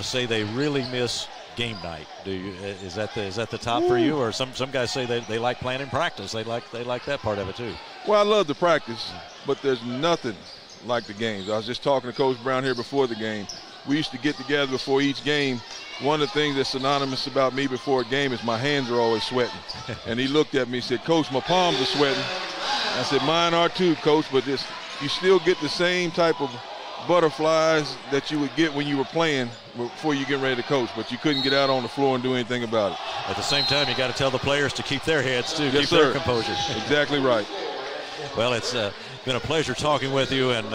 say they really miss game night. Do you? Is that the top for you, or some guys say they like playing in practice? They like that part of it too. Well, I love the practice, but there's nothing like the games. I was just talking to Coach Brown here before the game. We used to get together before each game. One of the things that's synonymous about me before a game is my hands are always sweating. And he looked at me and said, "Coach, my palms are sweating." I said, "Mine are too, Coach, but you still get the same type of butterflies that you would get when you were playing before you get ready to coach, but you couldn't get out on the floor and do anything about it." At the same time, you got to tell the players to keep their heads too, yes, keep sir. their composure. Exactly right. Well, it's been a pleasure talking with you, and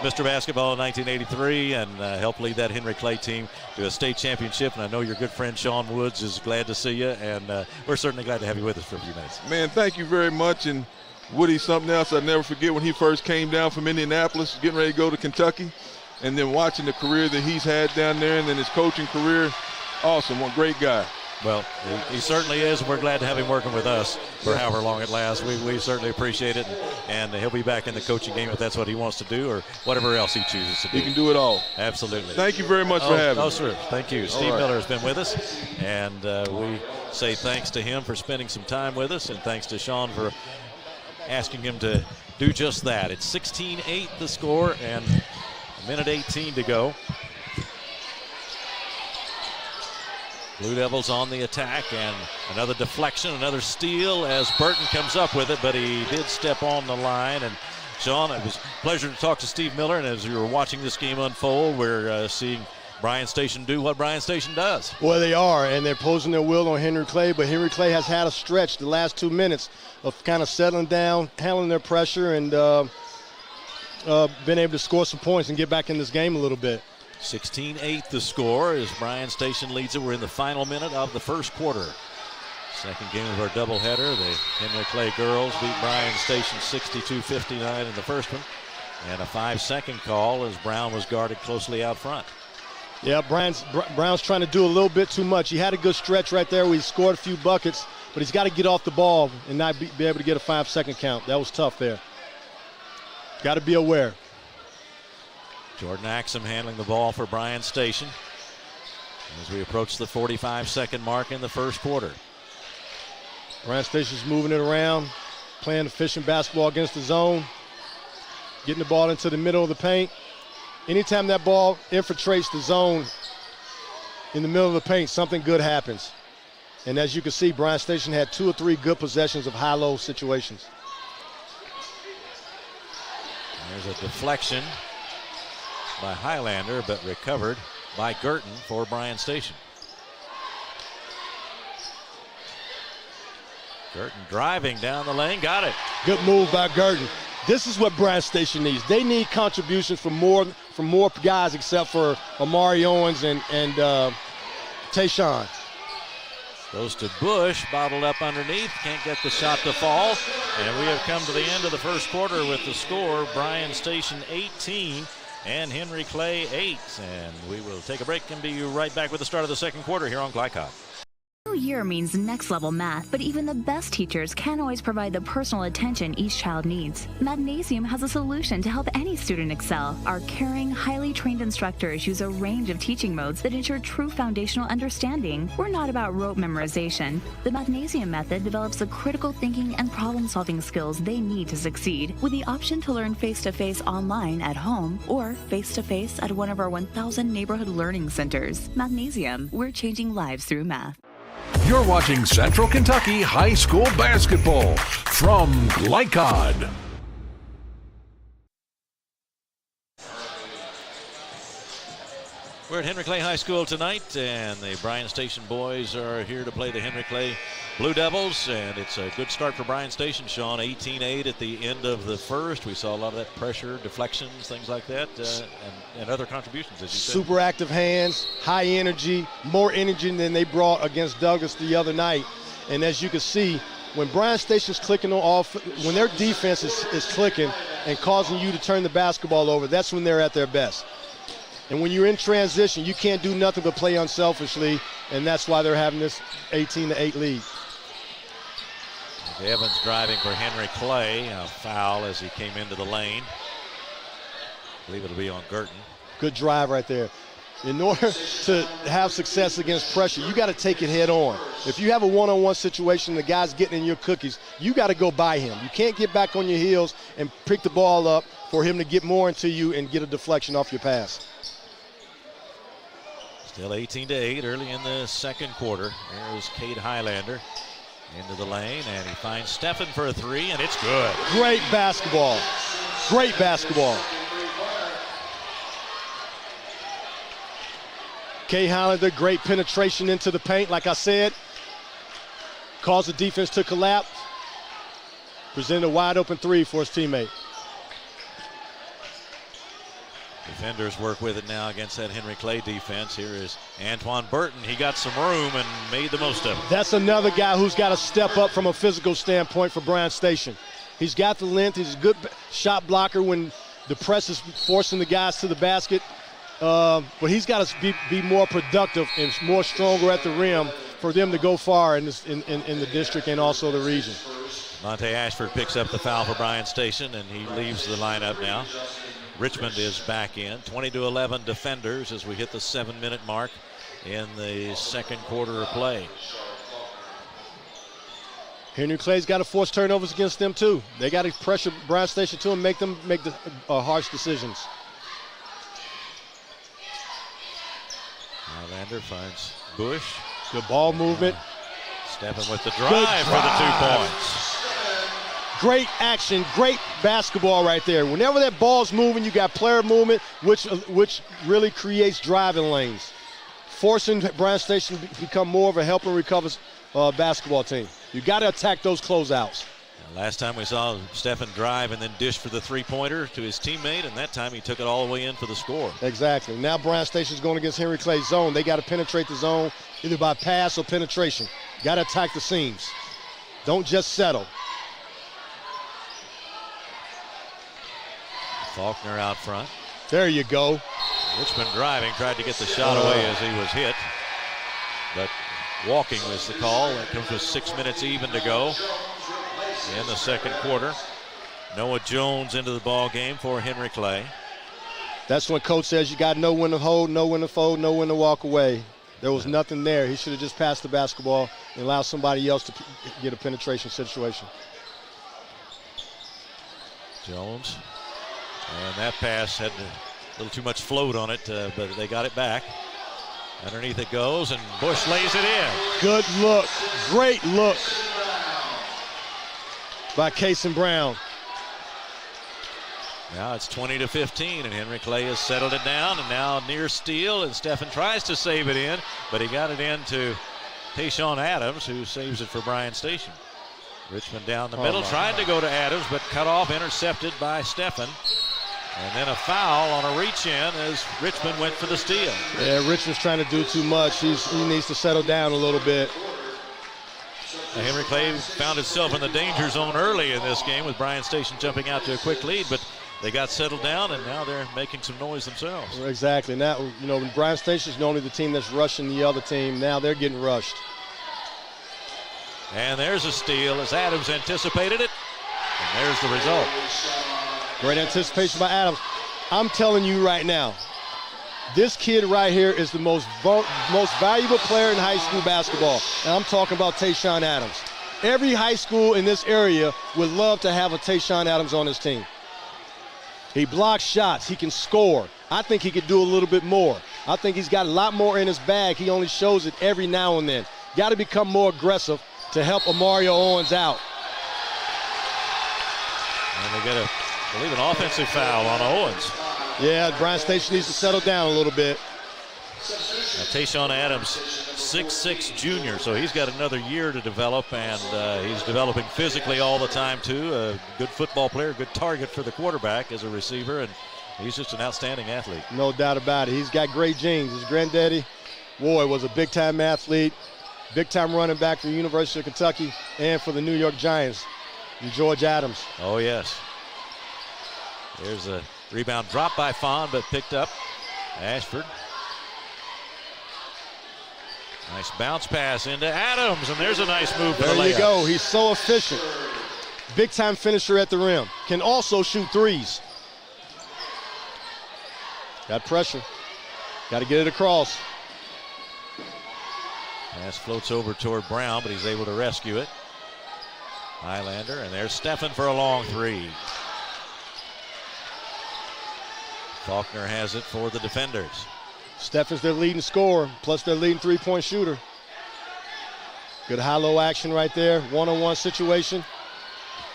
Mr. Basketball in 1983, and helped lead that Henry Clay team to a state championship. And I know your good friend Sean Woods is glad to see you, and we're certainly glad to have you with us for a few minutes. Man, thank you very much. And Woody, something else I'll never forget, when he first came down from Indianapolis, getting ready to go to Kentucky, and then watching the career that he's had down there, and then his coaching career. Awesome, one great guy. Well, he certainly is, and we're glad to have him working with us for however long it lasts. We certainly appreciate it, and he'll be back in the coaching game if that's what he wants to do, or whatever else he chooses to do. He can do it all. Absolutely. Thank you very much for having me. Oh, sir. Thank you. Steve Miller has been with us, and we say thanks to him for spending some time with us, and thanks to Sean for asking him to do just that. It's 16-8 the score, and a minute 18 to go. Blue Devils on the attack, and another deflection, another steal as Burton comes up with it, but he did step on the line. And Sean, it was a pleasure to talk to Steve Miller, and as we were watching this game unfold, we're seeing Bryan Station do what Bryan Station does. Well, they are, and they're posing their will on Henry Clay, but Henry Clay has had a stretch the last 2 minutes of kind of settling down, handling their pressure, and been able to score some points and get back in this game a little bit. 16-8 the score as Bryan Station leads it. We're in the final minute of the first quarter. Second game of our doubleheader. The Henry Clay girls beat Bryan Station 62-59 in the first one. And a 5-second call as Brown was guarded closely out front. Yeah, Brown's trying to do a little bit too much. He had a good stretch right there where he scored a few buckets, but he's got to get off the ball and not be able to get a 5-second count. That was tough there. Got to be aware. Jordan Axum handling the ball for Bryan Station as we approach the 45-second mark in the first quarter. Bryan Station's moving it around, playing efficient basketball against the zone, getting the ball into the middle of the paint. Anytime that ball infiltrates the zone in the middle of the paint, something good happens. And as you can see, Bryan Station had 2 or 3 good possessions of high-low situations. There's a deflection by Highlander, but recovered by Girton for Bryan Station. Girton driving down the lane, got it. Good move by Girton. This is what Bryan Station needs. They need contributions from more guys except for Amari Owens and Tayshawn. Goes to Bush, bottled up underneath, can't get the shot to fall. And we have come to the end of the first quarter with the score, Bryan Station 18 and Henry Clay 8. And we will take a break and be right back with the start of the second quarter here on Glycott. New year means next level math, but even the best teachers can't always provide the personal attention each child needs. Mathnasium has a solution to help any student excel. Our caring, highly trained instructors use a range of teaching modes that ensure true foundational understanding. We're not about rote memorization. The Mathnasium method develops the critical thinking and problem-solving skills they need to succeed, with the option to learn face-to-face online at home or face-to-face at one of our 1,000 neighborhood learning centers. Mathnasium, we're changing lives through math. You're watching Central Kentucky High School Basketball from Glycod. We're at Henry Clay High School tonight, and the Bryan Station boys are here to play the Henry Clay Blue Devils, and it's a good start for Bryan Station, Sean. 18-8 at the end of the first. We saw a lot of that pressure, deflections, things like that, and other contributions, as you said. Super active hands, high energy, more energy than they brought against Douglas the other night. And as you can see, when Bryan Station's clicking on when their defense is clicking and causing you to turn the basketball over, that's when they're at their best. And when you're in transition, you can't do nothing but play unselfishly, and that's why they're having this 18-8 lead. Evans driving for Henry Clay. A foul as he came into the lane. I believe it'll be on Girton. Good drive right there. In order to have success against pressure, you got to take it head on. If you have a one-on-one situation, the guy's getting in your cookies, you got to go by him. You can't get back on your heels and pick the ball up for him to get more into you and get a deflection off your pass. Still 18-8 early in the second quarter. There's Cade Highlander into the lane, and he finds Steffen for a three, and it's good. Great basketball. Great basketball. Cade Highlander, great penetration into the paint, like I said. Caused the defense to collapse. Presented a wide open three for his teammate. Defenders work with it now against that Henry Clay defense. Here is Antoine Burton. He got some room and made the most of it. That's another guy who's got to step up from a physical standpoint for Bryan Station. He's got the length. He's a good shot blocker when the press is forcing the guys to the basket. But he's got to be more productive and more stronger at the rim for them to go far in the district and also the region. Monte Ashford picks up the foul for Bryan Station, and he leaves the lineup now. Richmond is back in. 20-11 defenders as we hit the 7-minute mark in the second quarter of play. Henry Clay's got to force turnovers against them too. They got to pressure Bryan Station too and make them make the harsh decisions. Highlander finds Bush. Good ball movement. Steffen with the drive for the 2 points. Great action, great basketball right there. Whenever that ball's moving, you got player movement, which really creates driving lanes, forcing Bryan Station to become more of a help and recover basketball team. You got to attack those closeouts. Last time we saw Steffen drive and then dish for the three-pointer to his teammate, and that time he took it all the way in for the score. Exactly. Now Bryan Station's going against Henry Clay's zone. They got to penetrate the zone either by pass or penetration. Got to attack the seams. Don't just settle. Faulkner out front. There you go. Richmond driving, tried to get the shot away as he was hit. But walking was the call. That comes with 6 minutes even to go in the second quarter. Noah Jones into the ball game for Henry Clay. That's when coach says you got to know when to hold, know when to fold, know when to walk away. There was nothing there. He should have just passed the basketball and allowed somebody else to get a penetration situation. Jones. And that pass had a little too much float on it, but they got it back. Underneath it goes, and Bush lays it in. Good look. Great look by Kason Brown. Now it's 20-15, and Henry Clay has settled it down, and now near steal, and Steffen tries to save it in, but he got it into Tayshawn Adams, who saves it for Bryan Station. Richmond down the middle, tried to go to Adams, but cut off, intercepted by Steffen. And then a foul on a reach-in as Richmond went for the steal. Yeah, Richmond's trying to do too much. He needs to settle down a little bit. Henry Clay found itself in the danger zone early in this game with Bryan Station jumping out to a quick lead, but they got settled down, and now they're making some noise themselves. Exactly. Now, when Bryan Station's normally the team that's rushing the other team, now they're getting rushed. And there's a steal as Adams anticipated it, and there's the result. Great anticipation by Adams. I'm telling you right now, this kid right here is the most valuable player in high school basketball. And I'm talking about Tayshawn Adams. Every high school in this area would love to have a Tayshawn Adams on his team. He blocks shots. He can score. I think he could do a little bit more. I think he's got a lot more in his bag. He only shows it every now and then. Got to become more aggressive to help Amario Owens out. And they get I believe an offensive foul on Owens. Yeah, Bryan Station needs to settle down a little bit. Now, Tayshawn Adams, 6'6" junior, so he's got another year to develop, and he's developing physically all the time, too. A good football player, good target for the quarterback as a receiver, and he's just an outstanding athlete. No doubt about it. He's got great genes. His granddaddy, boy, was a big-time athlete, big-time running back for the University of Kentucky and for the New York Giants, and George Adams. Oh, yes. There's a rebound dropped by Fawn, but picked up. Ashford. Nice bounce pass into Adams, and there's a nice move for the layup. There you go. He's so efficient. Big-time finisher at the rim. Can also shoot threes. Got pressure. Got to get it across. Pass floats over toward Brown, but he's able to rescue it. Highlander, and there's Steffen for a long three. Faulkner has it for the defenders. Steffen's their leading scorer, plus their leading three-point shooter. Good high-low action right there. One-on-one situation.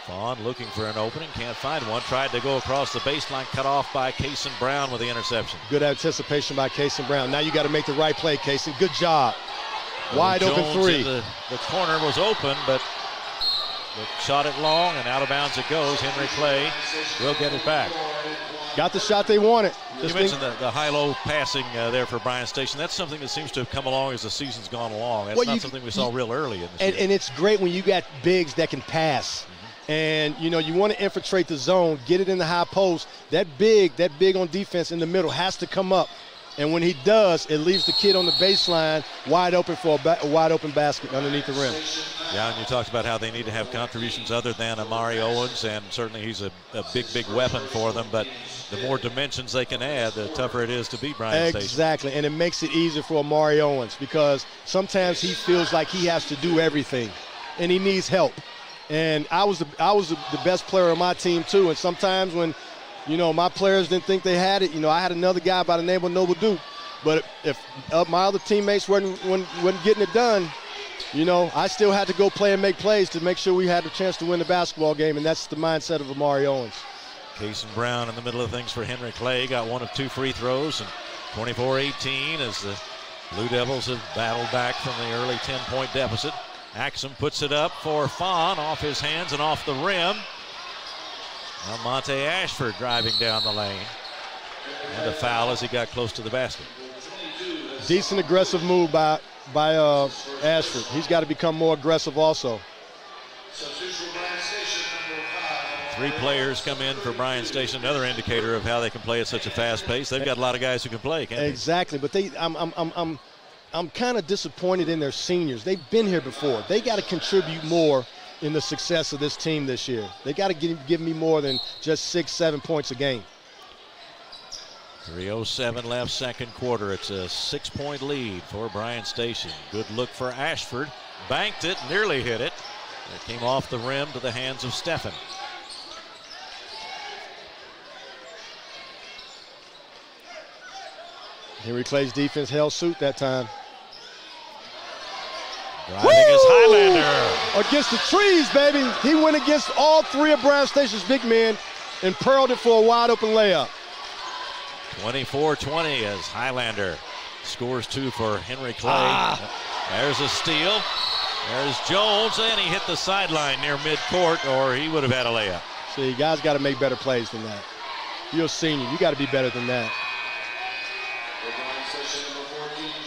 Fawn looking for an opening, can't find one. Tried to go across the baseline, cut off by Kaysen Brown with the interception. Good anticipation by Kaysen Brown. Now you got to make the right play, Kaysen. Good job. Wide Jones open three. The corner was open, but shot it long, and out of bounds it goes. Henry Clay will get it back. Got the shot they wanted. You mentioned the high-low passing there for Bryan Station. That's something that seems to have come along as the season's gone along. That's not something we saw real early in the season. And it's great when you got bigs that can pass. And, you know, you want to infiltrate the zone, get it in the high post. That big on defense in the middle has to come up. And when he does, it leaves the kid on the baseline wide open for a wide open basket underneath the rim. Yeah, and you talked about how they need to have contributions other than Amari Owens, and certainly he's a big weapon for them. But the more dimensions they can add, the tougher it is to beat Bryan Station. Exactly, and it makes it easier for Amari Owens because sometimes he feels like he has to do everything, and he needs help. And I was the best player on my team too, and sometimes when my players didn't think they had it. I had another guy by the name of Noble Duke. But if my other teammates wasn't getting it done, I still had to go play and make plays to make sure we had a chance to win the basketball game, and that's the mindset of Amari Owens. Kaysen Brown in the middle of things for Henry Clay. Got one of two free throws, and 24-18 as the Blue Devils have battled back from the early 10-point deficit. Axum puts it up for Fawn, off his hands and off the rim. Now Monte Ashford driving down the lane. And a foul as he got close to the basket. Decent aggressive move by Ashford. He's got to become more aggressive also. 3 players come in for Bryan Station, another indicator of how they can play at such a fast pace. They've got a lot of guys who can play, can't they? Exactly, but I'm kind of disappointed in their seniors. They've been here before. They got to contribute more in the success of this team this year. They got to give me more than just 6-7 points a game. 3:07 left, second quarter. It's a 6-point lead for Bryan Station. Good look for Ashford. Banked it, nearly hit it. It came off the rim to the hands of Steffen. Henry Clay's defense held suit that time. Driving is Highlander. Against the trees, baby. He went against all 3 of Bryan Station's big men and pearled it for a wide open layup. 24-20 as Highlander scores 2 for Henry Clay. There's a steal. There's Jones, and he hit the sideline near midcourt, or he would have had a layup. See, you guys got to make better plays than that. You're a senior. You got to be better than that.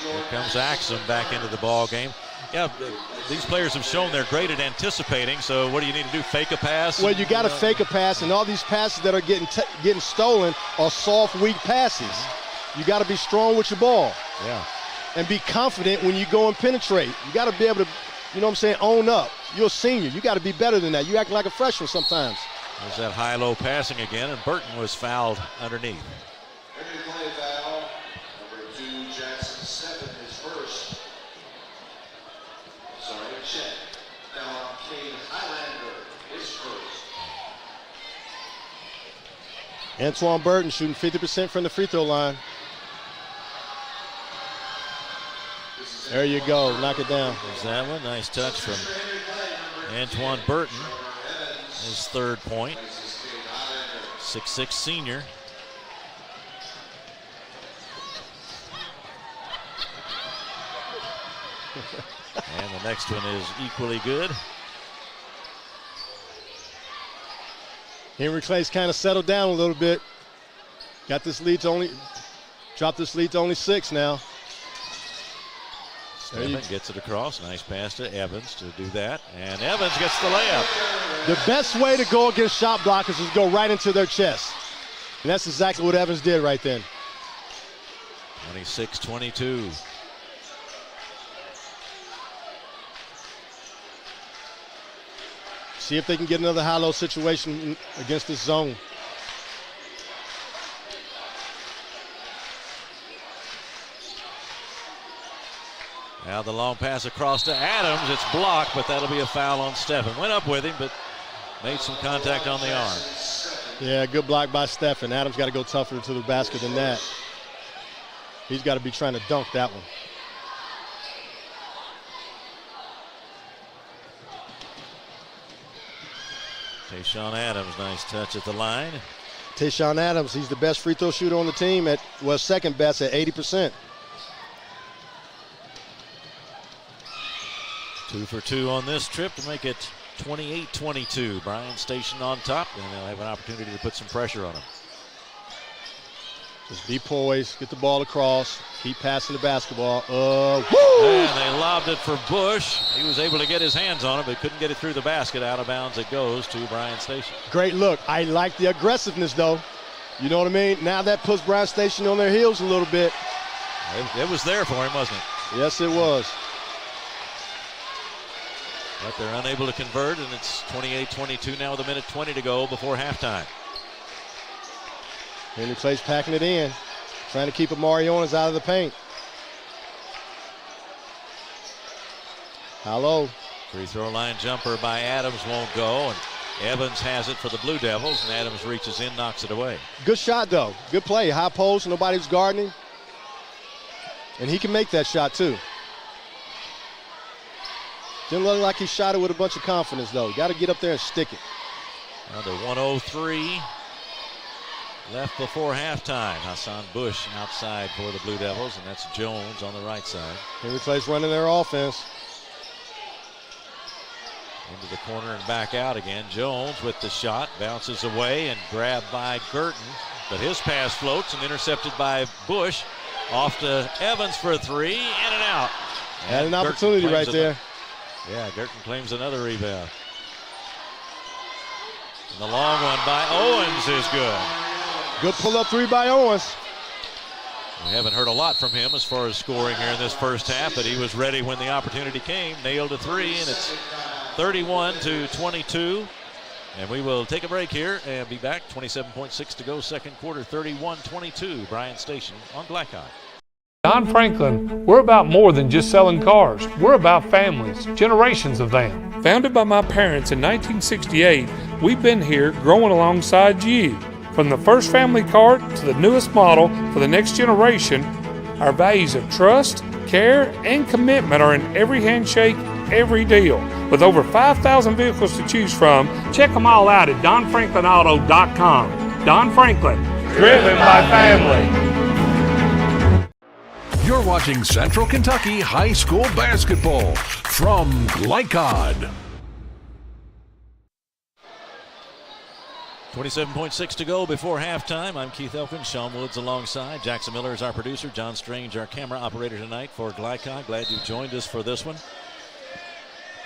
Here comes Axum back into the ball game. Yeah, these players have shown they're great at anticipating, so what do you need to do, fake a pass? Well, you got to fake a pass, and all these passes that are getting stolen are soft, weak passes. You got to be strong with your ball. Yeah. And be confident when you go and penetrate. You got to be able to, own up. You're a senior. You got to be better than that. You act like a freshman sometimes. There's that high-low passing again, and Burton was fouled underneath. Antoine Burton shooting 50% from the free throw line. There you go. Knock it down. There's that one. Nice touch from Antoine Burton. His 3rd point. 6'6" senior. And the next one is equally good. Henry Clay's kind of settled down a little bit. Dropped this lead to only 6 now. Steffen gets it across. Nice pass to Evans to do that. And Evans gets the layup. The best way to go against shot blockers is go right into their chest. And that's exactly what Evans did right then. 26-22. See if they can get another high-low situation against this zone. Now the long pass across to Adams. It's blocked, but that'll be a foul on Steffen. Went up with him, but made some contact on the arm. Yeah, good block by Steffen. Adams got to go tougher to the basket than that. He's got to be trying to dunk that one. Tayshaun Adams, nice touch at the line. Tayshaun Adams, he's the best free throw shooter on the team second best at 80%. 2 for 2 on this trip to make it 28-22. Bryan Station on top, and they'll have an opportunity to put some pressure on him. Just be poised, get the ball across, keep passing the basketball. And they lobbed it for Bush. He was able to get his hands on it, but couldn't get it through the basket. Out of bounds it goes to Bryan Station. Great look. I like the aggressiveness, though. You know what I mean? Now that puts Bryan Station on their heels a little bit. It was there for him, wasn't it? Yes, it was. But they're unable to convert, and it's 28-22 now with 1:20 to go before halftime. Henry Clay's packing it in, trying to keep Amari Owens out of the paint. Hello. Free throw line jumper by Adams won't go, and Evans has it for the Blue Devils, and Adams reaches in, knocks it away. Good shot, though. Good play. High post, nobody's guarding him. And he can make that shot, too. Didn't look like he shot it with a bunch of confidence, though. Got to get up there and stick it. Under 1:03 left before halftime. Hassan Bush outside for the Blue Devils, and that's Jones on the right side. Henry Clay's running their offense. Into the corner and back out again. Jones with the shot, bounces away and grabbed by Girton, but his pass floats and intercepted by Bush. Off to Evans for a three, in and out. Had an opportunity right there. Yeah, Girton claims another rebound. And the long one by Owens is good. Good pull-up three by Owens. We haven't heard a lot from him as far as scoring here in this first half, but he was ready when the opportunity came. Nailed a three, and it's 31-22. And we will take a break here and be back. 27.6 to go, second quarter, 31-22. Bryan Station on Glycon. Don Franklin, we're about more than just selling cars. We're about families, generations of them. Founded by my parents in 1968, we've been here growing alongside you. From the first family car to the newest model for the next generation, our values of trust, care, and commitment are in every handshake, every deal. With over 5,000 vehicles to choose from, check them all out at DonFranklinAuto.com. Don Franklin, driven by family. You're watching Central Kentucky High School Basketball from Glycod. 27.6 to go before halftime. I'm Keith Elkins, Sean Woods alongside. Jackson Miller is our producer. John Strange, our camera operator tonight for Glycod. Glad you joined us for this one.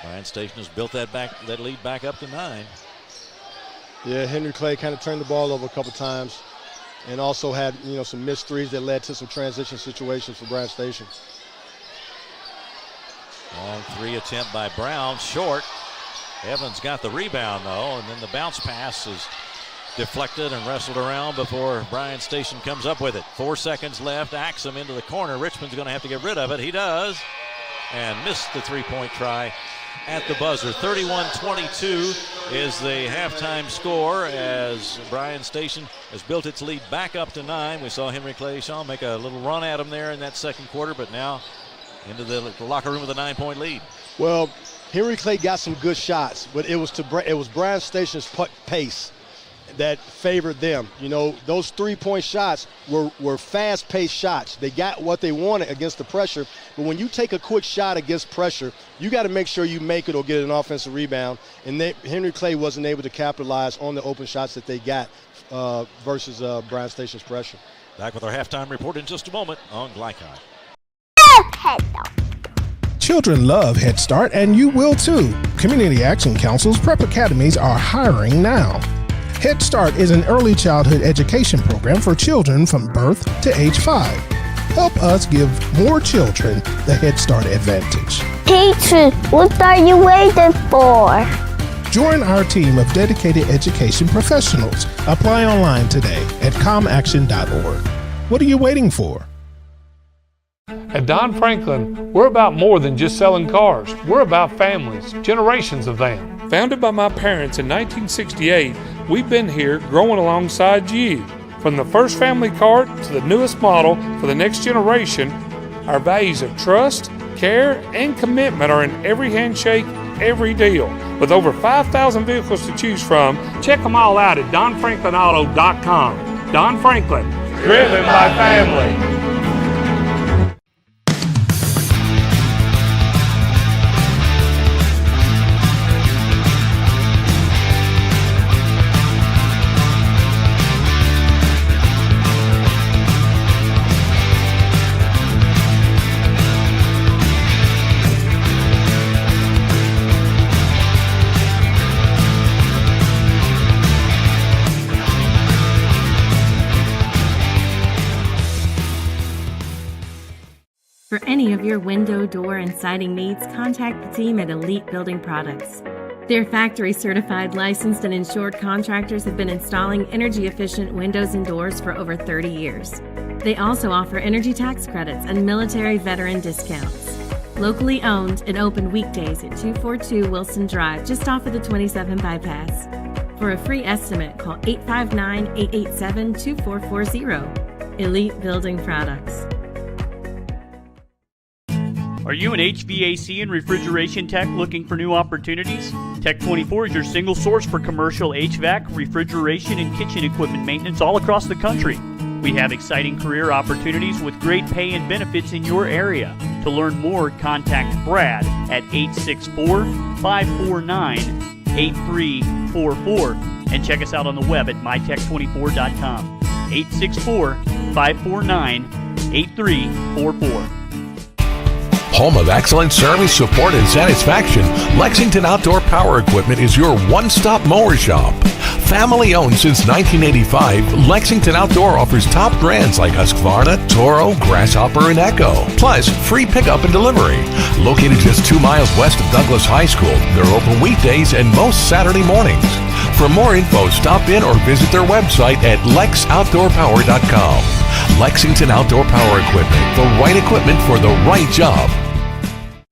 Bryan Station has built that lead back up to 9. Yeah, Henry Clay kind of turned the ball over a couple times. And also had, some missed threes that led to some transition situations for Bryan Station. Long three attempt by Brown, short. Evans got the rebound, though, and then the bounce pass is deflected and wrestled around before Bryan Station comes up with it. 4 seconds left, Axum into the corner. Richmond's going to have to get rid of it. He does, and missed the three-point try at the buzzer. 31-22 is the halftime score as Bryan Station has built its lead back up to 9. We saw Henry Clay Shaw make a little run at him there in that second quarter, but now into the locker room with a 9-point lead. Well, Henry Clay got some good shots, but it was Bryan Station's pace that favored them. Those three-point shots were fast-paced shots. They got what they wanted against the pressure, but when you take a quick shot against pressure, you got to make sure you make it or get an offensive rebound, and Henry Clay wasn't able to capitalize on the open shots that they got versus Bryan Station's pressure. Back with our halftime report in just a moment on Glycon. Children love Head Start, and you will too. Community Action Council's prep academies are hiring now. Head Start is an early childhood education program for children from birth to age 5. Help us give more children the Head Start advantage. Teacher, what are you waiting for? Join our team of dedicated education professionals. Apply online today at comaction.org. What are you waiting for? At Don Franklin, we're about more than just selling cars. We're about families, generations of them. Founded by my parents in 1968, we've been here growing alongside you. From the first family car to the newest model for the next generation, our values of trust, care, and commitment are in every handshake, every deal. With over 5,000 vehicles to choose from, check them all out at donfranklinauto.com. Don Franklin, driven by family. For any of your window, door, and siding needs, contact the team at Elite Building Products. Their factory-certified, licensed, and insured contractors have been installing energy-efficient windows and doors for over 30 years. They also offer energy tax credits and military veteran discounts. Locally owned and open weekdays at 242 Wilson Drive, just off of the 27 bypass. For a free estimate, call 859-887-2440. Elite Building Products. Are you an HVAC and refrigeration tech looking for new opportunities? Tech 24 is your single source for commercial HVAC, refrigeration, and kitchen equipment maintenance all across the country. We have exciting career opportunities with great pay and benefits in your area. To learn more, contact Brad at 864-549-8344 and check us out on the web at mytech24.com. 864-549-8344. Home of excellent service, support, and satisfaction, Lexington Outdoor Power Equipment is your one-stop mower shop. Family owned since 1985, Lexington Outdoor offers top brands like Husqvarna, Toro, Grasshopper, and Echo. Plus, free pickup and delivery. Located just 2 miles west of Douglas High School, they're open weekdays and most Saturday mornings. For more info, stop in or visit their website at lexoutdoorpower.com. Lexington Outdoor Power Equipment, the right equipment for the right job.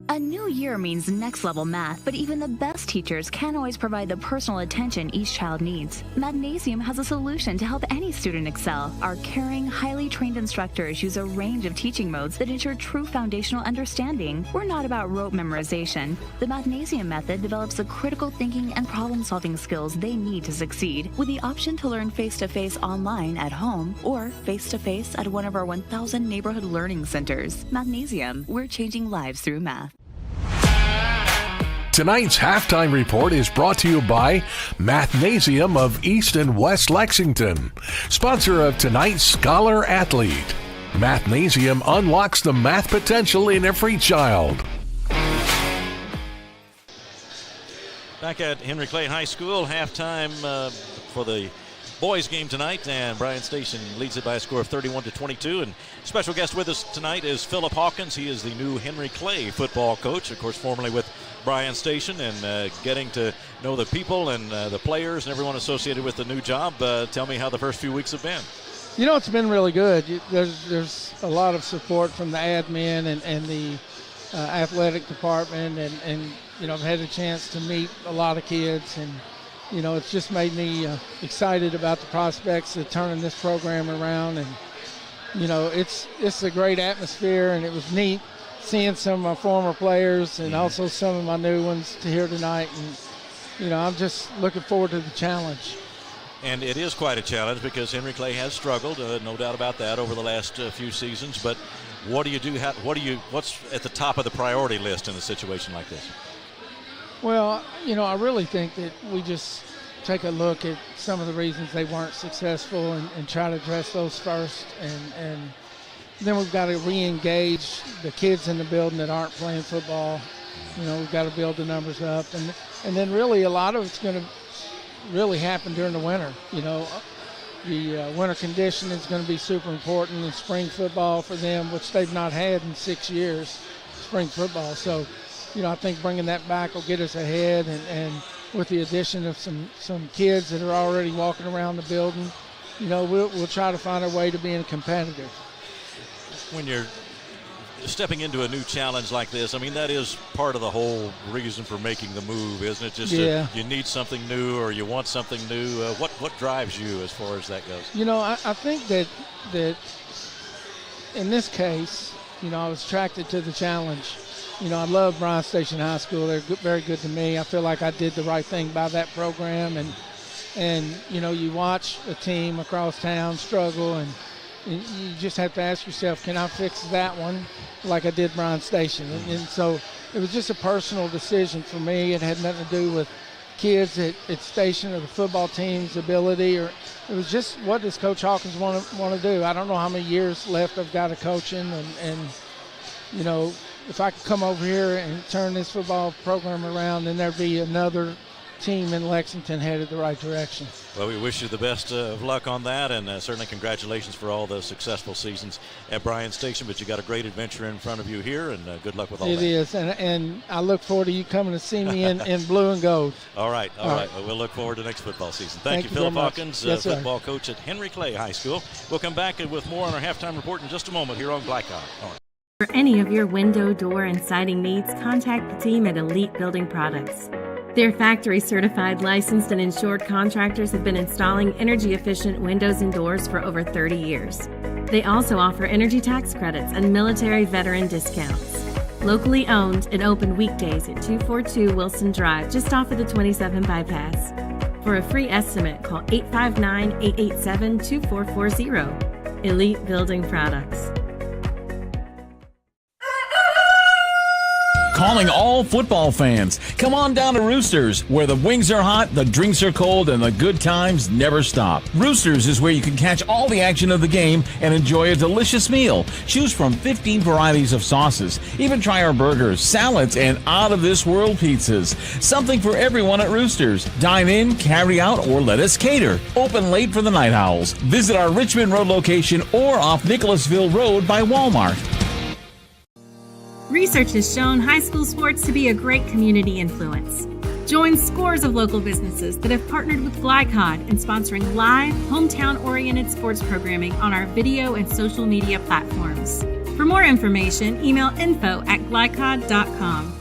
A new year means next level math, but even the best teachers can't always provide the personal attention each child needs. Magnesium has a solution to help any student excel. Our caring, highly trained instructors use a range of teaching modes that ensure true foundational understanding. We're not about rote memorization. The Magnesium method develops the critical thinking and problem-solving skills they need to succeed, with the option to learn face-to-face online at home or face-to-face at one of our 1,000 neighborhood learning centers. Magnesium, we're changing lives through math. Tonight's halftime report is brought to you by Mathnasium of East and West Lexington, sponsor of tonight's Scholar Athlete. Mathnasium unlocks the math potential in every child. Back at Henry Clay High School, halftime for the boys game tonight, and Bryan Station leads it by a score of 31-22. And special guest with us tonight is Philip Hawkins. He is the new Henry Clay football coach, of course, formerly with Bryan Station, and getting to know the people and the players and everyone associated with the new job. Tell me how the first few weeks have been. You know, it's been really good. There's a lot of support from the admin and the athletic department, and you know, I've had a chance to meet a lot of kids, and you know, it's just made me excited about the prospects of turning this program around. And you know, it's a great atmosphere, and it was neat seeing some of my former players and also some of my new ones to here tonight. And you know, I'm just looking forward to the challenge. And it is quite a challenge because Henry Clay has struggled, no doubt about that, over the last few seasons. But what do you do? What's at the top of the priority list in a situation like this? Well, you know, I really think that we just take a look at some of the reasons they weren't successful and try to address those first. And then we've got to re-engage the kids in the building that aren't playing football. You know, we've got to build the numbers up. And then really a lot of it's going to really happen during the winter. You know, the winter conditioning is going to be super important in spring football for them, which they've not had in 6 years, spring football. So, you know, I think bringing that back will get us ahead, and with the addition of some kids that are already walking around the building, you know, we'll try to find our way to being competitive. When you're stepping into a new challenge like this, I mean, that is part of the whole reason for making the move, isn't it? Just you need something new, or you want something new. What drives you as far as that goes? You know, I think that in this case, you know, I was attracted to the challenge. You know, I love Bryan Station High School. They're very good to me. I feel like I did the right thing by that program. And you know, you watch a team across town struggle, and you just have to ask yourself, can I fix that one like I did Bryan Station? And so it was just a personal decision for me. It had nothing to do with kids at Station or the football team's ability, or it was just, what does Coach Hawkins want to do? I don't know how many years left I've got of coaching, and you know, if I could come over here and turn this football program around, then there'd be another team in Lexington headed the right direction. Well, we wish you the best of luck on that, and certainly congratulations for all the successful seasons at Bryan Station. But you got a great adventure in front of you here, and good luck with all that. It is, and I look forward to you coming to see me in blue and gold. All right. Well, we'll look forward to next football season. Thank you, Philip Hawkins, yes, football coach at Henry Clay High School. We'll come back with more on our halftime report in just a moment here on Glycon. All right. For any of your window, door, and siding needs, contact the team at Elite Building Products. Their factory-certified, licensed, and insured contractors have been installing energy-efficient windows and doors for over 30 years. They also offer energy tax credits and military veteran discounts. Locally owned and open weekdays at 242 Wilson Drive, just off of the 27 bypass. For a free estimate, call 859-887-2440. Elite Building Products. Calling all football fans. Come on down to Roosters, where the wings are hot, the drinks are cold, and the good times never stop. Roosters is where you can catch all the action of the game and enjoy a delicious meal. Choose from 15 varieties of sauces. Even try our burgers, salads, and out-of-this-world pizzas. Something for everyone at Roosters. Dine in, carry out, or let us cater. Open late for the Night Owls. Visit our Richmond Road location or off Nicholasville Road by Walmart. Research has shown high school sports to be a great community influence. Join scores of local businesses that have partnered with Glycod in sponsoring live, hometown-oriented sports programming on our video and social media platforms. For more information, email info@glycod.com.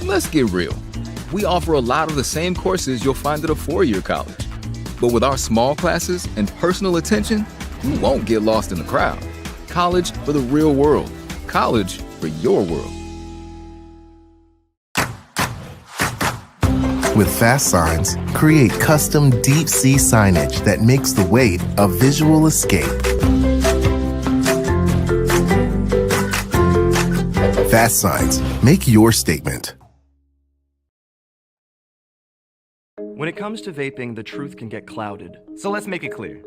Let's get real. We offer a lot of the same courses you'll find at a four-year college. But with our small classes and personal attention, you won't get lost in the crowd. College for the real world. College for your world. With Fast Signs, create custom deep sea signage that makes the wait a visual escape. Fast Signs, make your statement. When it comes to vaping, the truth can get clouded. So let's make it clear.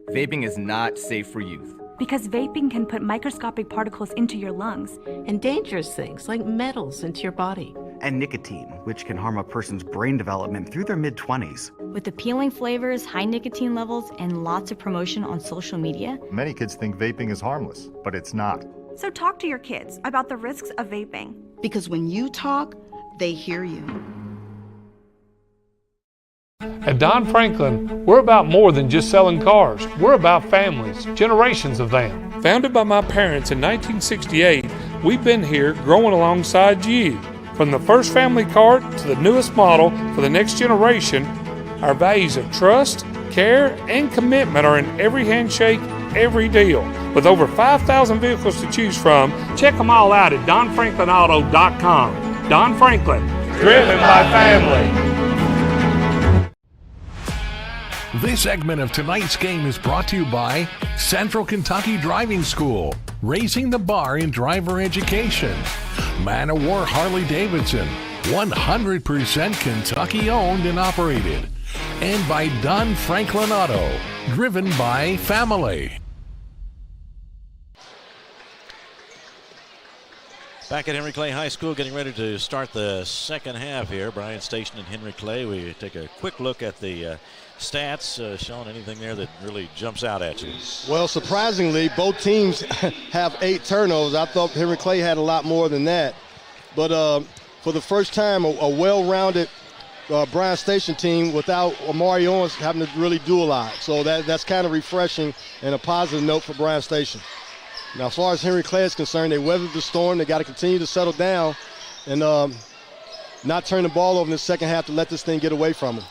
Vaping is not safe for youth. Because vaping can put microscopic particles into your lungs. And dangerous things like metals into your body. And nicotine, which can harm a person's brain development through their mid-20s. With appealing flavors, high nicotine levels, and lots of promotion on social media. Many kids think vaping is harmless, but it's not. So talk to your kids about the risks of vaping. Because when you talk, they hear you. At Don Franklin, we're about more than just selling cars. We're about families, generations of them. Founded by my parents in 1968, we've been here growing alongside you. From the first family car to the newest model for the next generation, our values of trust, care, and commitment are in every handshake, every deal. With over 5,000 vehicles to choose from, check them all out at DonFranklinAuto.com. Don Franklin, driven by family. This segment of tonight's game is brought to you by Central Kentucky Driving School, raising the bar in driver education. Man of War Harley-Davidson, 100% Kentucky owned and operated. And by Don Franklin Auto, driven by family. Back at Henry Clay High School, getting ready to start the second half here. Bryan Station and Henry Clay. We take a quick look at the stats. Sean, anything there that really jumps out at you? Well, surprisingly, both teams have 8 turnovers. I thought Henry Clay had a lot more than that. But for the first time, a well-rounded Bryan Station team without Amari Owens having to really do a lot. So that's kind of refreshing and a positive note for Bryan Station. Now, as far as Henry Clay is concerned, they weathered the storm. They got to continue to settle down and not turn the ball over in the second half to let this thing get away from them.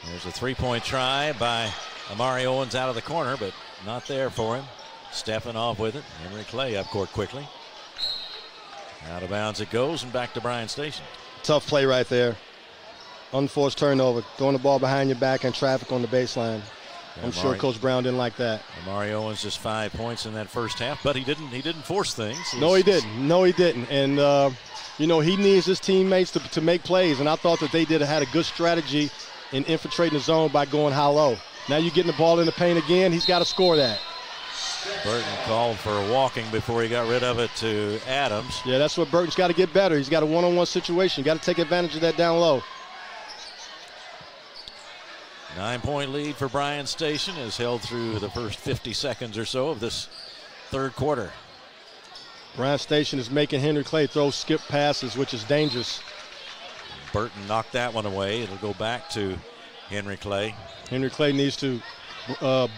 There's a three-point try by Amari Owens out of the corner, but not there for him. Stepping off with it. Henry Clay up court quickly. Out of bounds it goes, and back to Bryan Station. Tough play right there. Unforced turnover, throwing the ball behind your back and traffic on the baseline. I'm sure Coach Brown didn't like that. Amari Owens just 5 points in that first half, but he didn't force things. No, he didn't. And he needs his teammates to make plays. And I thought that they had a good strategy in infiltrating the zone by going high low. Now you're getting the ball in the paint again. He's got to score that. Burton called for walking before he got rid of it to Adams. Yeah, that's what Burton's got to get better. He's got a one-on-one situation. Got to take advantage of that down low. 9-point lead for Bryan Station is held through the first 50 seconds or so of this third quarter. Bryan Station is making Henry Clay throw skip passes, which is dangerous. Burton knocked that one away. It'll go back to Henry Clay. Henry Clay needs to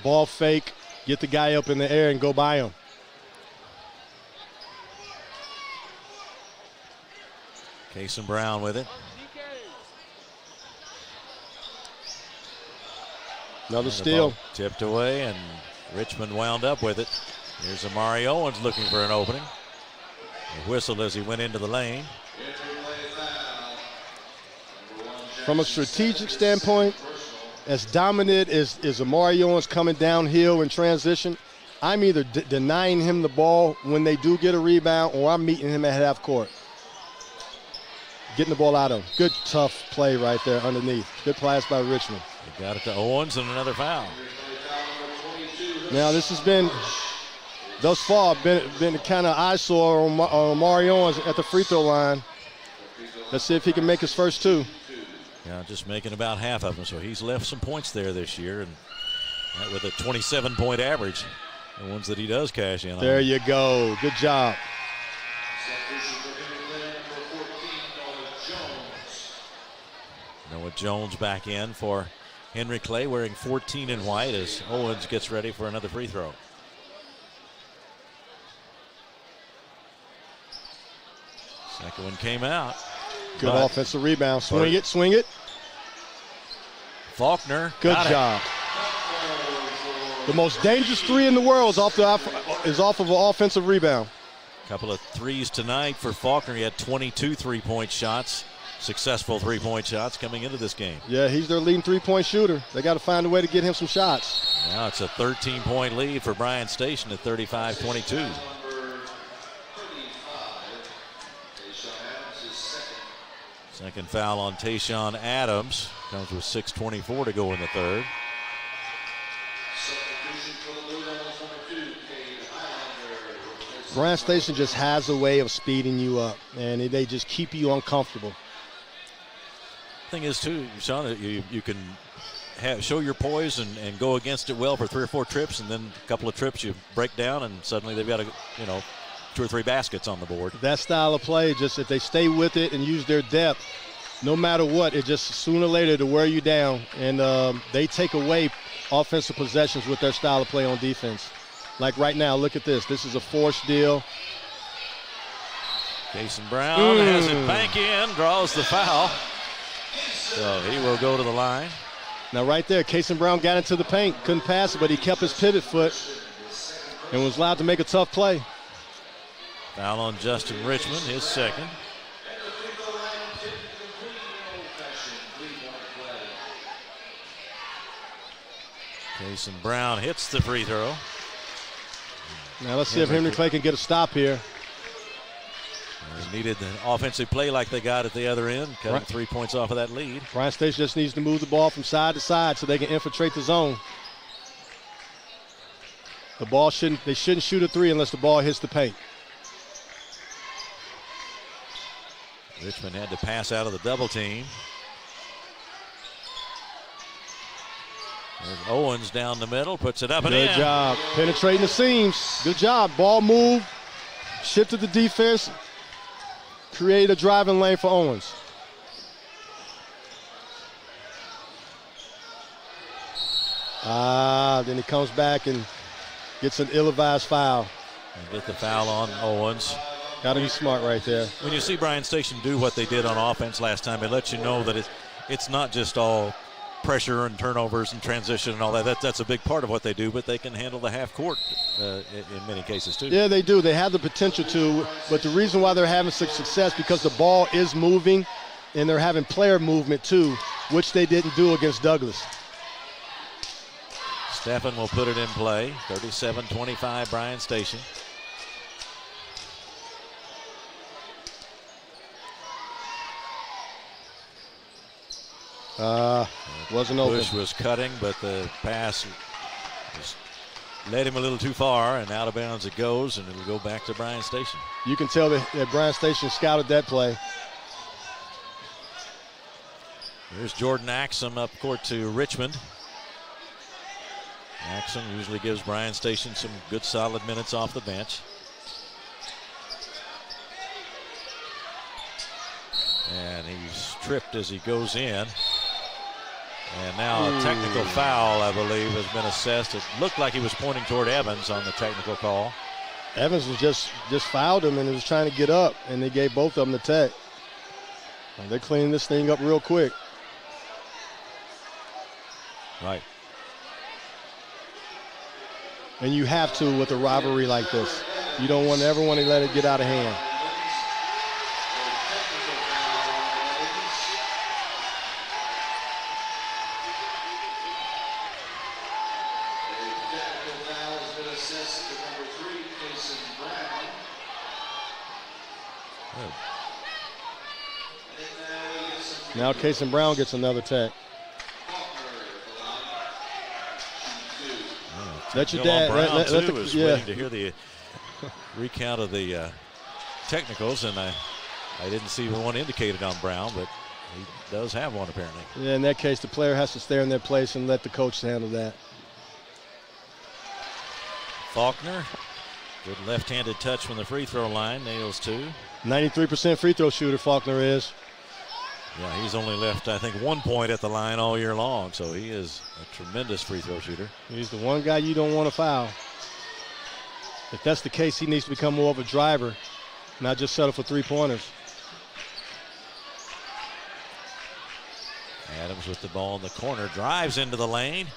ball fake, get the guy up in the air, and go by him. Cason Brown with it. Another steal. Tipped away, and Richmond wound up with it. Here's Amari Owens looking for an opening. A whistle as he went into the lane. From a strategic standpoint, as dominant as Amari Owens coming downhill in transition, I'm either denying him the ball when they do get a rebound, or I'm meeting him at half court. Getting the ball out of him. Good, tough play right there underneath. Good pass by Richmond. They got it to Owens, and another foul. Now this has been, thus far, been kind of eyesore on Amari Owens at the free throw line. Let's see if he can make his first 2. Yeah, just making about half of them, so he's left some points there this year, and that with a 27-point average, the ones that he does cash in on. There you go. Good job. Noah Jones back in for Henry Clay, wearing 14 in white as Owens gets ready for another free throw. Second one came out. Good offensive rebound. Swing it. Faulkner. Good job. The most dangerous 3 in the world is off of an offensive rebound. Couple of threes tonight for Faulkner. He had 22 three-point shots. Successful three-point shots coming into this game. Yeah, he's their leading three-point shooter. They got to find a way to get him some shots. Now it's a 13-point lead for Bryan Station at 35-22. Second foul on Tayshaun Adams. Comes with 6:24 to go in the third. Bryan Station just has a way of speeding you up, and they just keep you uncomfortable. Thing is, too, Sean, you can show your poise and go against it well for 3 or 4 trips, and then a couple of trips you break down, and suddenly they've got 2 or 3 baskets on the board. That style of play, just if they stay with it and use their depth, no matter what, it just sooner or later to wear you down, and they take away offensive possessions with their style of play on defense. Like right now, look at this. This is a forced deal. Cason Brown has it back in, draws the foul. So he will go to the line. Now right there, Cason Brown got into the paint, couldn't pass it, but he kept his pivot foot and was allowed to make a tough play. Foul on Justin Richmond, his second. Cason Brown hits the free throw. Now let's see if Henry Clay can get a stop here. They needed the offensive play like they got at the other end, cutting 3 points off of that lead. Bryan Station just needs to move the ball from side to side so they can infiltrate the zone. They shouldn't shoot a 3 unless the ball hits the paint. Richmond had to pass out of the double team. There's Owens down the middle, puts it up and in. Good job penetrating the seams. Good job. Ball move, shifted the defense, create a driving lane for Owens. Then he comes back and gets an ill-advised foul. And get the foul on Owens. Got to be smart right there. When you see Bryan Station do what they did on offense last time, it lets you know that it's not just all pressure and turnovers and transition and all that. That's a big part of what they do, but they can handle the half court in many cases too. Yeah, they do. They have the potential to, but the reason why they're having such success because the ball is moving and they're having player movement too, which they didn't do against Douglas. Steffen will put it in play. 37-25 Bryan Station. Wasn't open. Bush was cutting, but the pass led him a little too far, and out of bounds it goes, and it'll go back to Bryan Station. You can tell that Bryan Station scouted that play. Here's Jordan Axum up court to Richmond. Axum usually gives Bryan Station some good solid minutes off the bench. And he's tripped as he goes in. And now a technical foul, I believe, has been assessed. It looked like he was pointing toward Evans on the technical call. Evans was just fouled him and he was trying to get up, and they gave both of them the tech. And they're cleaning this thing up real quick. Right. And you have to with a rivalry like this. You don't ever want to let it get out of hand. Now Kason Brown gets another tech. That's your dad. Waiting to hear the recount of the technicals, and I didn't see one indicated on Brown, but he does have one apparently. Yeah, in that case, the player has to stay in their place and let the coach handle that. Faulkner, good left-handed touch from the free throw line, nails two. 93% free throw shooter Faulkner is. Yeah, he's only left, I think, 1 point at the line all year long, so he is a tremendous free throw shooter. He's the one guy you don't want to foul. If that's the case, he needs to become more of a driver, not just settle for three-pointers. Adams with the ball in the corner, drives into the lane.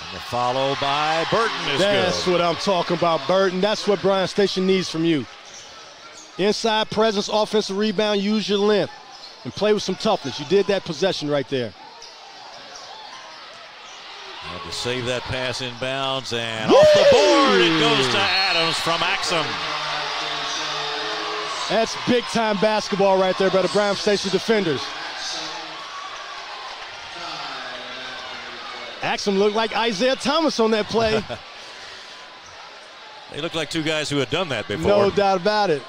And the follow by Burton is good. That's what I'm talking about, Burton. That's what Bryan Station needs from you. Inside presence, offensive rebound, use your length, and play with some toughness. You did that possession right there. Had to save that pass inbounds, and off the board it goes to Adams from Axum. That's big-time basketball right there by the Bryan Station defenders. Axum looked like Isaiah Thomas on that play. They look like two guys who had done that before. No doubt about it.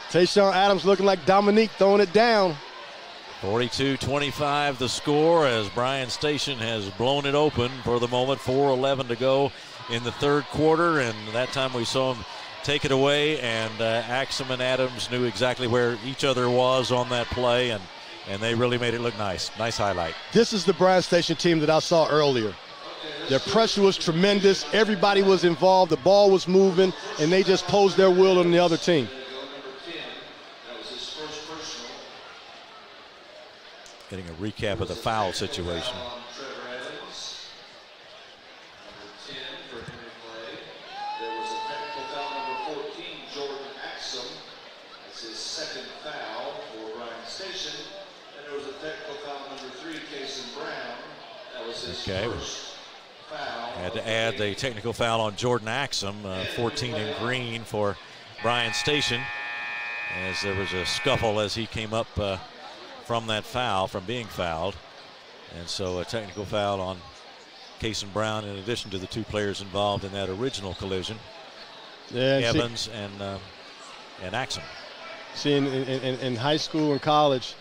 Tayshaun Adams looking like Dominique throwing it down. 42-25 the score as Bryan Station has blown it open for the moment. 4:11 to go in the third quarter, and that time we saw him take it away, and Axum and Adams knew exactly where each other was on that play, and they really made it look nice. Nice highlight. This is the Bryan Station team that I saw earlier. Their pressure was tremendous. Everybody was involved. The ball was moving, and they just posed their will on the other team. Getting a recap of the foul situation. Okay. Had to add the technical foul on Jordan Axum, 14 in green for Bryan Station, as there was a scuffle as he came up from that foul, from being fouled. And so a technical foul on Kason Brown in addition to the two players involved in that original collision. Yeah, Evans and and Axum. See, in high school and college,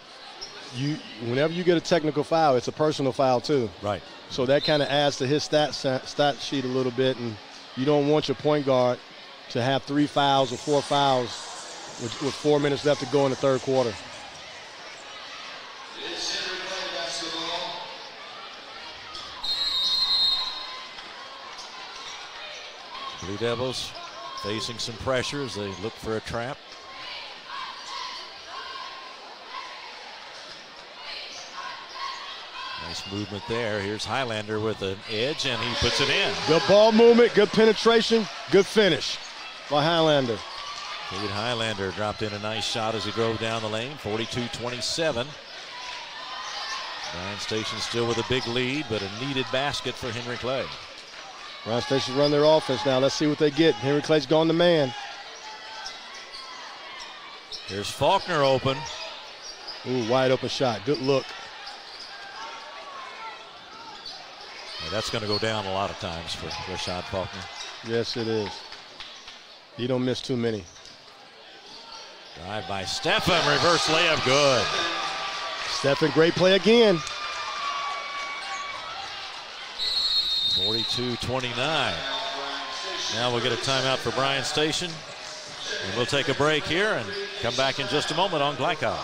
whenever you get a technical foul, it's a personal foul too. Right. So that kind of adds to his stat sheet a little bit, and you don't want your point guard to have 3 fouls or 4 fouls with 4 minutes left to go in the third quarter. Blue Devils facing some pressure as they look for a trap. Nice movement there. Here's Highlander with an edge, and he puts it in. Good ball movement, good penetration, good finish by Highlander. David Highlander dropped in a nice shot as he drove down the lane, 42-27. Bryan Station still with a big lead, but a needed basket for Henry Clay. Bryan Station run their offense now. Let's see what they get. Henry Clay's gone to man. Here's Faulkner open. Ooh, wide open shot. Good look. Yeah, that's going to go down a lot of times for Rashad Faulkner. Yes, it is. He don't miss too many. Drive by Stephen, reverse layup, good. Stephen, great play again. 42-29. Now we'll get a timeout for Bryan Station. And we'll take a break here and come back in just a moment on Glycol.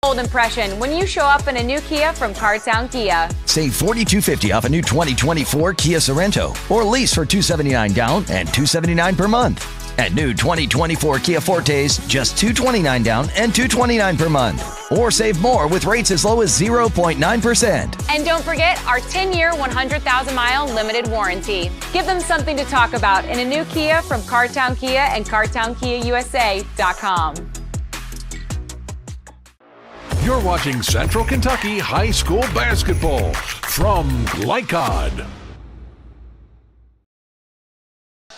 Bold impression when you show up in a new Kia from Cartown Kia. Save $4,250 off a new 2024 Kia Sorento or lease for $279 down and $279 per month. At new 2024 Kia Fortes, just $229 down and $229 per month. Or save more with rates as low as 0.9%. And don't forget our 10-year, 100,000-mile limited warranty. Give them something to talk about in a new Kia from Cartown Kia and CartownKiaUSA.com. You're watching Central Kentucky High School Basketball from Glycod. I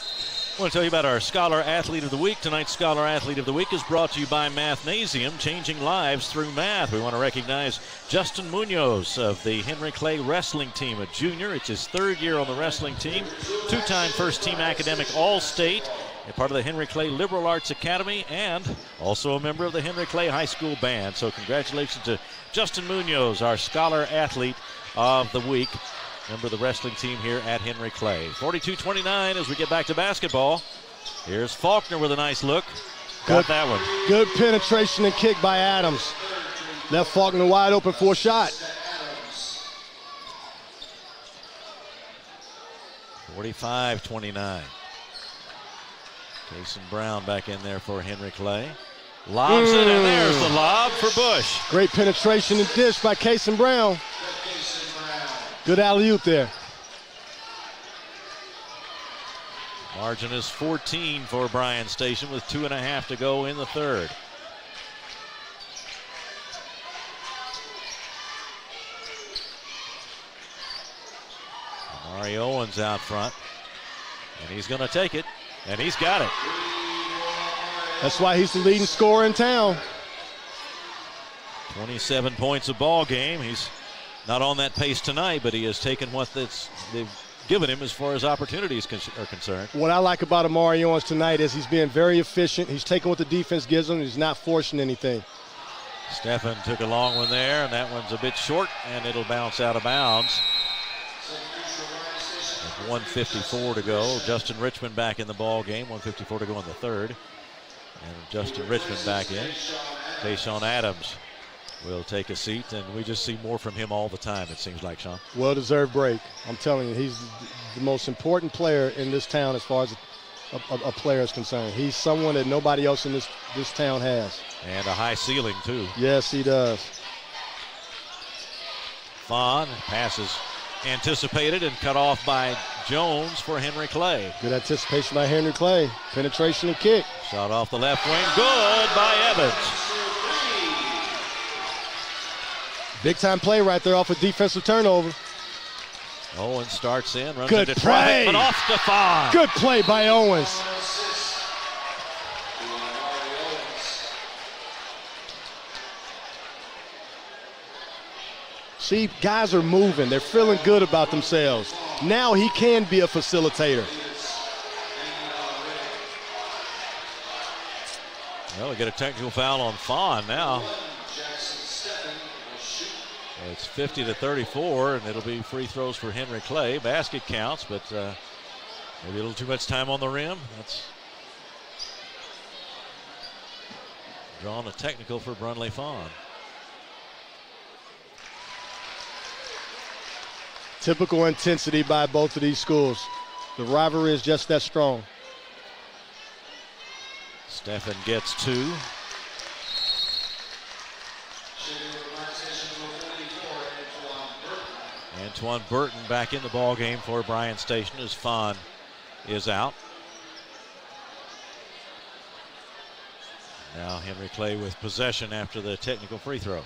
want to tell you about our Scholar Athlete of the Week. Tonight's Scholar Athlete of the Week is brought to you by Mathnasium, changing lives through math. We want to recognize Justin Munoz of the Henry Clay wrestling team, a junior. It's his 3rd year on the wrestling team, 2-time first-team academic All-State, and part of the Henry Clay Liberal Arts Academy, and also a member of the Henry Clay High School Band. So congratulations to Justin Munoz, our Scholar Athlete of the Week. Member of the wrestling team here at Henry Clay. 42-29 as we get back to basketball. Here's Faulkner with a nice look. Got that one. Good penetration and kick by Adams. Left Faulkner wide open for a shot. 45-29. Jason Brown back in there for Henry Clay. Lobs it, and there's the lob for Bush. Great penetration and dish by Cason Brown. Good alley-oop there. Margin is 14 for Bryan Station with 2.5 to go in the third. Amari Owens out front, and he's going to take it, and he's got it. That's why he's the leading scorer in town. 27 points a ball game. He's not on that pace tonight, but he has taken what they've given him as far as opportunities are concerned. What I like about Amari Owens tonight is he's being very efficient. He's taking what the defense gives him. He's not forcing anything. Stephen took a long one there, and that one's a bit short, and it'll bounce out of bounds. With 1:54 to go. Justin Richmond back in the ball game. 1:54 to go in the third. And Justin Richmond back in. Tayshawn Adams will take a seat, and we just see more from him all the time, it seems like, Sean. Well-deserved break. I'm telling you, he's the most important player in this town as far as a player is concerned. He's someone that nobody else in this town has. And a high ceiling, too. Yes, he does. Fawn passes anticipated and cut off by Jones for Henry Clay. Good anticipation by Henry Clay. Penetration and kick. Shot off the left wing. Good by Evans. Big time play right there off a defensive turnover. Owens starts in, runs Good into play. traffic, but off to Fawn. Good play by Owens. See, guys are moving. They're feeling good about themselves. Now he can be a facilitator. Well, we get a technical foul on Fawn now. It's 50-34, and it'll be free throws for Henry Clay. Basket counts, but maybe a little too much time on the rim. That's drawing a technical for Brunley Fawn. Typical intensity by both of these schools. The rivalry is just that strong. Steffen gets 2. Antoine Burton back in the ball game for Bryan Station as Fawn is out. Now Henry Clay with possession after the technical free throw.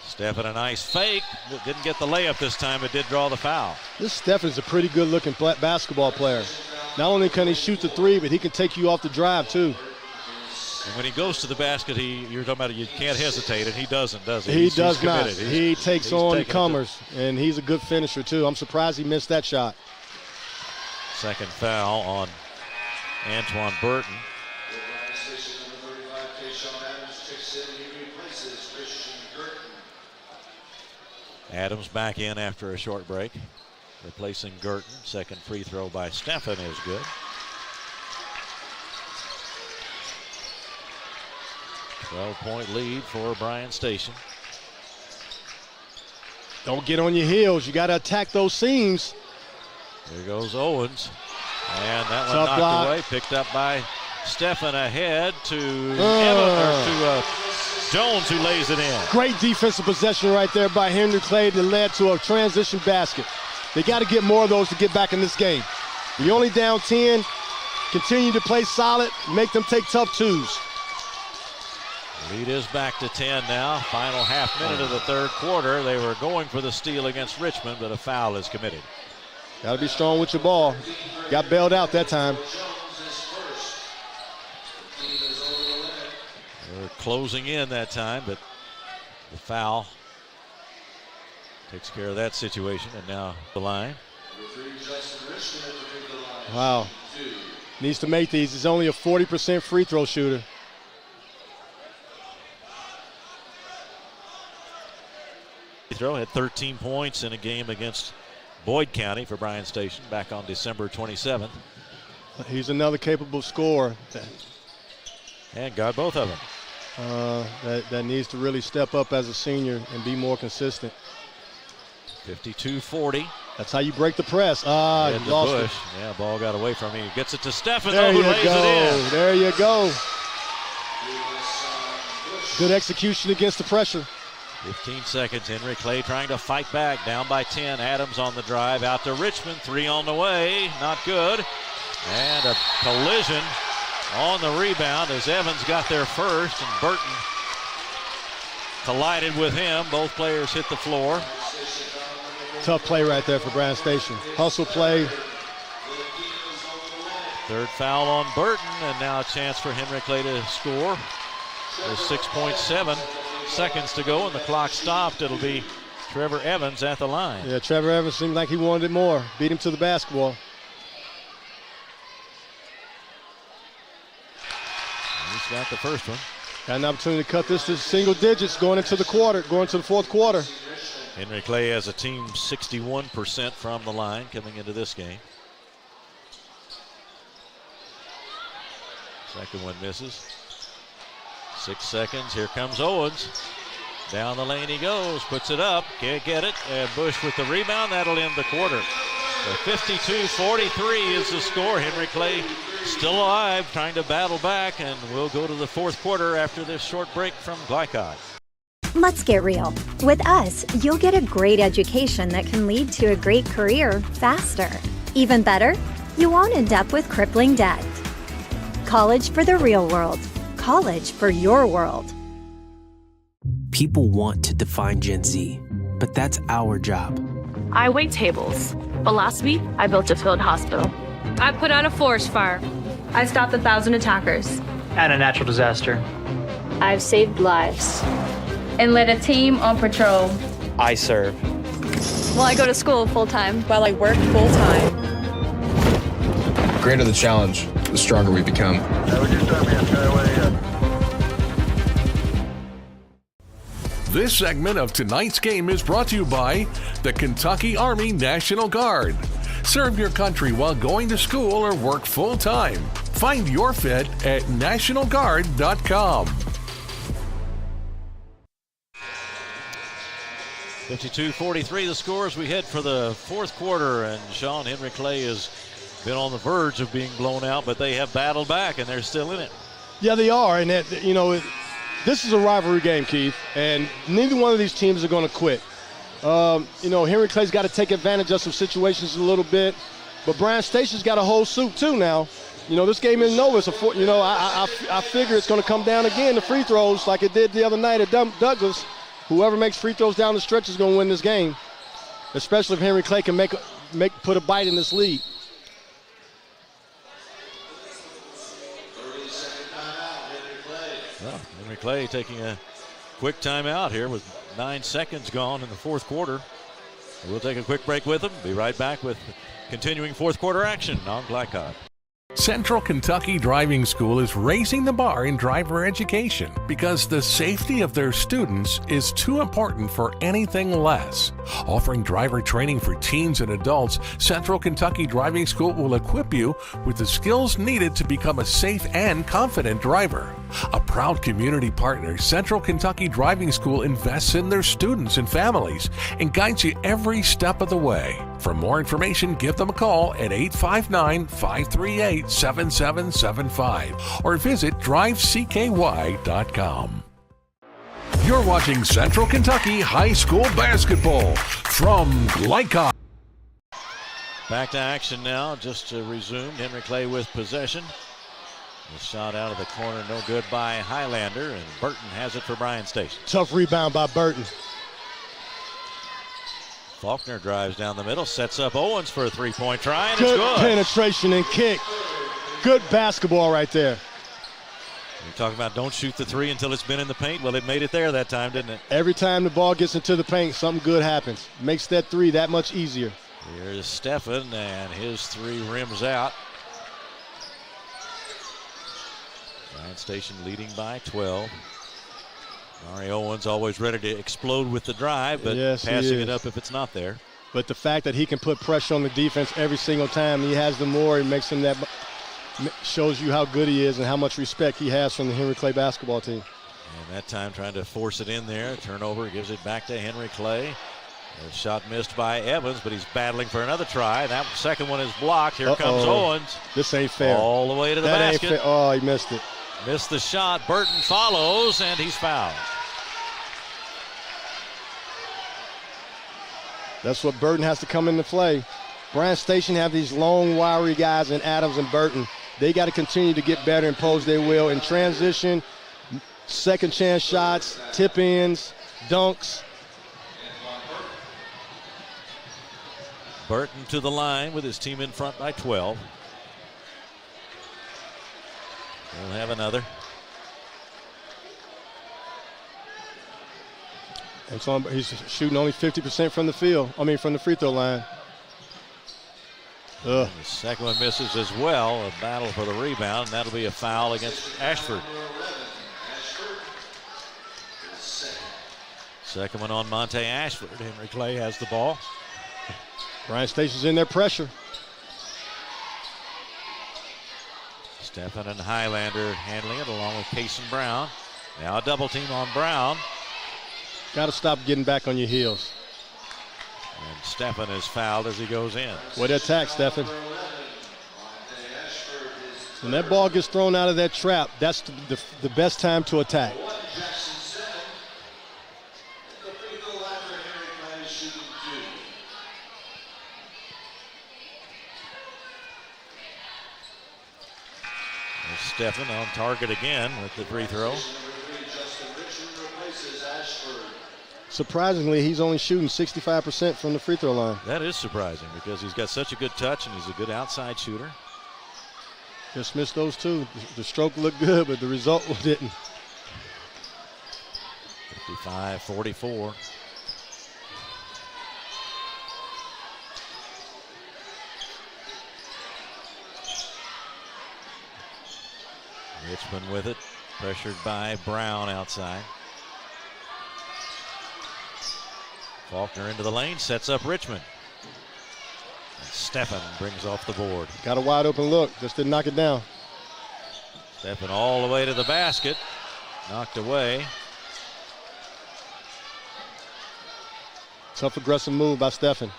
Steffen, a nice fake. Didn't get the layup this time, but did draw the foul. This Steffen's a pretty good-looking basketball player. Not only can he shoot the three, but he can take you off the drive, too. And when he goes to the basket, you're talking about you can't hesitate, and he doesn't, does he? He does not. He's he takes on comers, and he's a good finisher, too. I'm surprised he missed that shot. Second foul on Antoine Burton. Adams back in after a short break, replacing Girton. Second free throw by Steffen is good. .12-point lead for Bryan Station. Don't get on your heels. You got to attack those seams. There goes Owens. And that one Tough knocked block. away, picked up by Steffen ahead to Jones, who lays it in. Great defensive possession right there by Henry Clay that led to a transition basket. They got to get more of those to get back in this game. You're only down 10. Continue to play solid. Make them take tough twos. Lead is back to 10 now. Final half minute of the third quarter. They were going for the steal against Richmond, but a foul is committed. Got to be strong with your ball. Got bailed out that time. They're closing in that time, but the foul takes care of that situation. And now the line. Wow. Needs to make these. He's only a 40% free throw shooter. Throw had 13 points in a game against Boyd County for Bryan Station back on December 27th. He's another capable scorer. And got both of them. That needs to really step up as a senior and be more consistent. 52-40. That's how you break the press. He lost Bush. it. Yeah, ball got away from him. He gets it to Steffen, There who you lays go. it in. There you go. Good execution against the pressure. 15 seconds. Henry Clay trying to fight back. Down by 10. Adams on the drive. Out to Richmond. 3 on the way. Not good. And a collision on the rebound as Evans got there first. And Burton collided with him. Both players hit the floor. Tough play right there for Bryan Station. Hustle play. Third foul on Burton. And now a chance for Henry Clay to score. There's 6.7 seconds to go, and the clock stopped. It'll be Trevor Evans at the line. Yeah, Trevor Evans seemed like he wanted it more. Beat him to the basketball. He's got the first one. Got an opportunity to cut this to single digits going into the fourth quarter. Henry Clay has a team 61% from the line coming into this game. Second one misses. 6 seconds. Here comes Owens. Down the lane he goes. Puts it up. Can't get it. And Bush with the rebound. That'll end the quarter. So 52-43 is the score. Henry Clay still alive, trying to battle back. And we'll go to the fourth quarter after this short break from Glycod. Let's get real. With us, you'll get a great education that can lead to a great career faster. Even better, you won't end up with crippling debt. College for the real world. College for your world. People want to define Gen Z, but that's our job. I wait tables, but last week I built a field hospital. I put out a forest fire. I stopped 1,000 attackers. And a natural disaster. I've saved lives. And led a team on patrol. I serve. Well, I go to school full-time while I work full-time. greater the challenge, the stronger we become. This segment of tonight's game is brought to you by the Kentucky Army National Guard. Serve your country while going to school or work full-time. Find your fit at nationalguard.com. 52-43 the score as we head for the fourth quarter, and Sean, Henry Clay has been on the verge of being blown out, but they have battled back and they're still in it. Yeah, they are, and that, this is a rivalry game, Keith, and neither one of these teams are going to quit. Henry Clay's got to take advantage of some situations a little bit, but Bryan Station's got a whole suit too now. This game isn't over. I figure it's going to come down again to free throws like it did the other night at Douglas. Whoever makes free throws down the stretch is going to win this game, especially if Henry Clay can put a bite in this lead. Well, Henry Clay taking a quick timeout here with 9 seconds gone in the fourth quarter. We'll take a quick break with them. Be right back with continuing fourth quarter action on Glycod. Central Kentucky Driving School is raising the bar in driver education because the safety of their students is too important for anything less. Offering driver training for teens and adults, Central Kentucky Driving School will equip you with the skills needed to become a safe and confident driver. A proud community partner, Central Kentucky Driving School invests in their students and families and guides you every step of the way. For more information, give them a call at 859-538-7775 or visit drivecky.com. You're watching Central Kentucky High School Basketball from Glycod. Back to action now, just resumed. Henry Clay with possession. The shot out of the corner, no good by Highlander, and Burton has it for Bryan Station. Tough rebound by Burton. Faulkner drives down the middle, sets up Owens for a three-point try, and good it's good. Penetration and kick. Good basketball right there. You're talking about don't shoot the three until it's been in the paint. Well, it made it there that time, didn't it? Every time the ball gets into the paint, something good happens. Makes that three that much easier. Here's Stephan, and his three rims out. Bryan Station leading by 12. Ari Owens always ready to explode with the drive, but passing it up if it's not there. But the fact that he can put pressure on the defense every single time he has the more, it makes him that, shows you how good he is and how much respect he has from the Henry Clay basketball team. And that time trying to force it in there. Turnover gives it back to Henry Clay. A shot missed by Evans, but he's battling for another try. That second one is blocked. Here comes Owens. This ain't fair. All the way to the basket. Ain't fair. Oh, he missed it. Missed the shot. Burton follows, and he's fouled. That's what Burton has to come into play. Bryan Station have these long, wiry guys in Adams and Burton. They got to continue to get better and pose their will in transition, second chance shots, tip ins, dunks. Burton to the line with his team in front by 12. We'll have another. And so he's shooting only 50% from the field. From the free throw line. The second one misses as well. A battle for the rebound, and that'll be a foul against Ashford. Second one on Monte Ashford. Henry Clay has the ball. Bryan Station's in their pressure. Stephan and Highlander handling it along with Payson Brown. Now a double team on Brown. Got to stop getting back on your heels. And Stephan is fouled as he goes in. What attack, Stephan. When that ball gets thrown out of that trap, that's the best time to attack. Stephan on target again with the free throw. Surprisingly, he's only shooting 65% from the free throw line. That is surprising because he's got such a good touch and he's a good outside shooter. Just missed those two. The stroke looked good, but the result didn't. 55-44. Richmond with it, pressured by Brown outside. Faulkner into the lane, sets up Richmond. And Steffen brings off the board. Got a wide open look, just didn't knock it down. Steffen all the way to the basket, knocked away. Tough aggressive move by Steffen.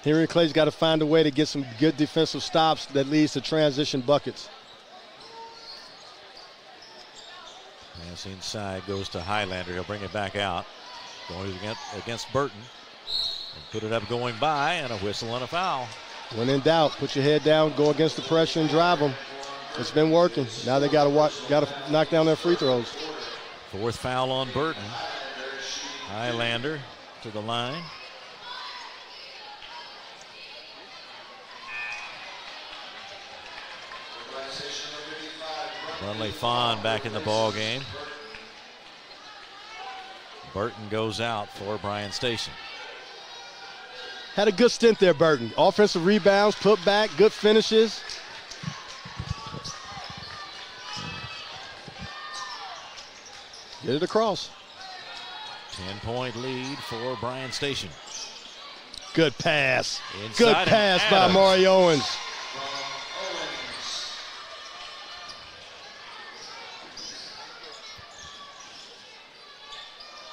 Henry Clay's got to find a way to get some good defensive stops that leads to transition buckets. Pass inside goes to Highlander. He'll bring it back out. Going against Burton. And put it up going by, and a whistle and a foul. When in doubt, put your head down, go against the pressure and drive them. It's been working. Now they got to knock down their free throws. Fourth foul on Burton. Highlander to the line. Brunley Fawn back in the ball game. Burton goes out for Bryan Station. Had a good stint there, Burton. Offensive rebounds, put back, good finishes. Get it across. 10-point lead for Bryan Station. Good pass. Inside good pass by Maury Owens.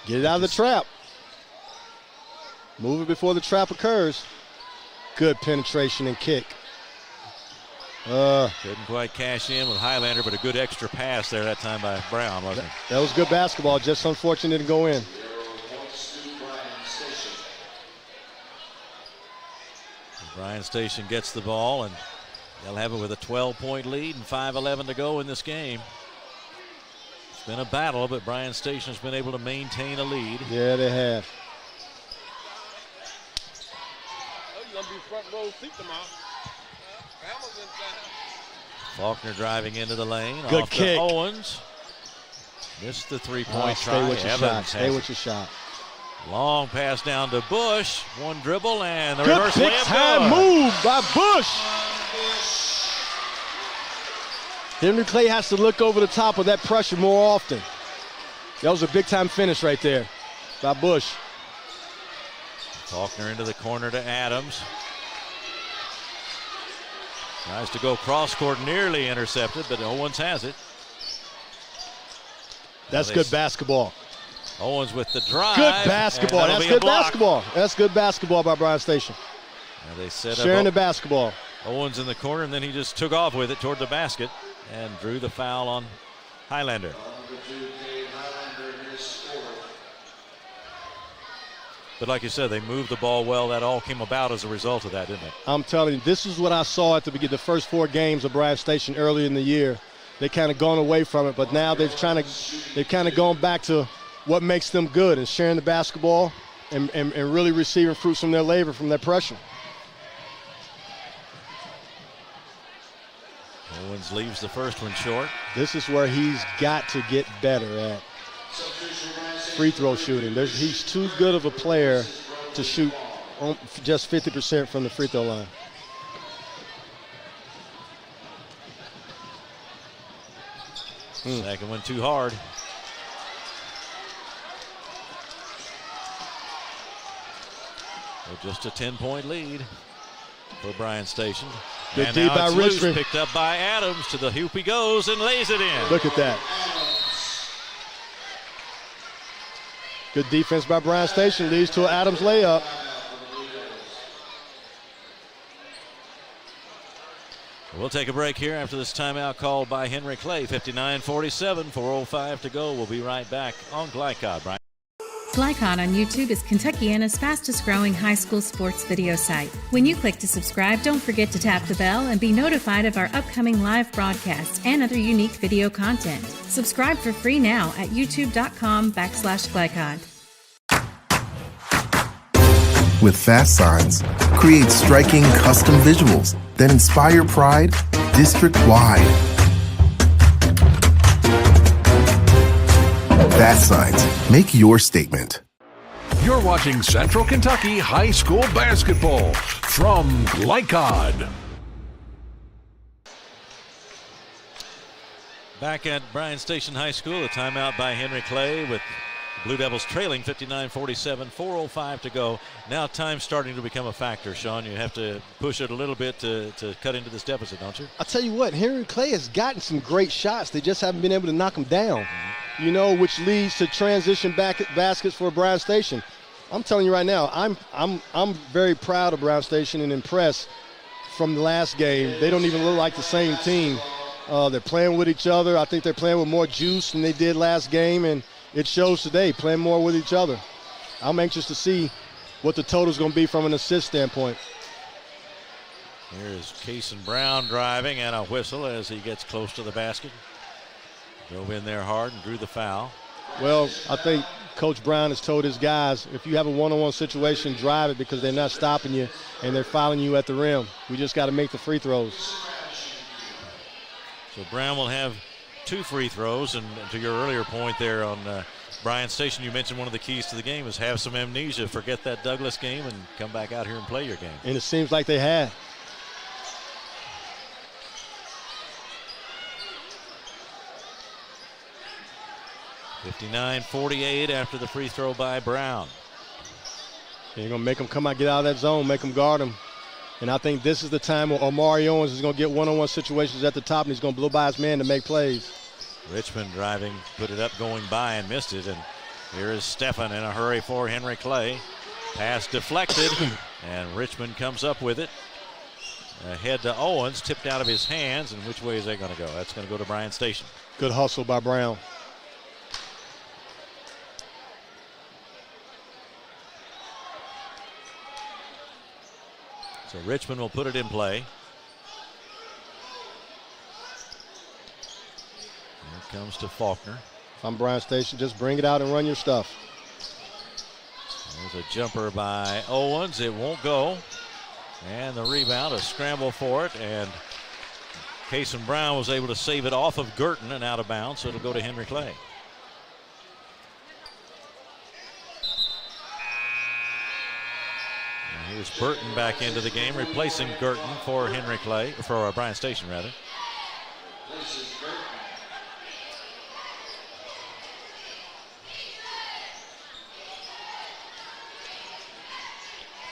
Get it out of the trap. Move it before the trap occurs. Good penetration and kick. Couldn't quite cash in with Highlander, but a good extra pass there that time by Brown, wasn't it? That was good basketball, just unfortunate to go in. Bryan Station gets the ball, and they'll have it with a 12-point lead and 5:11 to go in this game. It's been a battle, but Bryan Station's been able to maintain a lead. Yeah, they have. Faulkner driving into the lane. Good off kick. To Owens. Missed the three-point try. Stay with your shot. Evans Stay with your shot. Long pass down to Bush. One dribble and the good reverse big layup. Time move by Bush. Henry Clay has to look over the top of that pressure more often. That was a big-time finish right there by Bush. Faulkner into the corner to Adams. Tries to go cross-court, nearly intercepted, but Owens has it. That's good basketball. Owens with the drive. Good basketball. That's good basketball. That's good basketball by Bryan Station. Now they set sharing up the basketball. Owens in the corner, and then he just took off with it toward the basket and drew the foul on Highlander. But like you said, they moved the ball well. That all came about as a result of that, didn't it? I'm telling you, this is what I saw at the first 4 games of Bryan Station early in the year. They kind of gone away from it, but now they've kind of gone back to what makes them good and sharing the basketball and really receiving fruits from their labor, from their pressure. Owens leaves the first one short. This is where he's got to get better at free throw shooting. He's too good of a player to shoot just 50% from the free throw line. Second one too hard. So just a 10-point lead for Bryan Station. Good and D now by it's loose, Richmond. picked up by Adams. To the hoop he goes and lays it in. Look at that. Good defense by Bryan Station leads to an Adams layup. We'll take a break here after this timeout called by Henry Clay. 59-47, 4:05 to go. We'll be right back on Glycod. Brian. Glycod on YouTube is Kentuckiana's fastest growing high school sports video site. When you click to subscribe, don't forget to tap the bell and be notified of our upcoming live broadcasts and other unique video content. Subscribe for free now at youtube.com/Glycod. With Fast Signs, create striking custom visuals that inspire pride district-wide. Fast Signs, make your statement. You're watching Central Kentucky High School Basketball from Glycod. Back at Bryan Station High School, a timeout by Henry Clay with Blue Devils trailing 59-47, 4:05 to go. Now time's starting to become a factor, Sean. You have to push it a little bit to cut into this deficit, don't you? I'll tell you what, Henry Clay has gotten some great shots. They just haven't been able to knock them down, you know, which leads to transition baskets for Bryan Station. I'm telling you right now, I'm very proud of Bryan Station and impressed from the last game. They don't even look like the same team. They're playing with each other. I think they're playing with more juice than they did last game, and it shows today, playing more with each other. I'm anxious to see what the total's going to be from an assist standpoint. Here's Kason Brown driving, and a whistle as he gets close to the basket. Drove in there hard and drew the foul. Well, I think Coach Brown has told his guys, if you have a one-on-one situation, drive it because they're not stopping you and they're fouling you at the rim. We just got to make the free throws. So Brown will have 2 free throws, and to your earlier point there on Bryan Station, you mentioned one of the keys to the game is have some amnesia, forget that Douglas game, and come back out here and play your game. And it seems like they have. (59-48) after the free throw by Brown. You're going to make them come out, get out of that zone, make them guard them. And I think this is the time where Omari Owens is going to get one-on-one situations at the top, and he's going to blow by his man to make plays. Richmond driving, put it up, going by, and missed it. And here is Stephan in a hurry for Henry Clay. Pass deflected, and Richmond comes up with it. Ahead to Owens, tipped out of his hands, and which way is that going to go? That's going to go to Bryan Station. Good hustle by Brown. So Richmond will put it in play. Here it comes to Faulkner. If I'm Bryan Station, just bring it out and run your stuff. There's a jumper by Owens. It won't go. And the rebound, a scramble for it. And Kason Brown was able to save it off of Girton and out of bounds, so it'll go to Henry Clay. Here's Burton back into the game, replacing Girton for Henry Clay, for Bryan Station rather.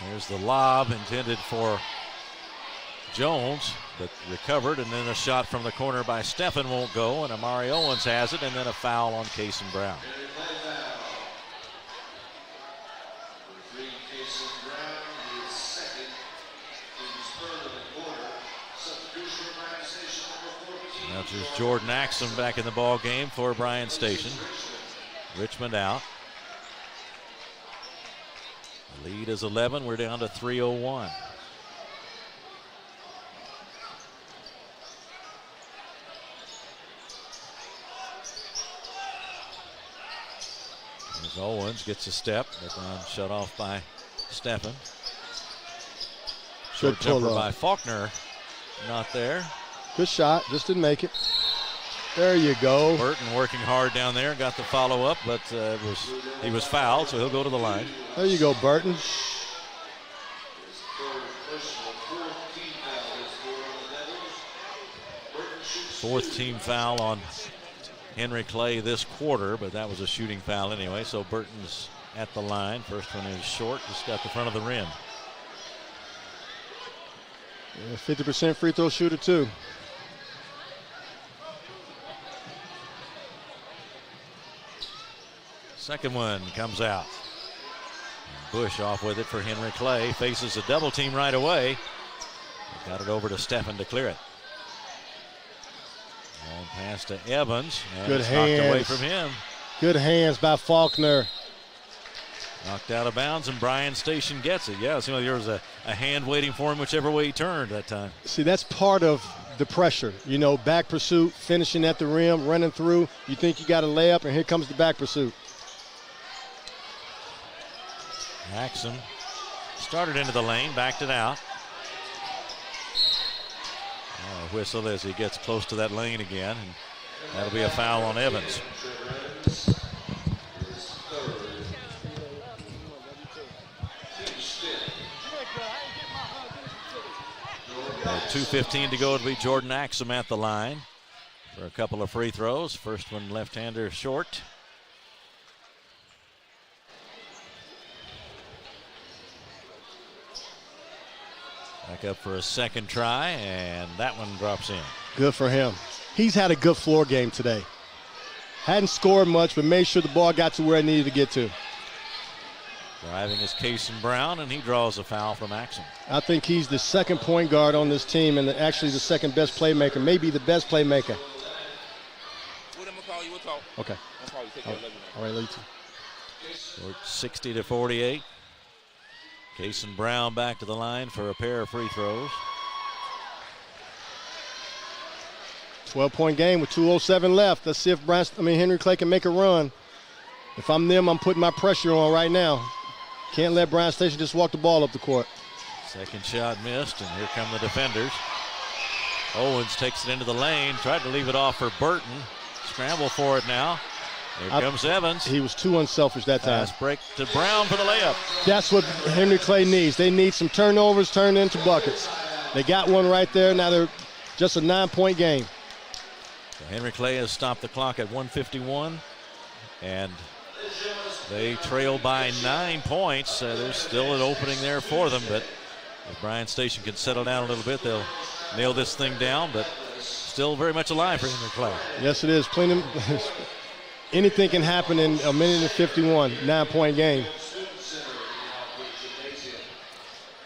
Here's the lob intended for Jones, but recovered, and then a shot from the corner by Stephan won't go, and Amari Owens has it, and then a foul on Kason Brown. Now there's Jordan Axum back in the ball game for Bryan Station. Richmond out. The lead is 11. We're down to 3:01. As Owens gets a step, but then shut off by Stephan. Short jumper by Faulkner, not there. Good shot, just didn't make it. There you go. Burton working hard down there, got the follow up, but he was fouled, so he'll go to the line. There you go, Burton. Fourth team foul on Henry Clay this quarter, but that was a shooting foul anyway, so Burton's at the line. First one is short, just got the front of the rim. 50% free throw shooter too. Second one comes out. Bush off with it for Henry Clay. Faces a double team right away. Got it over to Stephan to clear it. Long pass to Evans. And good it's hands. Knocked away from him. Good hands by Faulkner. Knocked out of bounds, and Bryan Station gets it. Yeah, it seemed like there was a hand waiting for him whichever way he turned that time. See, that's part of the pressure. You know, back pursuit, finishing at the rim, running through. You think you got a layup, and here comes the back pursuit. Axum started into the lane, backed it out. Whistle as he gets close to that lane again, and that'll be a foul on Evans. 2:15 to go. It'll be Jordan Axum at the line. for a couple of free throws. First one left-hander short. Back up for a second try, and that one drops in. Good for him. He's had a good floor game today. Hadn't scored much, but made sure the ball got to where it needed to get to. Driving is Kason Brown, and he draws a foul from Axum. I think he's the second point guard on this team and actually the second best playmaker, maybe the best playmaker. Okay. All right, love you too. 60-48. Kason Brown back to the line for a pair of free throws. 12-point game with 2:07 left. Let's see if Henry Clay can make a run. If I'm them, I'm putting my pressure on right now. Can't let Bryan Station just walk the ball up the court. Second shot missed, and here come the defenders. Owens takes it into the lane, tried to leave it off for Burton. Scramble for it now. Here comes Evans. He was too unselfish that time. Pass break to Brown for the layup. That's what Henry Clay needs. They need some turnovers turned into buckets. They got one right there. Now they're just a 9-point game. So Henry Clay has stopped the clock at 1:51, and they trail by 9 points. There's still an opening there for them, but if Bryan Station can settle down a little bit, they'll nail this thing down, but still very much alive for Henry Clay. Yes, it is. Anything can happen in a minute and 51, 9-point game.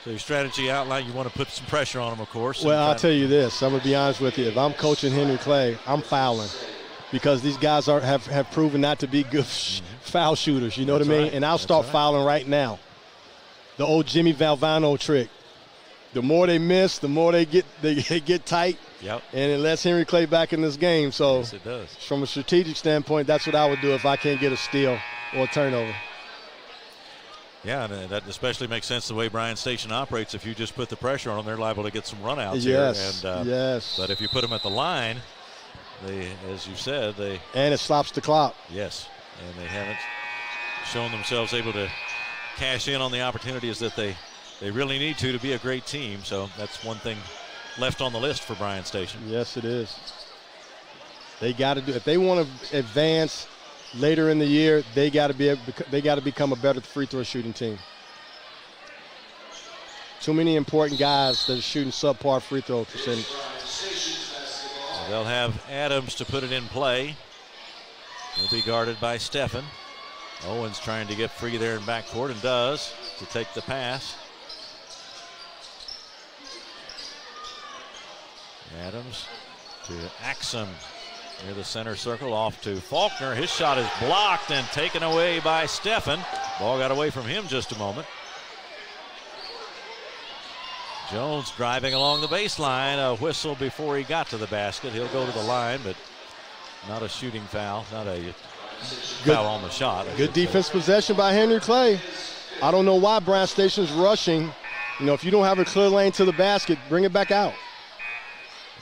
So your strategy outline, you want to put some pressure on them, of course. Well, I'll tell you this. I'm going to be honest with you. If I'm coaching Henry Clay, I'm fouling because these guys have proven not to be good foul shooters. You know what I mean? Right. And I'll start fouling right now. The old Jimmy Valvano trick. The more they miss, the more they get tight. Yep. And it lets Henry Clay back in this game. So yes, it does. From a strategic standpoint, that's what I would do if I can't get a steal or a turnover. Yeah, and that especially makes sense the way Bryan Station operates. If you just put the pressure on them, they're liable to get some runouts yes, here. And, yes. But if you put them at the line, as you said, and it stops the clock. Yes, and they haven't shown themselves able to cash in on the opportunities that they really need to be a great team. So that's one thing left on the list for Bryan Station. Yes, it is. They got to do, if they want to advance later in the year, they got to become a better free throw shooting team. Too many important guys that are shooting subpar free throw percentage. They'll have Adams to put it in play. He'll be guarded by Steffen. Owens trying to get free there in backcourt and does to take the pass. Adams to Axum near the center circle, off to Faulkner. His shot is blocked and taken away by Steffen. Ball got away from him just a moment. Jones driving along the baseline. A whistle before he got to the basket. He'll go to the line, but not a shooting foul. Not a foul on the shot. Good defense possession by Henry Clay. I don't know why Bryan Station's rushing. You know, if you don't have a clear lane to the basket, bring it back out.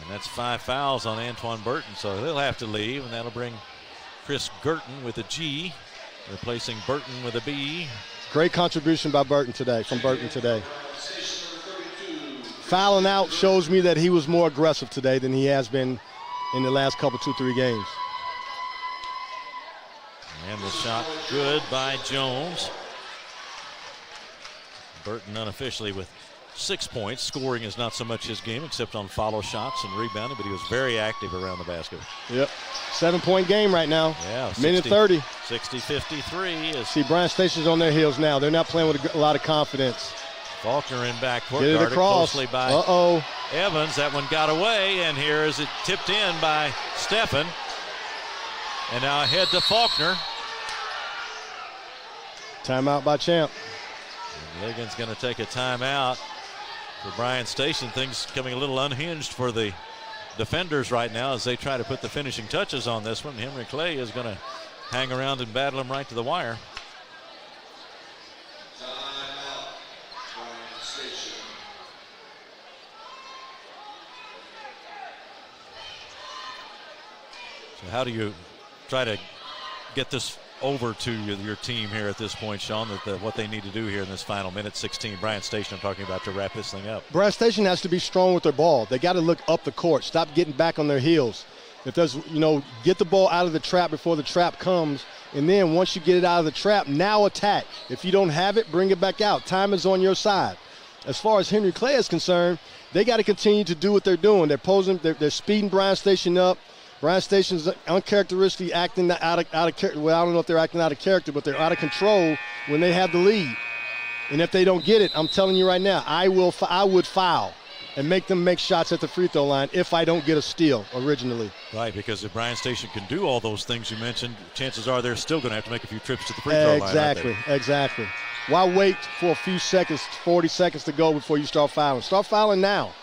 And that's 5 fouls on Antoine Burton, so he'll have to leave, and that'll bring Chris Girton with a G, replacing Burton with a B. Great contribution by Burton today, Fouling out shows me that he was more aggressive today than he has been in the last couple, 2-3 games. And the shot good by Jones. Burton unofficially with 6 points. Scoring is not so much his game, except on follow shots and rebounding, but he was very active around the basket. Yep. 7-point game right now. Yeah. Minute 30. 60-53. See, Bryan Station's on their heels now. They're not playing with a lot of confidence. Faulkner in backcourt, Get it guarded across. closely by Evans. That one got away, and here is it tipped in by Steffen. And now ahead to Faulkner. Timeout by Champ. And Ligon's going to take a timeout for Bryan Station. Things coming a little unhinged for the defenders right now as they try to put the finishing touches on this one. Henry Clay is going to hang around and battle him right to the wire. So how do you try to get this over to your team here at this point, Sean, that what they need to do here in this final minute 16? Bryan Station, I'm talking about, to wrap this thing up. Bryan Station has to be strong with their ball. They got to look up the court, stop getting back on their heels. If there's, get the ball out of the trap before the trap comes, and then once you get it out of the trap, now attack. If you don't have it, bring it back out. Time is on your side. As far as Henry Clay is concerned, they got to continue to do what they're doing. They're posing, they're speeding Bryan Station up. Bryan Station's uncharacteristically acting out of character. Well, I don't know if they're acting out of character, but they're out of control when they have the lead. And if they don't get it, I'm telling you right now, I would foul and make them make shots at the free throw line if I don't get a steal originally. Right, because if Bryan Station can do all those things you mentioned, chances are they're still going to have to make a few trips to the free throw line. Exactly. Why wait for a few seconds, 40 seconds to go before you start fouling? Start fouling now.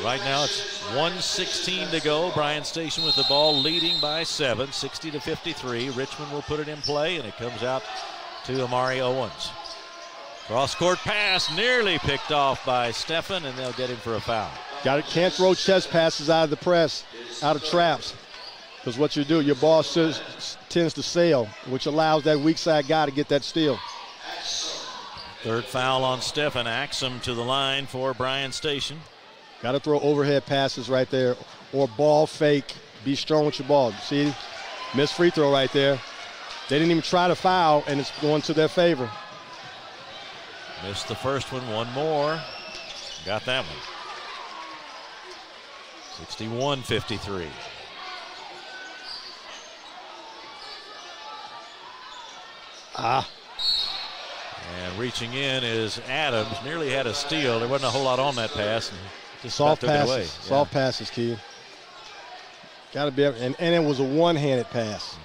Right now it's 1:16 to go. Bryan Station with the ball leading by 7, 60-53. Richmond will put it in play, and it comes out to Amari Owens. Cross-court pass nearly picked off by Stephan, and they'll get him for a foul. Can't throw chest passes out of the press, out of traps, because what you do, your ball tends to sail, which allows that weak side guy to get that steal. Third foul on Stephan. Axum to the line for Bryan Station. Got to throw overhead passes right there, or ball fake. Be strong with your ball. See, missed free throw right there. They didn't even try to foul, and it's going to their favor. Missed the first one, one more. Got that one. 61-53. And reaching in is Adams. Nearly had a steal. There wasn't a whole lot on that pass. And just soft took it away. passes. Soft passes, kid. Got to be, and it was a one-handed pass,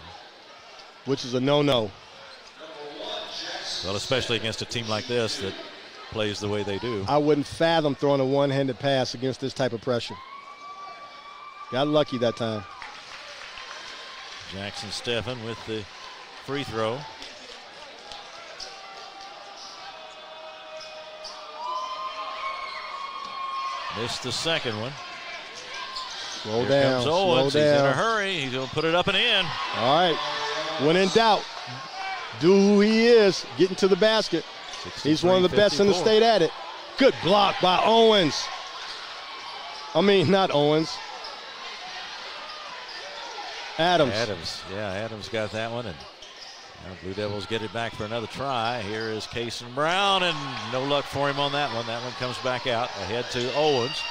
which is a no-no. Well, especially against a team like this that plays the way they do. I wouldn't fathom throwing a one-handed pass against this type of pressure. Got lucky that time. Jackson Stephan with the free throw. Missed the second one. Slow Here down. Comes Owens. Slow He's down. in a hurry. He's going to put it up and in. All right. When in doubt, do who he is, getting to the basket. He's one of the best in the state at it. Good block by Owens. I mean, not Owens. Adams. Adams got that one. And now Blue Devils get it back for another try. Here is Cason Brown, and no luck for him on that one. That one comes back out. Ahead to Owens.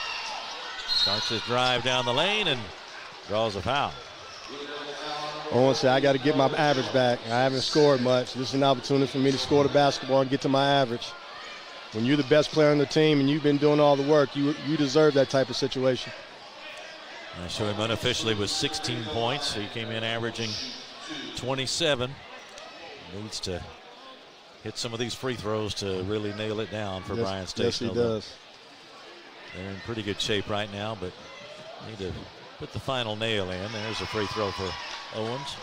Starts his drive down the lane and draws a foul. Owens said, I got to get my average back. I haven't scored much. This is an opportunity for me to score the basketball and get to my average. When you're the best player on the team and you've been doing all the work, you deserve that type of situation. I show him unofficially with 16 points. He came in averaging 27. Needs to hit some of these free throws to really nail it down for Bryan Station. Yes, he does. They're in pretty good shape right now, but need to put the final nail in. There's a free throw for Owens.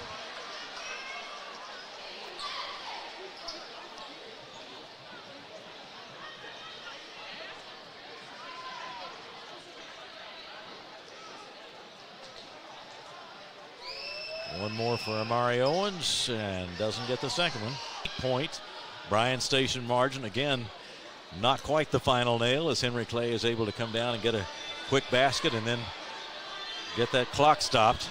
One more for Amari Owens, and doesn't get the second one. Point, Bryan Station margin. Again, not quite the final nail as Henry Clay is able to come down and get a quick basket and then get that clock stopped.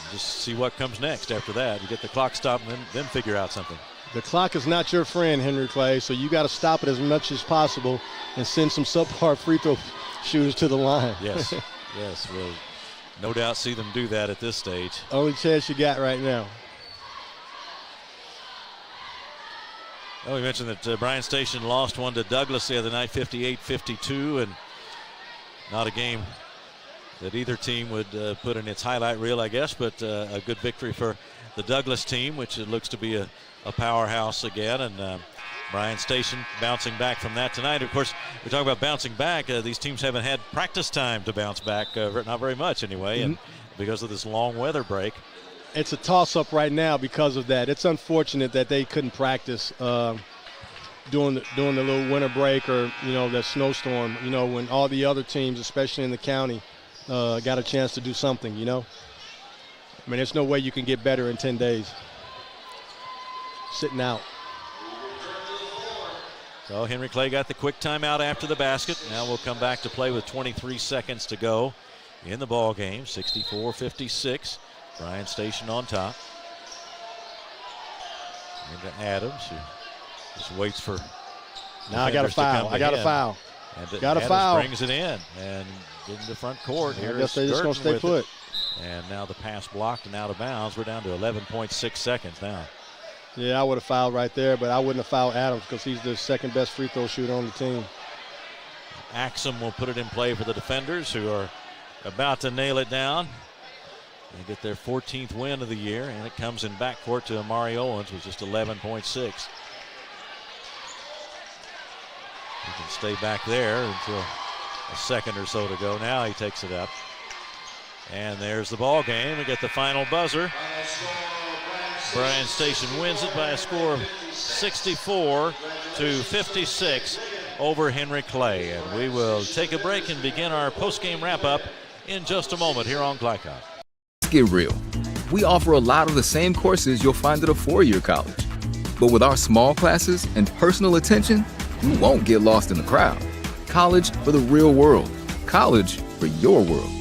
And just see what comes next after that. You get the clock stopped and then figure out something. The clock is not your friend, Henry Clay, so you got to stop it as much as possible and send some subpar free throw shooters to the line. Yes, yes, we'll no doubt see them do that at this stage. Only chance you got right now. Well, we mentioned that Bryan Station lost one to Douglas the other night, 58-52, and not a game that either team would put in its highlight reel, I guess, but a good victory for the Douglas team, which it looks to be a powerhouse again, and Bryan Station bouncing back from that tonight. Of course, we talk about bouncing back. These teams haven't had practice time to bounce back, not very much anyway, and because of this long weather break. It's a toss-up right now because of that. It's unfortunate that they couldn't practice during the little winter break or, that snowstorm, when all the other teams, especially in the county, got a chance to do something, I mean, there's no way you can get better in 10 days. Sitting out. So Henry Clay got the quick timeout after the basket. Now we'll come back to play with 23 seconds to go in the ball game, 64-56. Bryan Station on top. Into Adams, who just waits for. Now I got a foul. I got a foul. And got a Adams foul. brings it in and into the front court. Here I guess they're just going to stay put. And now the pass blocked and out of bounds. We're down to 11.6 seconds now. Yeah, I would have fouled right there, but I wouldn't have fouled Adams because he's the second best free throw shooter on the team. Axum will put it in play for the defenders, who are about to nail it down. They get their 14th win of the year, and it comes in backcourt to Amari Owens with just 11.6. He can stay back there until a second or so to go. Now he takes it up. And there's the ball game. We get the final buzzer. Bryan Station wins it by a score of 64-56 over Henry Clay. And we will take a break and begin our post-game wrap-up in just a moment here on Glycon. Let's get real. We offer a lot of the same courses you'll find at a four-year college. But with our small classes and personal attention, you won't get lost in the crowd. College for the real world. College for your world.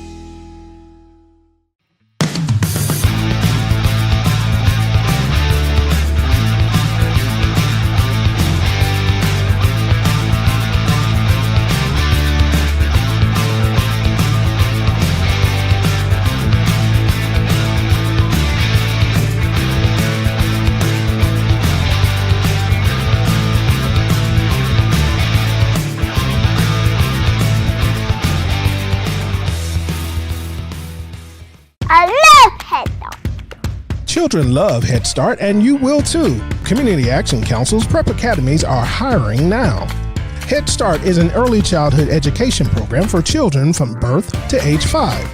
Children love Head Start, and you will too. Community Action Council's prep academies are hiring now. Head Start is an early childhood education program for children from birth to age 5.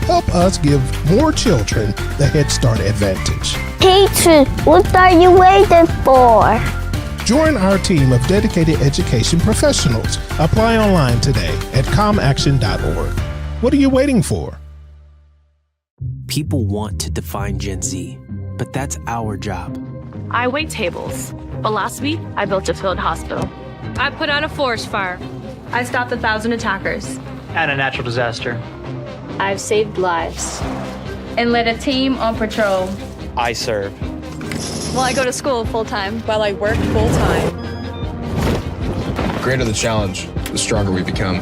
Help us give more children the Head Start advantage. Teacher, what are you waiting for? Join our team of dedicated education professionals. Apply online today at comaction.org. What are you waiting for? People want to define Gen Z, but that's our job. I wait tables, but last week I built a field hospital. I put out a forest fire. I stopped 1,000 attackers. And a natural disaster. I've saved lives and led a team on patrol. I serve. Well, I go to school full-time while I work full-time. The greater the challenge, the stronger we become.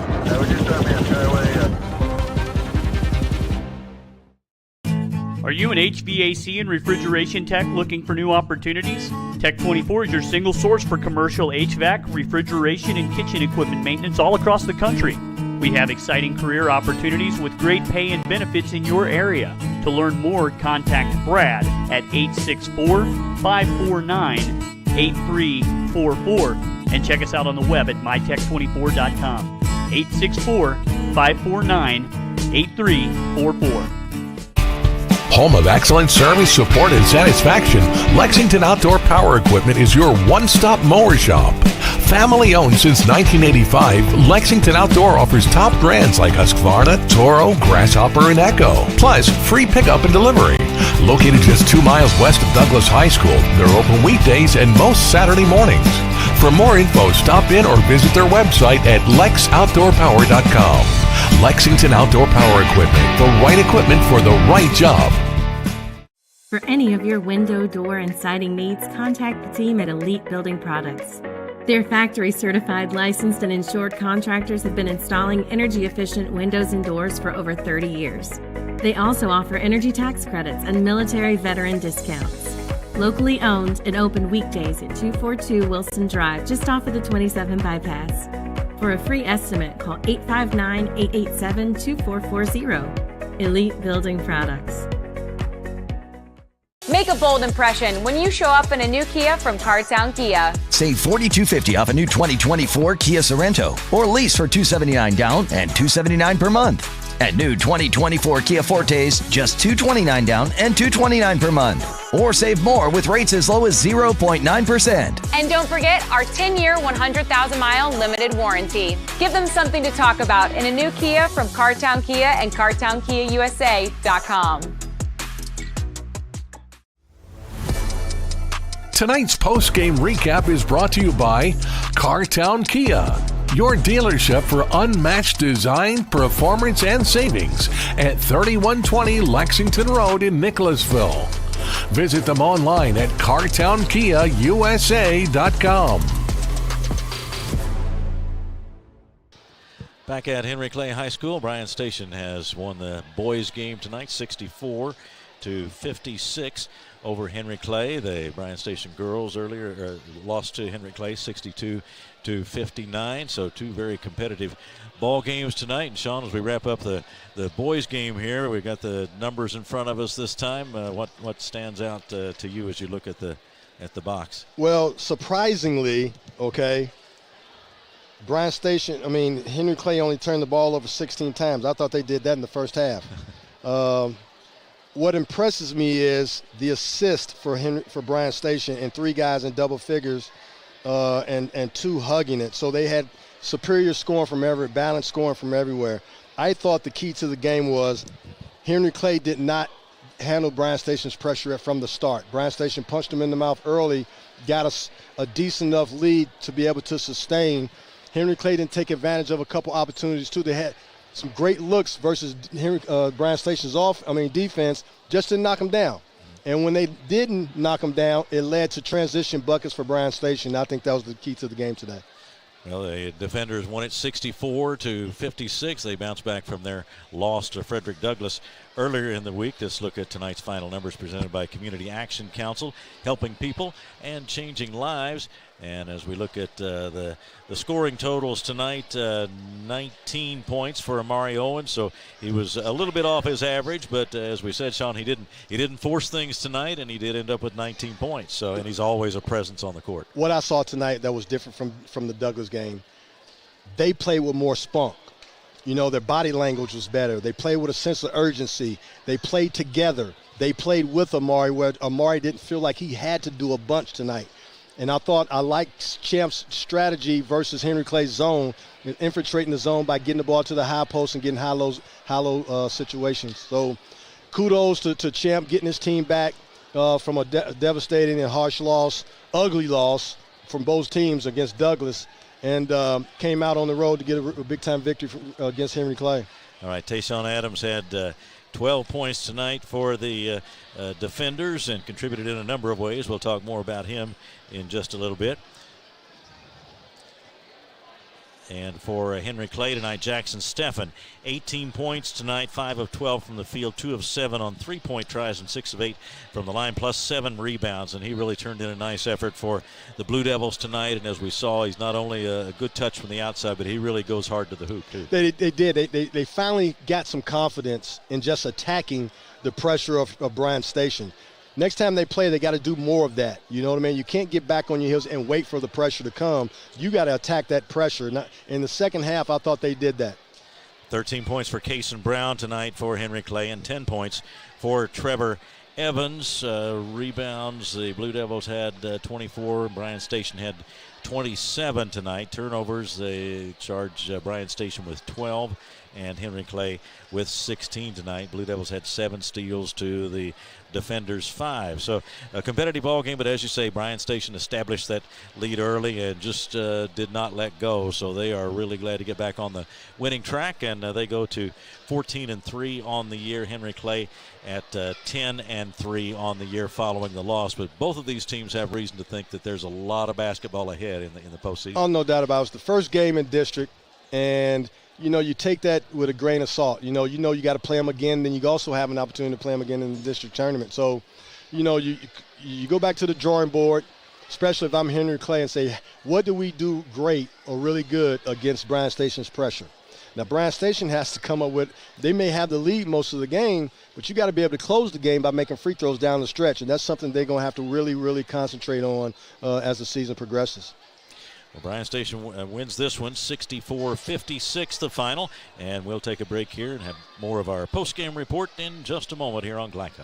Are you an HVAC and refrigeration tech looking for new opportunities? Tech24 is your single source for commercial HVAC, refrigeration, and kitchen equipment maintenance all across the country. We have exciting career opportunities with great pay and benefits in your area. To learn more, contact Brad at 864-549-8344 and check us out on the web at mytech24.com. 864-549-8344. Home of excellent service, support, and satisfaction, Lexington Outdoor Power Equipment is your one-stop mower shop. Family owned since 1985, Lexington Outdoor offers top brands like Husqvarna, Toro, Grasshopper, and Echo. Plus, free pickup and delivery. Located just 2 miles west of Douglas High School, they're open weekdays and most Saturday mornings. For more info, stop in or visit their website at lexoutdoorpower.com. Lexington Outdoor Power Equipment, the right equipment for the right job. For any of your window, door, and siding needs, contact the team at Elite Building Products. Their factory-certified, licensed, and insured contractors have been installing energy-efficient windows and doors for over 30 years. They also offer energy tax credits and military veteran discounts. Locally owned and open weekdays at 242 Wilson Drive, just off of the 27 bypass. For a free estimate, call 859-887-2440. Elite Building Products. Make a bold impression when you show up in a new Kia from Cartown Kia. Save $4,250 off a new 2024 Kia Sorento or lease for $279 down and $279 per month. At new 2024 Kia Fortes, just $229 down and $229 per month. Or save more with rates as low as 0.9%. And don't forget our 10-year, 100,000-mile limited warranty. Give them something to talk about in a new Kia from Cartown Kia and CartownKiaUSA.com. Tonight's post-game recap is brought to you by Cartown Kia. Your dealership for unmatched design, performance, and savings at 3120 Lexington Road in Nicholasville. Visit them online at CartownKiaUSA.com. Back at Henry Clay High School, Bryan Station has won the boys game tonight, 64-56 over Henry Clay. The Bryan Station girls earlier lost to Henry Clay 62-59. So two very competitive ball games tonight. And Sean, as we wrap up the boys game here, we've got the numbers in front of us this time. What stands out to you as you look at the box? Well, surprisingly, okay, Bryan Station, Henry Clay only turned the ball over 16 times. I thought they did that in the first half. What impresses me is the assist for Bryan Station and 3 guys in double figures and 2 hugging it. So they had superior scoring from everywhere, balanced scoring from everywhere. I thought the key to the game was Henry Clay did not handle Bryan Station's pressure from the start. Bryan Station punched him in the mouth early, got us a decent enough lead to be able to sustain. Henry Clay didn't take advantage of a couple opportunities too. They had some great looks versus Bryan Station's defense, just didn't knock him down. And when they didn't knock him down, it led to transition buckets for Bryan Station. I think that was the key to the game today. Well, the defenders won it 64-56. They bounced back from their loss to Frederick Douglass earlier in the week. Let's look at tonight's final numbers presented by Community Action Council, helping people and changing lives. And as we look at the scoring totals tonight, 19 points for Amari Owens. So he was a little bit off his average, but as we said, Sean, he didn't force things tonight, and he did end up with 19 points. So, and he's always a presence on the court. What I saw tonight that was different from the Douglas game, they played with more spunk. Their body language was better. They played with a sense of urgency. They played together. They played with Amari, where Amari didn't feel like he had to do a bunch tonight. And I thought I liked Champ's strategy versus Henry Clay's zone, infiltrating the zone by getting the ball to the high post and getting high-low situations. So kudos to Champ getting his team back from a devastating and harsh loss, ugly loss from both teams against Douglas, and came out on the road to get a big-time victory against Henry Clay. All right, Tayshawn Adams had 12 points tonight for the defenders and contributed in a number of ways. We'll talk more about him in just a little bit. And for Henry Clay tonight, Jackson Steffen, 18 points tonight, 5 of 12 from the field, 2 of 7 on three-point tries, and 6 of 8 from the line, plus 7 rebounds. And he really turned in a nice effort for the Blue Devils tonight. And as we saw, he's not only a good touch from the outside, but he really goes hard to the hoop, too. They did. They finally got some confidence in just attacking the pressure of Bryan Station. Next time they play, they got to do more of that. You know what I mean? You can't get back on your heels and wait for the pressure to come. You got to attack that pressure. In the second half, I thought they did that. 13 points for Kason Brown tonight for Henry Clay, and 10 points for Trevor Evans. Rebounds, the Blue Devils had 24. Bryan Station had 27 tonight. Turnovers, they charge Bryan Station with 12. And Henry Clay with 16 tonight. Blue Devils had 7 steals to the defenders' 5. So a competitive ball game, but as you say, Bryan Station established that lead early and just did not let go. So they are really glad to get back on the winning track, and they go to 14-3 on the year. Henry Clay at 10-3 on the year following the loss. But both of these teams have reason to think that there's a lot of basketball ahead in the postseason. Oh, no doubt about it. It's the first game in district, and you take that with a grain of salt. You got to play them again. Then you also have an opportunity to play them again in the district tournament. So, you go back to the drawing board, especially if I'm Henry Clay, and say, what do we do great or really good against Bryan Station's pressure? Now, Bryan Station has to come up with, they may have the lead most of the game, but you got to be able to close the game by making free throws down the stretch. And that's something they're going to have to really, really concentrate on as the season progresses. Well, Bryan Station wins this one, 64-56, the final. And we'll take a break here and have more of our post-game report in just a moment here on Glacon.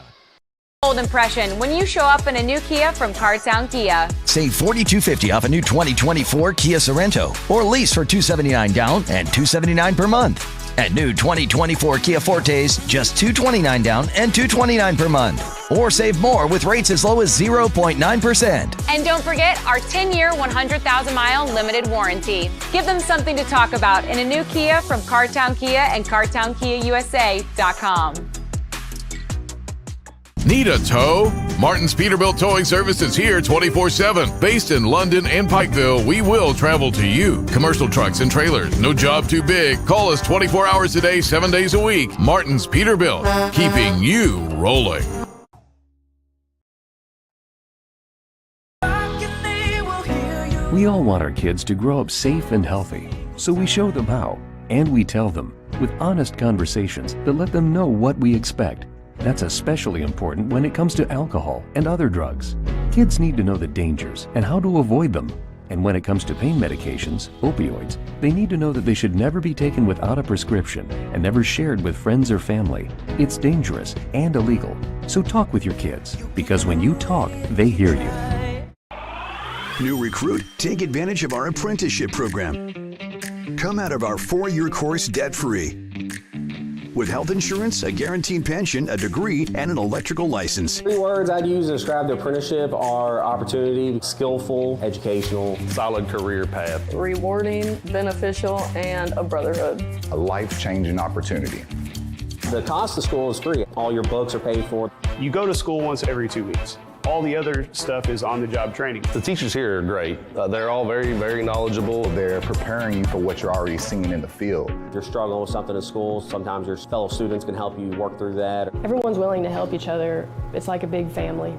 Bold impression when you show up in a new Kia from Cartown Kia. Save $4,250 off a new 2024 Kia Sorento, or lease for $279 down and $279 per month. And new 2024 Kia Fortes, just $229 down and $229 per month. Or save more with rates as low as 0.9%. And don't forget our 10-year, 100,000-mile limited warranty. Give them something to talk about in a new Kia from Cartown Kia and CartownKiaUSA.com. Need a tow? Martin's Peterbilt Towing Service is here 24/7. Based in London and Pikeville, we will travel to you. Commercial trucks and trailers, no job too big. Call us 24 hours a day, 7 days a week. Martin's Peterbilt, keeping you rolling. We all want our kids to grow up safe and healthy, so we show them how, and we tell them with honest conversations that let them know what we expect. That's especially important when it comes to alcohol and other drugs. Kids need to know the dangers and how to avoid them. And when it comes to pain medications, opioids, they need to know that they should never be taken without a prescription and never shared with friends or family. It's dangerous and illegal. So talk with your kids, because when you talk, they hear you. New recruit, take advantage of our apprenticeship program. Come out of our 4-year course debt-free. With health insurance, a guaranteed pension, a degree, and an electrical license. 3 words I'd use to describe the apprenticeship are opportunity, skillful, educational, solid career path, rewarding, beneficial, and a brotherhood. A life-changing opportunity. The cost of school is free. All your books are paid for. You go to school once every 2 weeks. All the other stuff is on-the-job training. The teachers here are great. They're all very, very knowledgeable. They're preparing you for what you're already seeing in the field. If you're struggling with something in school, sometimes your fellow students can help you work through that. Everyone's willing to help each other. It's like a big family.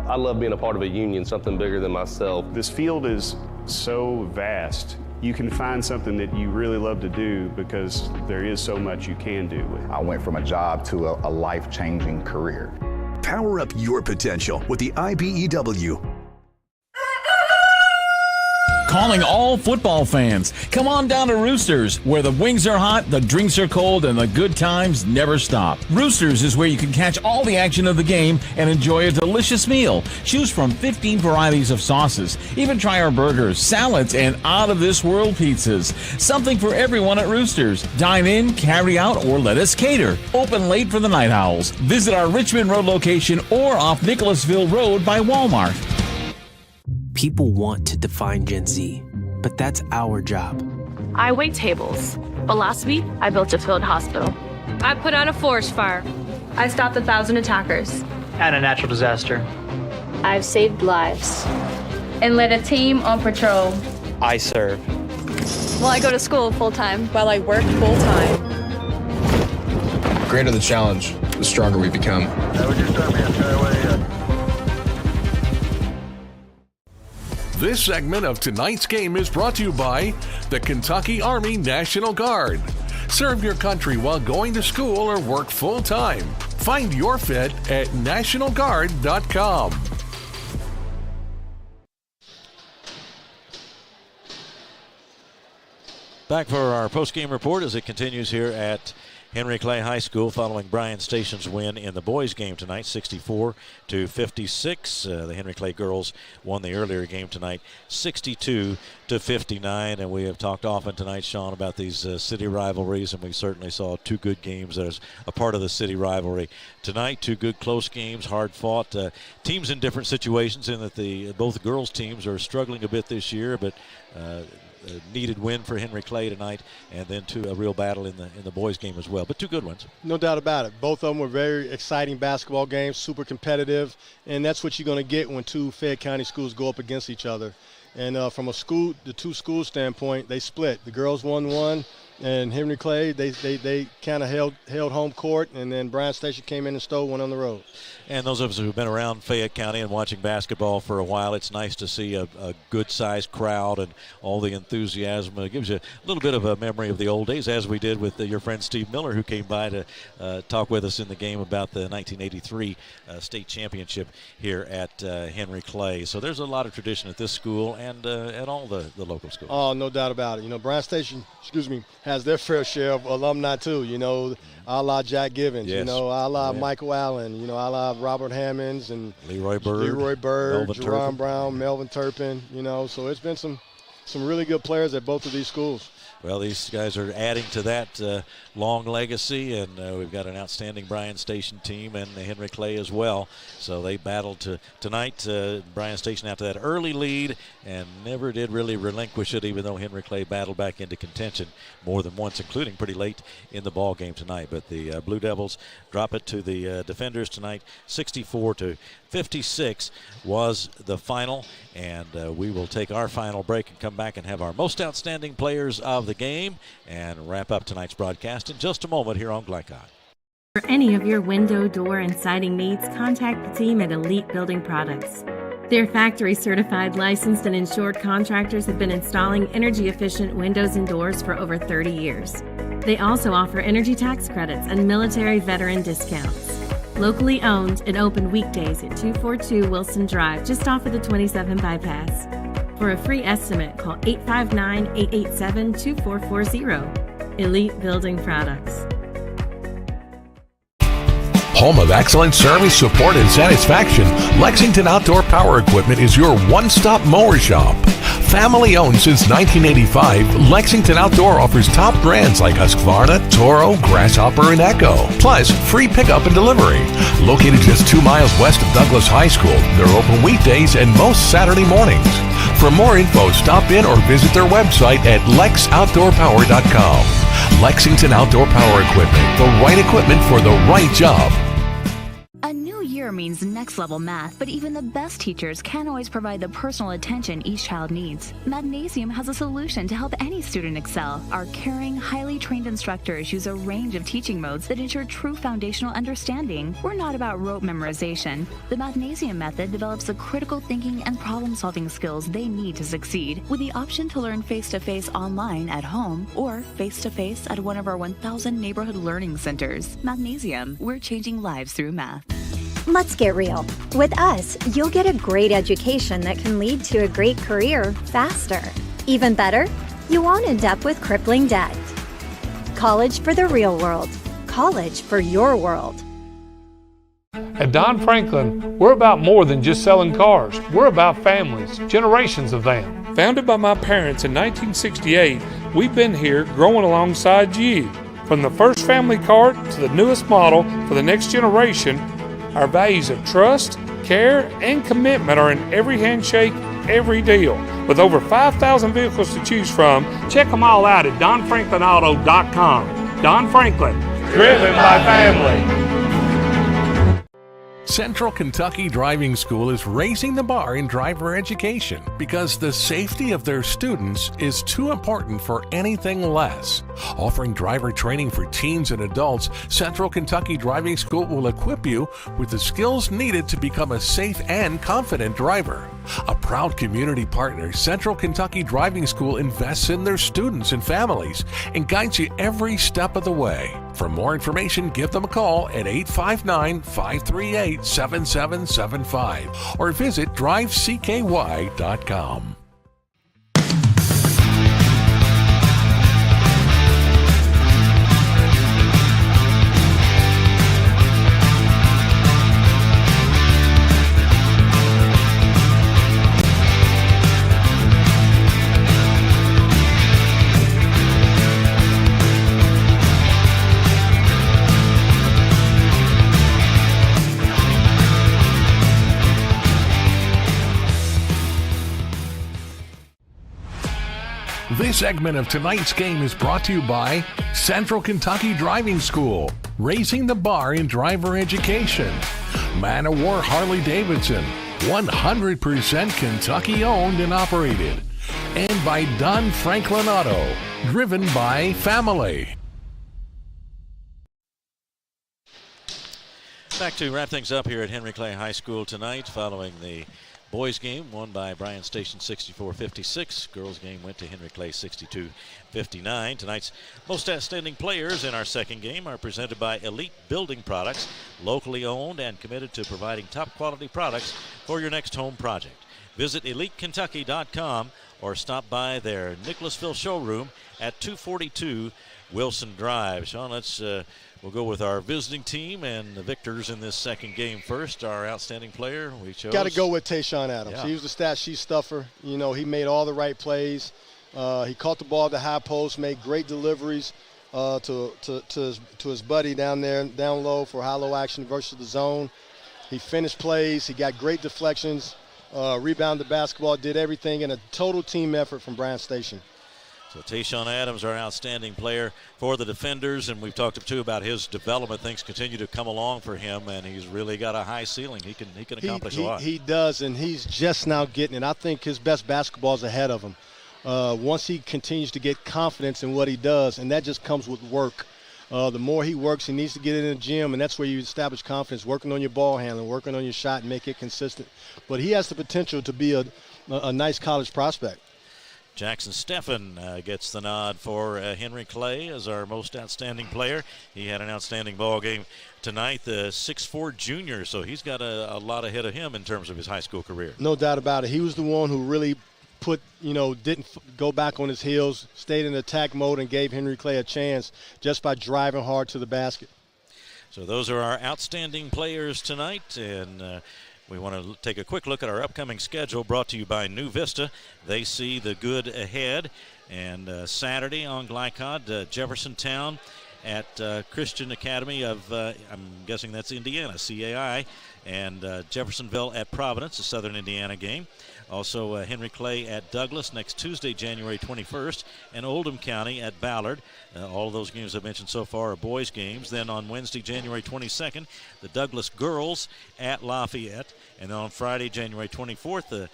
I love being a part of a union, something bigger than myself. This field is so vast. You can find something that you really love to do because there is so much you can do with it. I went from a job to a life-changing career. Power up your potential with the IBEW. Calling all football fans. Come on down to Roosters, where the wings are hot, the drinks are cold, and the good times never stop. Roosters is where you can catch all the action of the game and enjoy a delicious meal. Choose from 15 varieties of sauces. Even try our burgers, salads, and out-of-this-world pizzas. Something for everyone at Roosters. Dine in, carry out, or let us cater. Open late for the Night Owls. Visit our Richmond Road location or off Nicholasville Road by Walmart. People want to define Gen Z, but that's our job. I wait tables, but last week I built a field hospital. I put out a forest fire. I stopped 1,000 attackers. And a natural disaster. I've saved lives. And led a team on patrol. I serve. Well, I go to school full-time while I work full-time. The greater the challenge, the stronger we become. This segment of tonight's game is brought to you by the Kentucky Army National Guard. Serve your country while going to school or work full-time. Find your fit at nationalguard.com. Back for our post-game report as it continues here at Henry Clay High School following Bryan Station's win in the boys' game tonight, 64-56. The Henry Clay girls won the earlier game tonight, 62-59. And we have talked often tonight, Sean, about these city rivalries, and we certainly saw 2 good games as a part of the city rivalry tonight. 2 good close games, hard fought. Teams in different situations in that both girls' teams are struggling a bit this year, but a needed win for Henry Clay tonight, and then a real battle in the boys' game as well. But 2 good ones. No doubt about it. Both of them were very exciting basketball games, super competitive, and that's what you're going to get when 2 Fayette County schools go up against each other. And from the 2 school standpoint, they split. The girls won 1, and Henry Clay, they kind of held home court, and then Bryan Station came in and stole 1 on the road. And those of us who've been around Fayette County and watching basketball for a while, it's nice to see a good-sized crowd and all the enthusiasm. It gives you a little bit of a memory of the old days, as we did with your friend Steve Miller, who came by to talk with us in the game about the 1983 state championship here at Henry Clay. So there's a lot of tradition at this school and at all the local schools. Oh, no doubt about it. You know, Bryan Station, has their fair share of alumni too, a la Jack Givens, yes. A la Michael Allen, a la Robert Hammonds and Leroy Bird, Jerron Brown, Melvin Turpin, so it's been some really good players at both of these schools. well, these guys are adding to that long legacy, and we've got an outstanding Bryan Station team and Henry Clay as well. So they battled tonight. Bryan Station after that early lead and never did really relinquish it, even though Henry Clay battled back into contention more than once, including pretty late in the ball game tonight. But the Blue Devils drop it to the defenders tonight. 64-56 was the final, and we will take our final break and come back and have our most outstanding players of the game and wrap up tonight's broadcast in just a moment here on Glycon. For any of your window, door, and siding needs, contact the team at Elite Building Products. Their factory-certified, licensed, and insured contractors have been installing energy-efficient windows and doors for over 30 years. They also offer energy tax credits and military veteran discounts. Locally owned and open weekdays at 242 Wilson Drive, just off of the 27 bypass. For a free estimate, call 859-887-2440. Elite Building Products. Home of excellent service, support, and satisfaction, Lexington Outdoor Power Equipment is your one-stop mower shop. Family owned since 1985, Lexington Outdoor offers top brands like Husqvarna, Toro, Grasshopper, and Echo. Plus, free pickup and delivery. Located just 2 miles west of Douglas High School, they're open weekdays and most Saturday mornings. For more info, stop in or visit their website at lexoutdoorpower.com. Lexington Outdoor Power Equipment, the right equipment for the right job. A new year means next level math, but even the best teachers can't always provide the personal attention each child needs. Mathnasium has a solution to help any student excel. Our caring, highly trained instructors use a range of teaching modes that ensure true foundational understanding. We're not about rote memorization. The Mathnasium method develops the critical thinking and problem-solving skills they need to succeed, with the option to learn face-to-face online at home or face-to-face at one of our 1,000 neighborhood learning centers. Mathnasium, we're changing lives through math. Let's get real. With us, you'll get a great education that can lead to a great career faster. Even better, you won't end up with crippling debt. College for the real world. College for your world. At Don Franklin, we're about more than just selling cars. We're about families, generations of them. Founded by my parents in 1968, we've been here growing alongside you. From the first family car to the newest model for the next generation, our values of trust, care, and commitment are in every handshake, every deal. With over 5,000 vehicles to choose from, check them all out at donfranklinauto.com. Don Franklin, driven by family. Central Kentucky Driving School is raising the bar in driver education because the safety of their students is too important for anything less. Offering driver training for teens and adults, Central Kentucky Driving School will equip you with the skills needed to become a safe and confident driver. A proud community partner, Central Kentucky Driving School invests in their students and families and guides you every step of the way. For more information, give them a call at 859-538-7775 or visit drivecky.com. This segment of tonight's game is brought to you by Central Kentucky Driving School, raising the bar in driver education. Man of War Harley-Davidson, 100% Kentucky owned and operated. And by Don Franklin Auto, driven by family. Back to wrap things up here at Henry Clay High School tonight following the boys game won by Bryan Station 64-56. Girls game went to Henry Clay 62-59. Tonight's most outstanding players in our second game are presented by Elite Building Products, locally owned and committed to providing top quality products for your next home project. Visit EliteKentucky.com or stop by their Nicholasville showroom at 242 Wilson Drive. Sean, we'll go with our visiting team and the victors in this second game first. Our outstanding player we chose. Got to go with Tayshawn Adams. Yeah. He was the stat sheet stuffer. You know, he made all the right plays. He caught the ball at the high post, made great deliveries to his buddy down low for high-low action versus the zone. He finished plays. He got great deflections, rebounded the basketball, did everything in a total team effort from Bryan Station. So Tayshawn Adams, our outstanding player for the defenders, and we've talked too about his development. Things continue to come along for him, and he's really got a high ceiling. He can accomplish a lot. He does, and he's just now getting it. I think his best basketball is ahead of him. Once he continues to get confidence in what he does, and that just comes with work. The more he works, he needs to get in the gym, and that's where you establish confidence, working on your ball handling, working on your shot, and make it consistent. But he has the potential to be a nice college prospect. Jackson Steffen gets the nod for Henry Clay as our most outstanding player. He had an outstanding ball game tonight, the 6'4" junior, so he's got a lot ahead of him in terms of his high school career. No doubt about it. He was the one who really didn't go back on his heels, stayed in attack mode, and gave Henry Clay a chance just by driving hard to the basket. So those are our outstanding players tonight, and we want to take a quick look at our upcoming schedule, brought to you by New Vista. They see the good ahead. And Saturday on Glycod, Jeffersontown at Christian Academy of, I'm guessing that's Indiana, CAI, and Jeffersonville at Providence, a Southern Indiana game. Also Henry Clay at Douglas next Tuesday, January 21st, and Oldham County at Ballard. All of those games I've mentioned so far are boys games. Then on Wednesday, January 22nd, the Douglas girls at Lafayette. And then on Friday, January 24th, the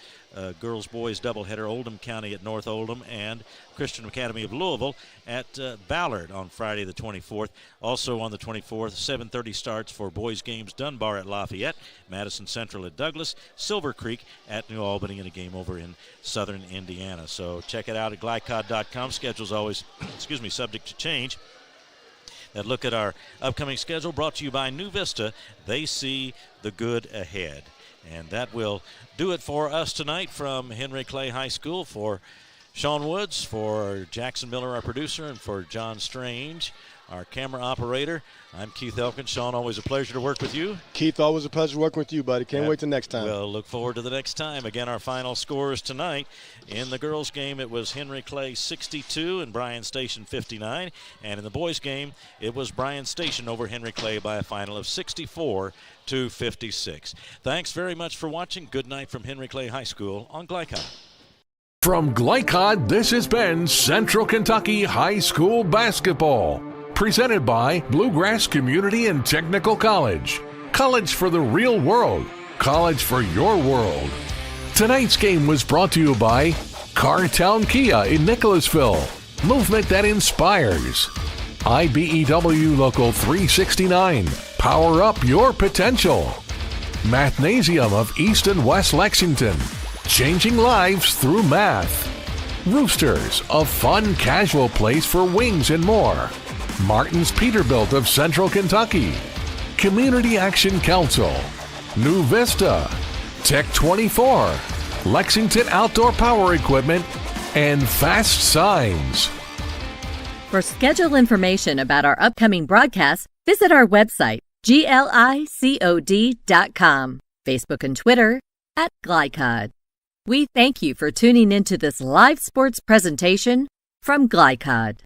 girls-boys doubleheader, Oldham County at North Oldham and Christian Academy of Louisville at Ballard on Friday the 24th. Also on the 24th, 7:30 starts for boys games, Dunbar at Lafayette, Madison Central at Douglas, Silver Creek at New Albany, and a game over in Southern Indiana. So check it out at glycod.com. Schedule's always, subject to change. That look at our upcoming schedule brought to you by New Vista. They see the good ahead. And that will do it for us tonight from Henry Clay High School. For Sean Woods, for Jackson Miller, our producer, and for John Strange, our camera operator, I'm Keith Elkins. Sean, always a pleasure to work with you. Keith, always a pleasure working with you, buddy. Can't wait till next time. We'll look forward to the next time. Again, our final scores tonight. In the girls' game, it was Henry Clay 62 and Bryan Station 59. And in the boys' game, it was Bryan Station over Henry Clay by a final of 64-56. Thanks very much for watching. Good night from Henry Clay High School on Glycod. From Glycod, this has been Central Kentucky High School Basketball. Presented by Bluegrass Community and Technical College. College for the real world. College for your world. Tonight's game was brought to you by Cartown Kia in Nicholasville. Movement that inspires. IBEW Local 369. Power up your potential. Mathnasium of East and West Lexington. Changing lives through math. Roosters, a fun, casual place for wings and more. Martin's Peterbilt of Central Kentucky. Community Action Council. New Vista. Tech 24. Lexington Outdoor Power Equipment. And Fast Signs. For schedule information about our upcoming broadcasts, visit our website, glicod.com, Facebook and Twitter @Glycod. We thank you for tuning into this live sports presentation from Glycod.